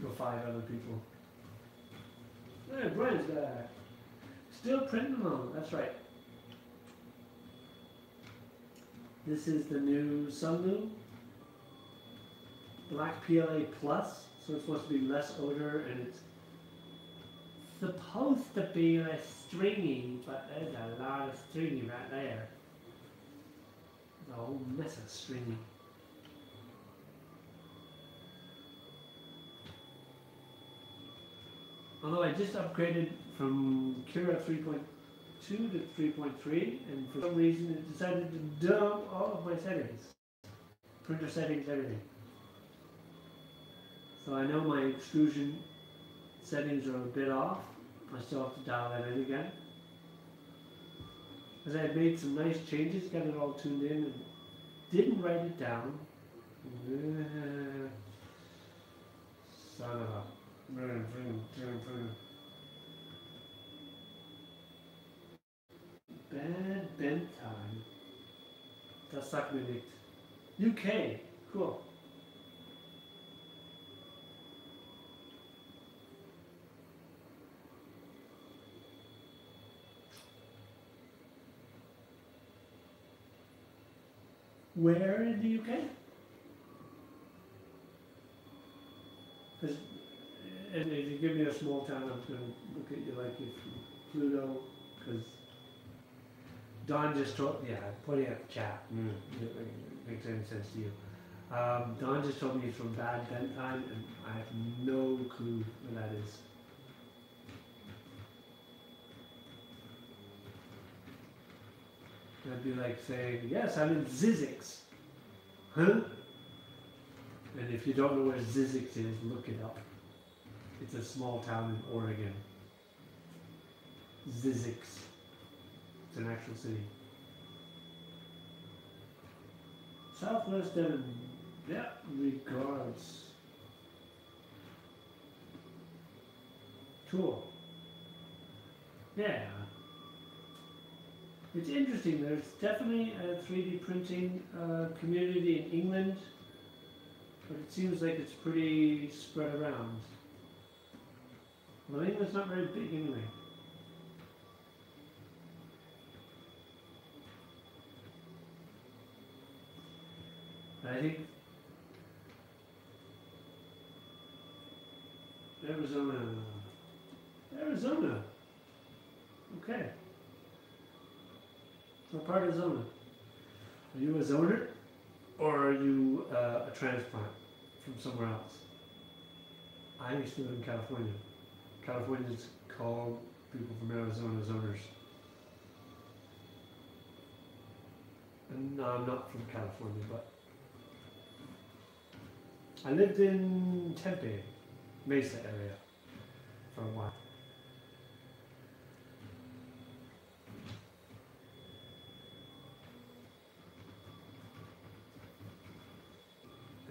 Or 5 other people. Hey, Brian's back. Still printing on, that's right. This is the new Sunlu Black PLA Plus, so it's supposed to be less odor, and it's supposed to be less stringy, but there's a lot of stringy right there. There's a whole mess of stringy. Although I just upgraded from Cura 3.2 to 3.3, and for some reason it decided to dump all of my settings. Printer settings, everything. So I know my extrusion settings are a bit off. I still have to dial that in again. Because I had made some nice changes, got it all tuned in, and didn't write it down. Son of a... Bad bent time. Das sagt mir nichts. UK, cool. Where in the UK? Because, and if you give me a small town, I'm going to look at you like if Pluto, because Don just told, yeah, I'm putting out the chat. It makes any sense to you. Don just told me he's from Bad Bentheim, and I have no clue where that is. That'd be like saying, yes, I'm in Zizix. Huh? And if you don't know where Zizix is, look it up. It's a small town in Oregon. Zizix. It's an actual city. Southwest Devon. Yeah, regards. Cool. Yeah. It's interesting. There's definitely a 3D printing community in England, but it seems like it's pretty spread around. Well, England's not very big anyway. I think Arizona. Okay. What part of Zona? Are you a zoner, or are you a transplant from somewhere else? I used to live in California. Californians call people from Arizona zoners. And no, I'm not from California, but I lived in Tempe, Mesa area for a while.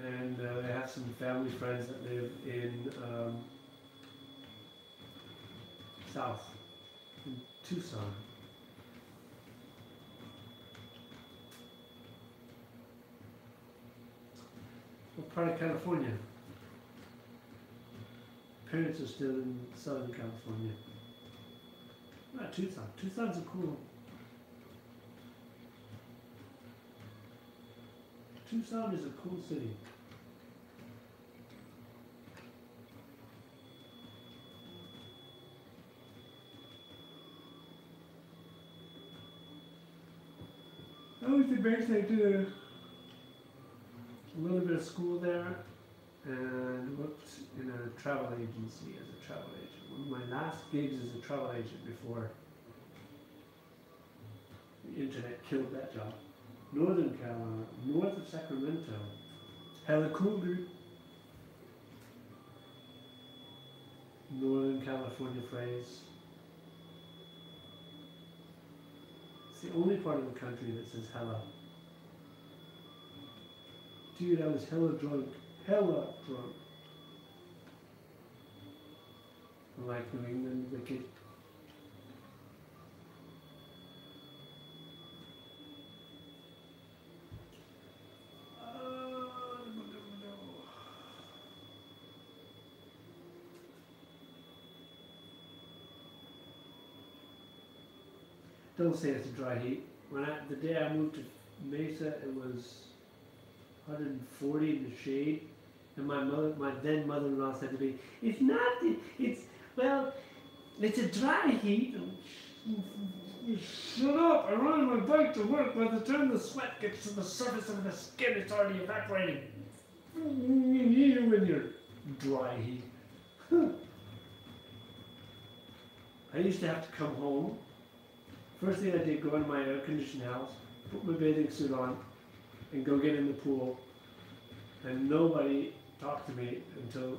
And I have some family friends that live in south, in Tucson. What part of California? Parents are still in Southern California. Not Tucson. Tucson's a cool Tucson is a cool city. I was the best. I did a little bit of school there and worked in a travel agency as a travel agent. One of my last gigs as a travel agent before the internet killed that job. Northern Carolina, north of Sacramento. Hella cool, dude. Northern California phrase. It's the only part of the country that says hella. Dude, I was hella drunk. Hella drunk. Like New England, wicked. Don't say it's a dry heat. The day I moved to Mesa, it was 140 in the shade, and my then mother-in-law said to me, "It's not. It's a dry heat." Shut up! I ride my bike to work. By the time the sweat gets to the surface of the skin, it's already evaporating. When you're dry heat. I used to have to come home. First thing I did, go into my air-conditioned house, put my bathing suit on, and go get in the pool. And nobody talked to me until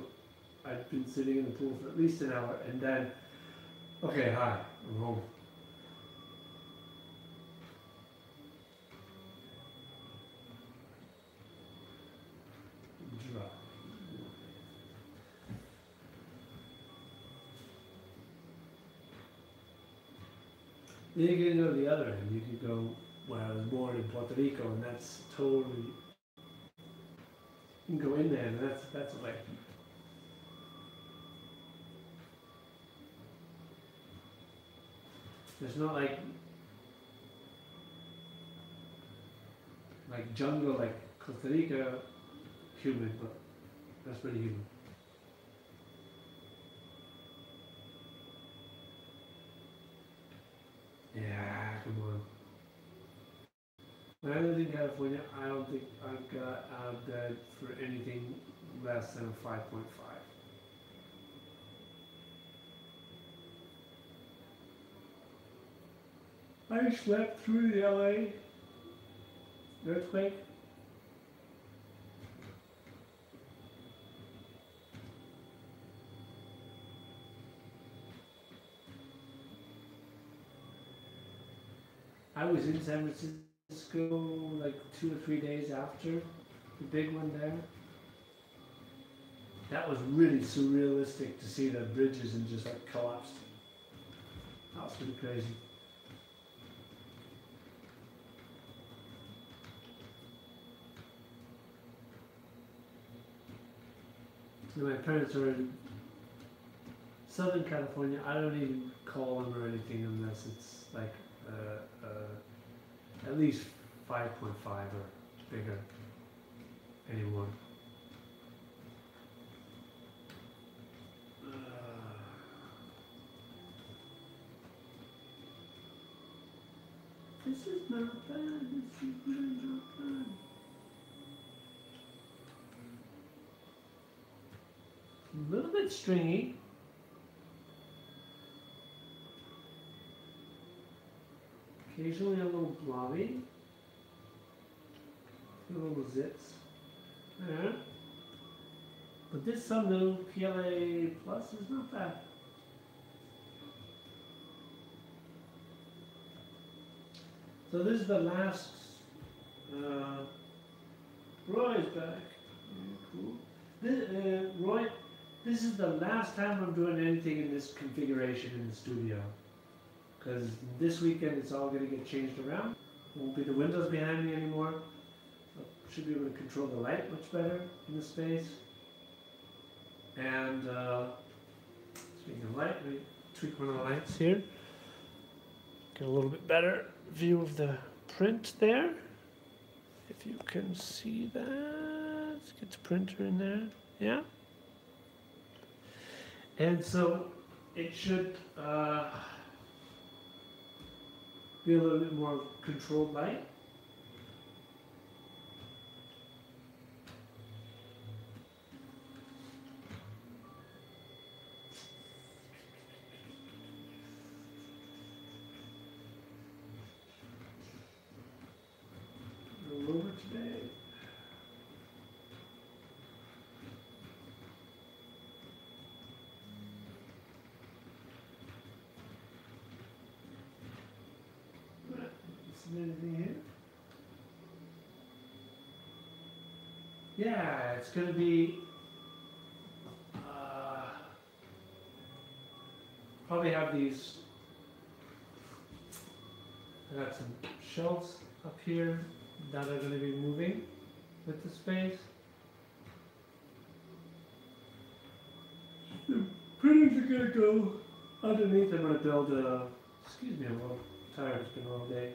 I'd been sitting in the pool for at least an hour. And then, okay, hi, I'm home. Dry. Then you can go to the other end. You can go where I was born in Puerto Rico, and that's totally. You can go in there, and that's like. It's not like jungle like Costa Rica, humid, but that's pretty humid. Yeah, come on. When I lived in California, I don't think I got out of bed for anything less than a 5.5. I slept through the LA earthquake. I was in San Francisco like 2 or 3 days after the big one there. That was really surrealistic to see the bridges and just like collapsed. That was pretty crazy. So my parents are in Southern California. I don't even call them or anything unless it's like at least 5.5 or bigger anymore. This is not bad. This is really not bad. A little bit stringy. Occasionally a little blobby. A little zits. Yeah. But this some new PLA Plus is not bad. So this is the last. Roy's back. Yeah, cool. This, Roy, this is the last time I'm doing anything in this configuration in the studio. Because this weekend it's all going to get changed around. Won't be the windows behind me anymore. I should be able to control the light much better in the space. And speaking of light, let me tweak one of the lights here. Get a little bit better view of the print there. if you can see that. Let's get the printer in there. Yeah. And so it should be a little bit more controlled light. Over today. Anything here? Yeah, it's going to be probably have these. I got some shelves up here that are going to be moving with the space. The printers are going to go underneath. I'm going to build a. Excuse me, I'm a little tired. It's been a long day.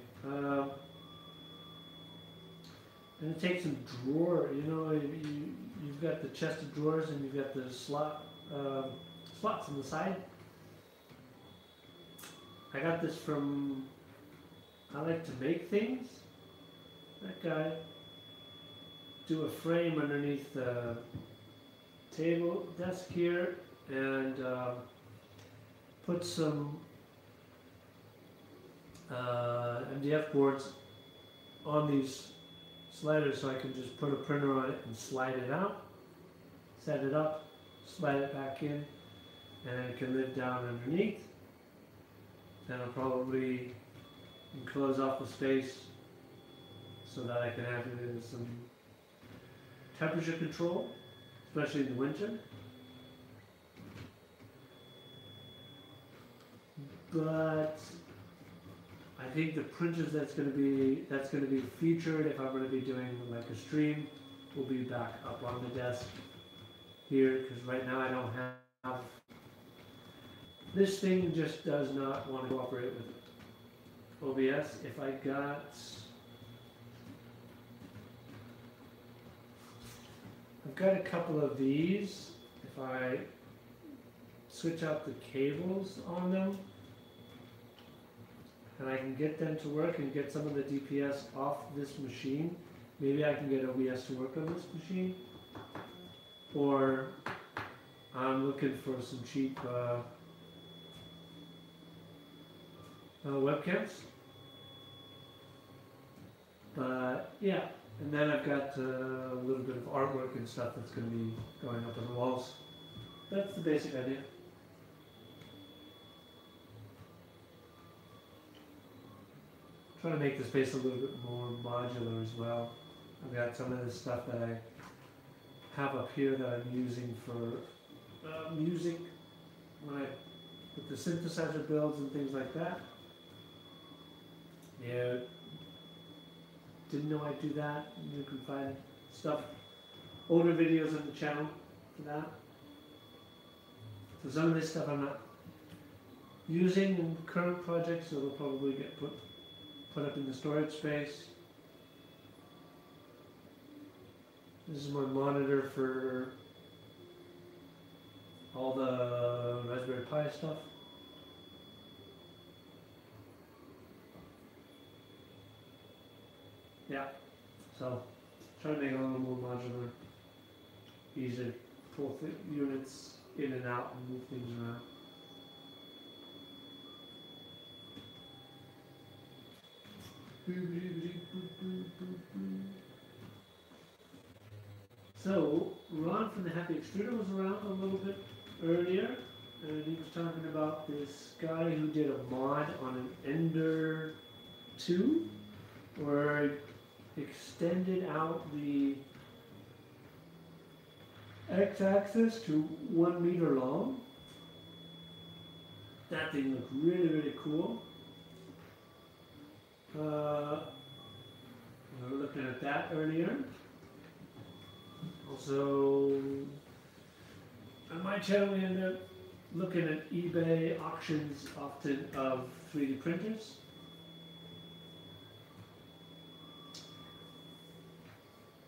And it takes some drawer. You know, you've got the chest of drawers and you've got the slots on the side. I got this from. I like to make things. That guy. Do a frame underneath the table desk here and put some MDF boards on these sliders so I can just put a printer on it and slide it out, set it up, slide it back in, and it can live down underneath. Then I'll probably enclose off the space so that I can have some temperature control, especially in the winter. But I think the printers that's going to be featured if I'm going to be doing like a stream will be back up on the desk here, because right now I don't have. This thing just does not want to cooperate with OBS. If I got. I've got a couple of these. If I switch out the cables on them, and I can get them to work and get some of the DPS off this machine, maybe I can get OBS to work on this machine. Or I'm looking for some cheap webcams. But yeah, and then I've got a little bit of artwork and stuff that's going to be going up on the walls. That's the basic idea. Trying to make the space a little bit more modular as well. I've got some of this stuff that I have up here that I'm using for music, when I with the synthesizer builds and things like that. Yeah, didn't know I'd do that. You can find stuff, older videos on the channel for that. So some of this stuff I'm not using in current projects, so it'll probably get put up in the storage space. This is my monitor for all the Raspberry Pi stuff. Yeah, so try to make it a little more modular, easy to pull units in and out and move things around. So Ron from the Happy Extruder was around a little bit earlier, and he was talking about this guy who did a mod on an Ender 2, where he extended out the x-axis to 1 meter long. That thing looked really, really cool. We were looking at that earlier. Also, on my channel we end up looking at eBay auctions often of 3D printers.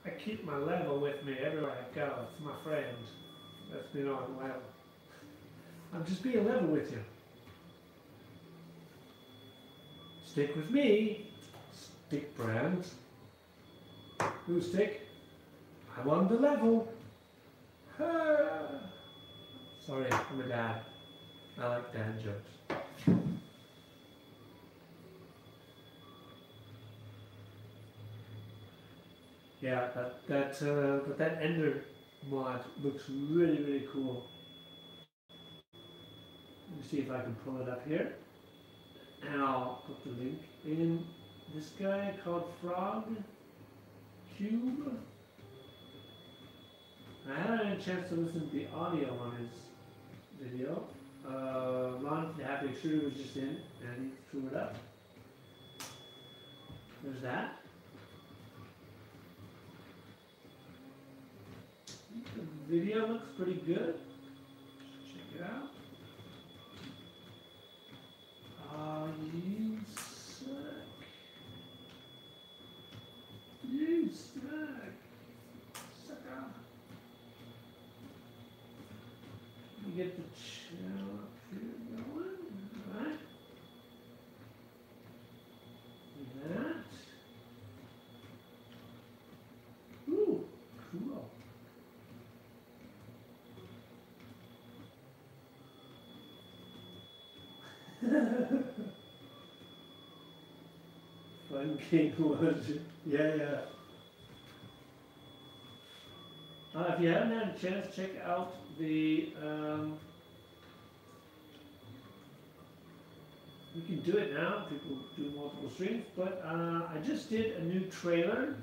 I keep my level with me everywhere I go. It's my friend. That's me on level. I'm just being level with you. Stick with me. Stick brand. Who's stick? I'm on the level. Sorry, I'm a dad. I like dad jokes. Yeah, that Ender mod looks really, really cool. Let me see if I can pull it up here. And I'll put the link in. This guy called Frog Cube. I haven't had a chance to listen to the audio on his video. Ron, the Happy Extruder was just in and he threw it up. There's that. The video looks pretty good. Check it out. You suck. You suck. Sucker. You get the channel up here going, right? That. Ooh, cool. Fun game was it? Yeah. If you haven't had a chance, check out the. We can do it now. People do multiple streams, but I just did a new trailer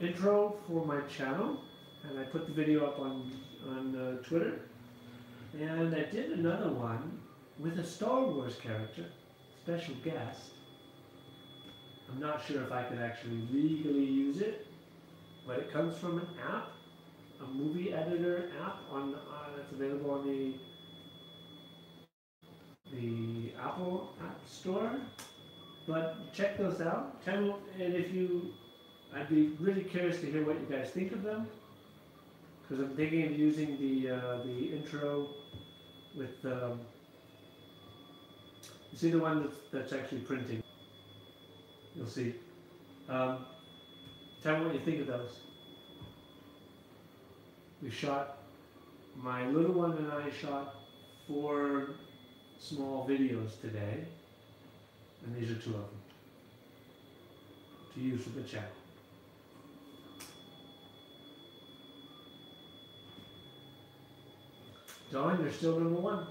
intro for my channel, and I put the video up on Twitter. And I did another one with a Star Wars character, special guest. I'm not sure if I could actually legally use it, but it comes from an app, a movie editor app that's available on the Apple App Store. But check those out. Tell me, and I'd be really curious to hear what you guys think of them, because I'm thinking of using the intro with you see the one that's actually printing. You'll see. Tell me what you think of those. My little one and I shot 4 small videos today, and these are 2 of them to use for the channel. Darn, you're still number 1.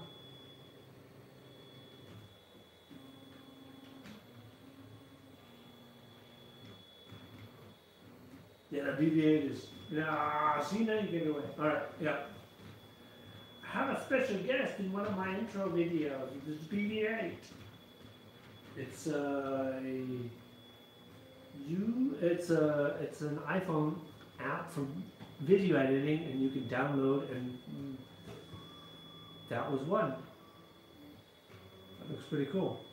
Yeah, that BB-8 is. Yeah, see, now you get away. All right, yeah. I have a special guest in one of my intro videos. This is BB-8. It's it's an iPhone app for video editing, and you can download, and that was one. That looks pretty cool.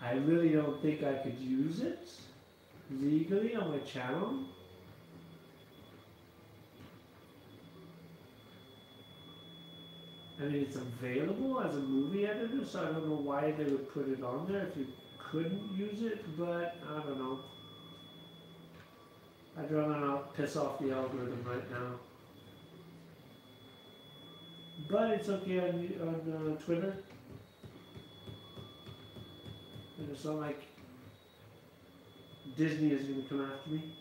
I really don't think I could use it legally on my channel. I mean, it's available as a movie editor, so I don't know why they would put it on there if you couldn't use it, but I don't know. I'd rather not piss off the algorithm right now. But it's okay on Twitter. And it's not like Disney is going to come after me.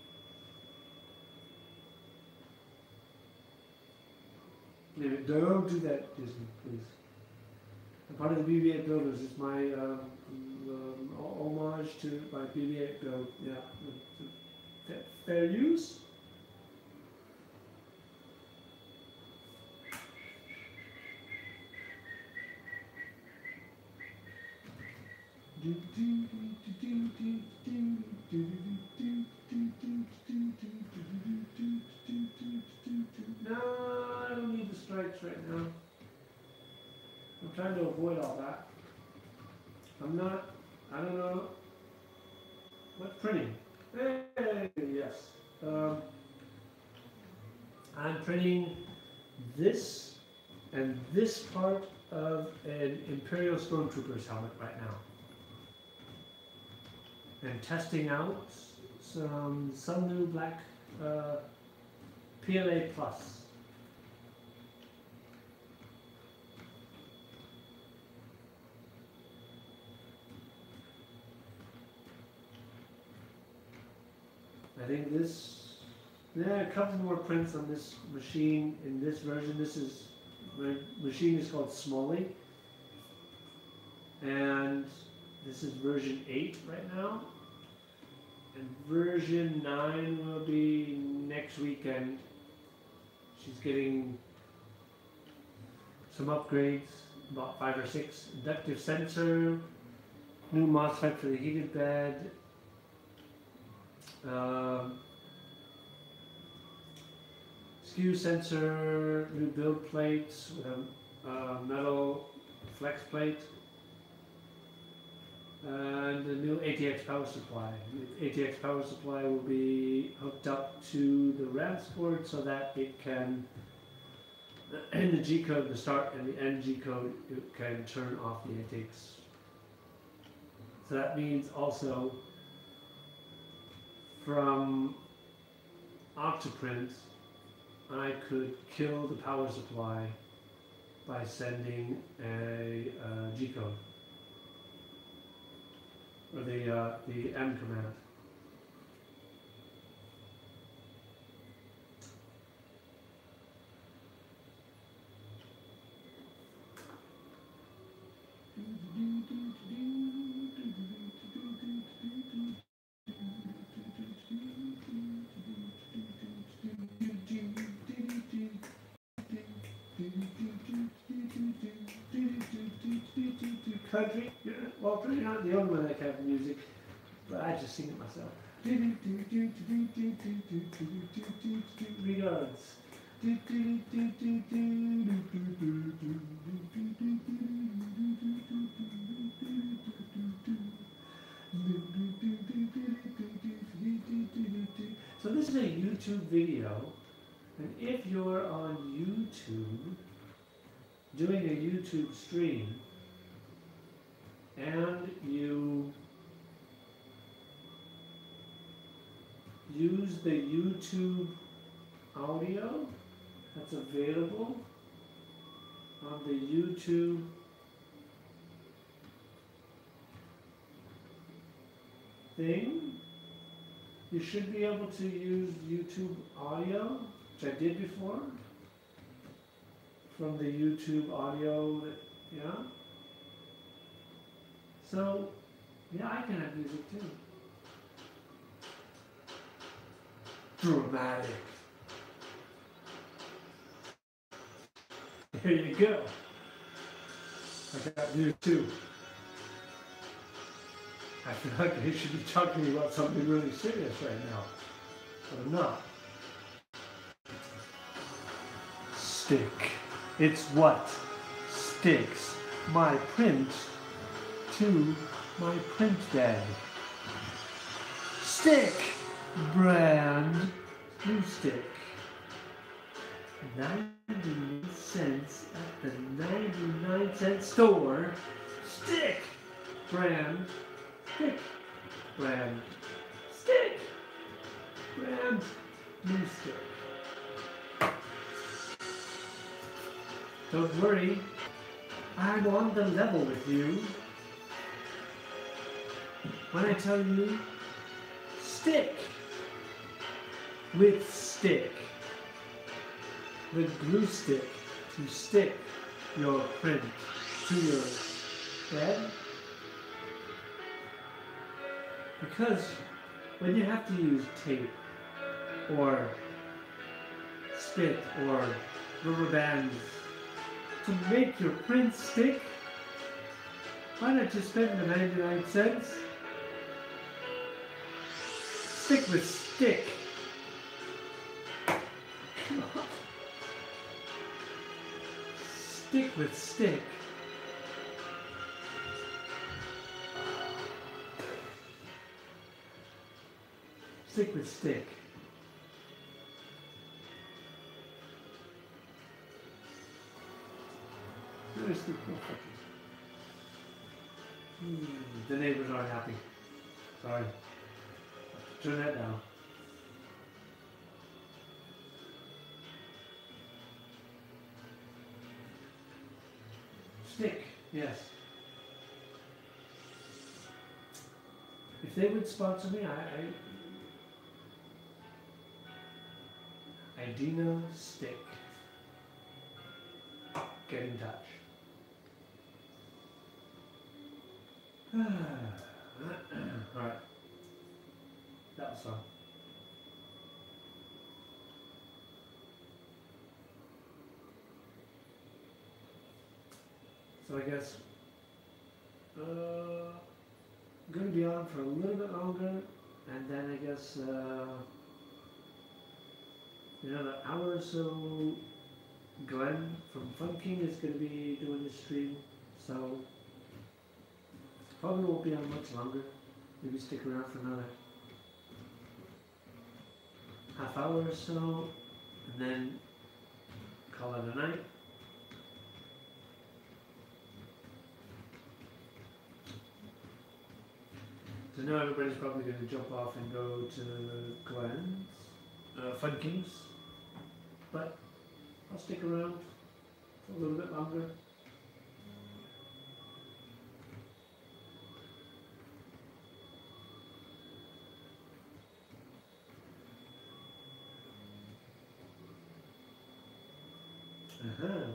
Anyway, don't do that, Disney, please. I'm part of the BB-8 builders. It's my homage to my BB-8 build. Yeah, fair use. No, I don't need the stripes right now. I'm trying to avoid all that. I don't know. What printing? Hey, yes. I'm printing this and this part of an Imperial Stormtrooper's helmet right now. And testing out some new black PLA Plus. I think this, a couple more prints on this machine in this version. My machine is called Smalley. And this is version 8 right now. And version 9 will be next weekend. She's getting some upgrades, about 5 or 6. Inductive sensor, new MOSFET for the heated bed, skew sensor, new build plates with a metal flex plate, and a new ATX power supply. The ATX power supply will be hooked up to the RAMS board so that it can, in the G code, the start and the end G code, it can turn off the ATX. So that means also from Octoprint, I could kill the power supply by sending a G code, or the M command. Country, Walter, you're not the only one that can have music, but I just sing it myself. Regards. So this is a YouTube video, and if you're on YouTube, doing a YouTube stream, and you use the YouTube audio that's available on the YouTube thing, you should be able to use YouTube audio, which I did before, from the YouTube audio, yeah. So, yeah, I can have music too. Dramatic. Here you go. I got music too. I feel like I should be talking about something really serious right now, but I'm not. Stick. It's what sticks my print to my print bag. Stick! Brand new stick. 99 cents at the 99-cent store. Stick! Brand. Stick. Brand. Stick! Brand new stick. Don't worry, I'm on the level with you. When I tell you, stick with stick, the glue stick to stick your print to your bed. Because when you have to use tape or spit or rubber bands to make your print stick, why not just spend the 99 cents? Stick with stick. Come on. Stick with stick. Stick with stick. Seriously, no fucking. The neighbors aren't happy. Sorry. Turn that down. Stick, yes. If they would sponsor me, Arduino stick. Get in touch. Alright. That was fun. So I guess I'm going to be on for a little bit longer, and then I guess another hour or so. Glenn from Fun King is going to be doing the stream, so probably won't be on much longer. Maybe stick around for another half hour or so, and then call it a night. So now everybody's probably going to jump off and go to Glenn's, Fun King's, but I'll stick around for a little bit longer.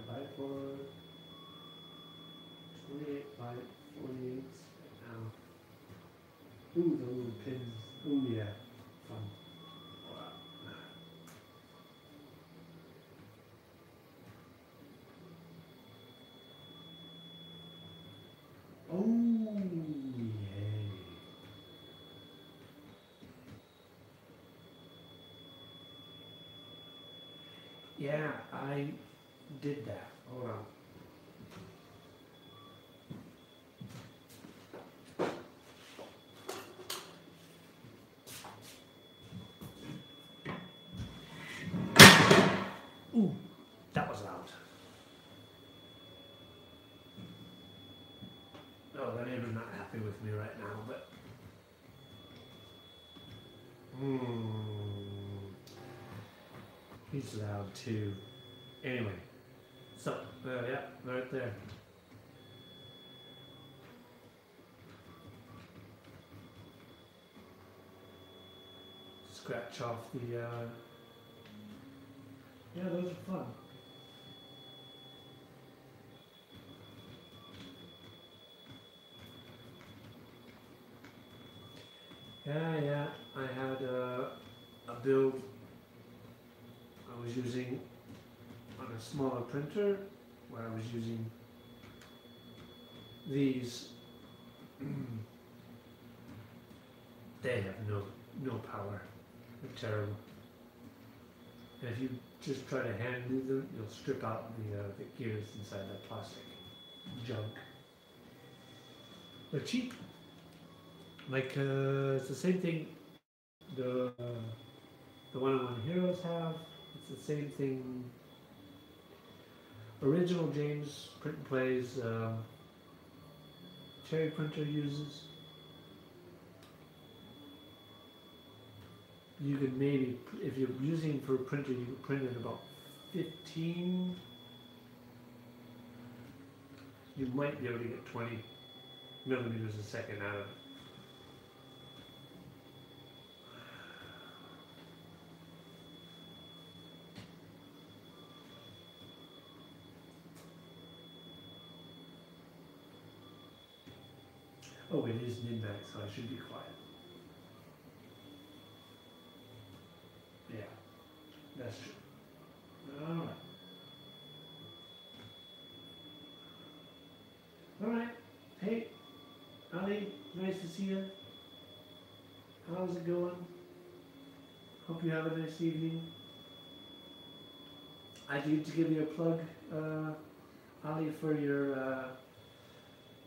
By for 28 by 48 now. Ooh, the little pins. Ooh, yeah, fun. Oh, yay. Yeah, I did that. Hold on. Ooh, that was loud. Oh, the neighbor's not happy with me right now, but he's loud too. Anyway, so yeah, right there. Scratch off the. Yeah, those are fun. Yeah, I had a build I was using on a smaller printer where I was using these. They have no power. They're terrible. And if you just try to hand do them, you'll strip out the gears inside that plastic junk. They're cheap. Like it's the same thing the one on Heroes have. It's the same thing. Original James Print and Play's cherry printer uses. You could maybe, if you're using for a printer, you could print in about 15. You might be able to get 20 millimeters a second out of it. Oh, it is midnight, so I should be quiet. Yeah, that's true. Alright. Alright. Hey, Ali, nice to see you. How's it going? Hope you have a nice evening. I need to give you a plug, Ali, for your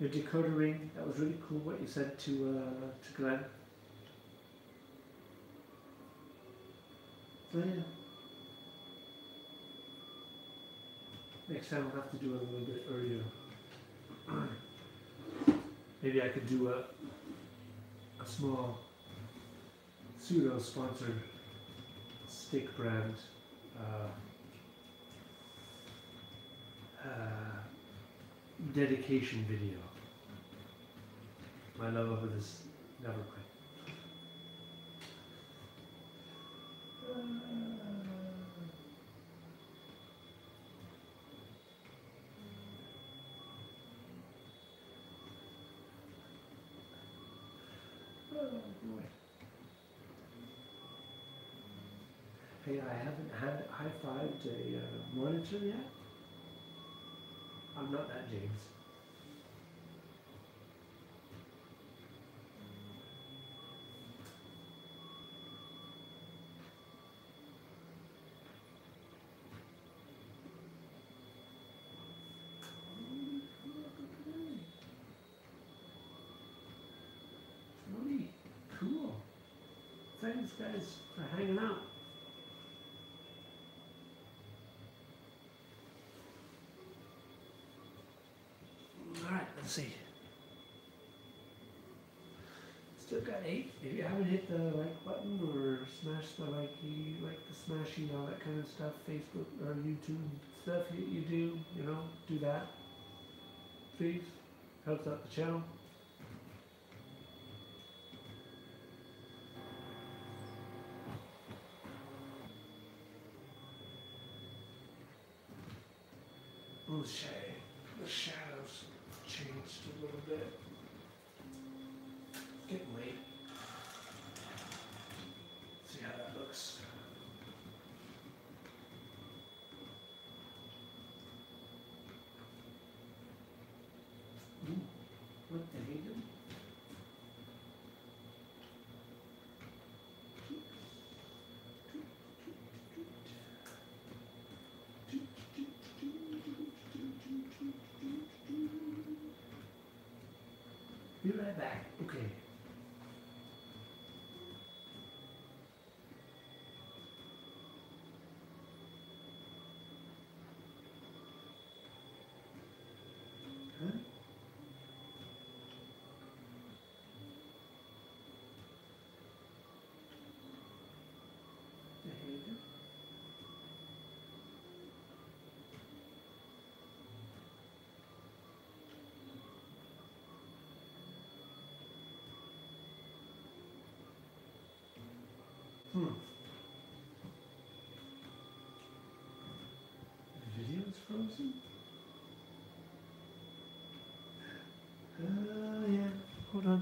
decoder ring. That was really cool what you sent to Glenn. Oh, yeah. Next time I'll have to do it a little bit earlier. Maybe I could do a small pseudo-sponsored stick brand dedication video. My love of this never quit. Oh boy. Hey, I haven't high-fived a monitor yet. I'm not that James. Really cool. Thanks, guys, for hanging out. All right, let's see. Still got 8. If you haven't hit the like button or smash the likey, like the smashy, all that kind of stuff, Facebook or YouTube stuff you do, you know, do that. Please. Helps out the channel. Oh, the shadows changed a little bit. Getting late. See how that looks. Ooh, what the heck? Be right back. Okay. Huh? The heck? The video is frozen? Yeah. Hold on.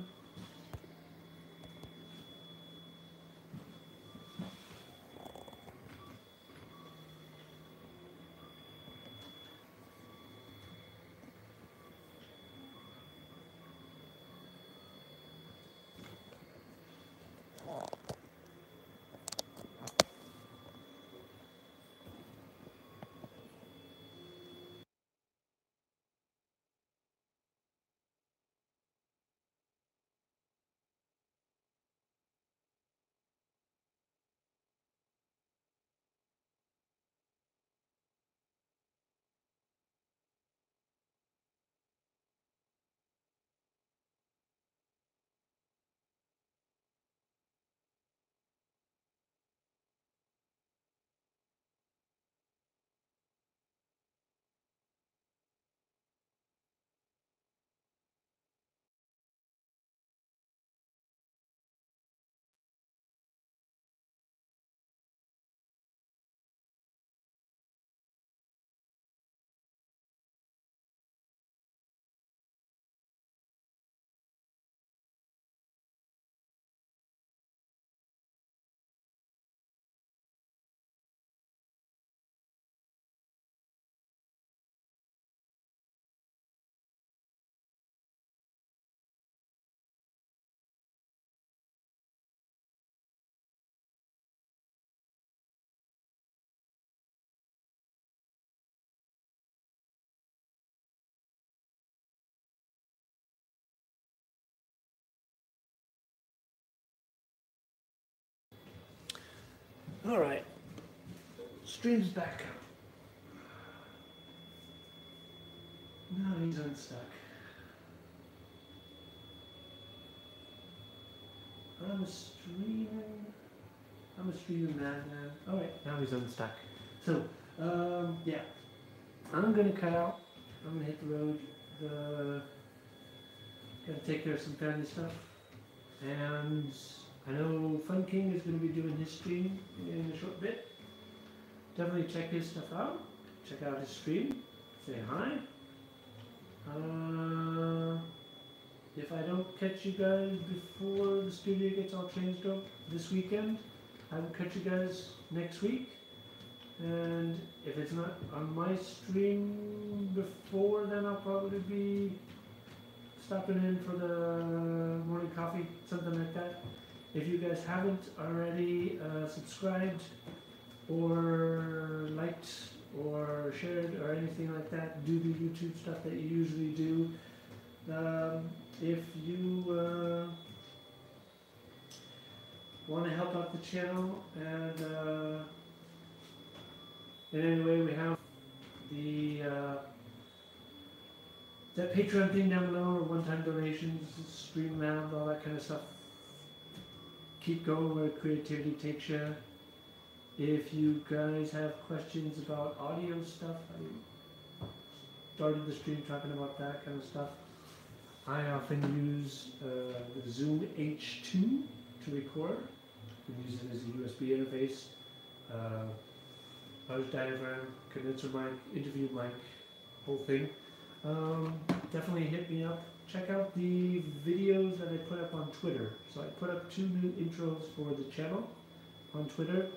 All right. Stream's back up. Now he's unstuck. I'm a streaming madman. Alright, now he's unstuck. So, yeah. I'm gonna cut out. I'm gonna hit the road. Gotta take care of some family stuff. And I know Fun King is gonna be doing his stream in a short bit. Definitely check his stuff out. Check out his stream. Say hi. If I don't catch you guys before the studio gets all changed up this weekend, I will catch you guys next week. And if it's not on my stream before, then I'll probably be stopping in for the morning coffee, something like that. If you guys haven't already subscribed or liked or shared or anything like that, do the YouTube stuff that you usually do. If you want to help out the channel and in any way, we have the that Patreon thing down below, or one-time donations, Streamlab, all that kind of stuff. Keep going where creativity takes you. If you guys have questions about audio stuff, I started the stream talking about that kind of stuff. I often use the Zoom H2 to record. You can use it as a USB interface. Large diaphragm, condenser mic, interview mic, whole thing. Definitely hit me up. Check out the videos that I put up on Twitter. So I put up 2 new intros for the channel on Twitter.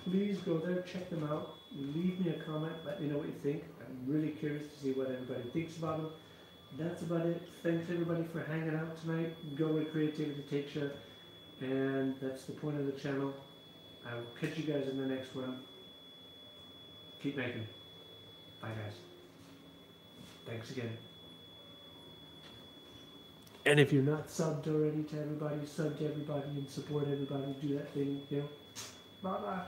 Please go there, check them out. Leave me a comment, let me know what you think. I'm really curious to see what everybody thinks about them. That's about it. Thanks everybody for hanging out tonight. Go where creativity takes you. And that's the point of the channel. I will catch you guys in the next one. Keep making. Bye guys. Thanks again. And if you're not subbed already to everybody, sub to everybody and support everybody. Do that thing, you know. Bye bye.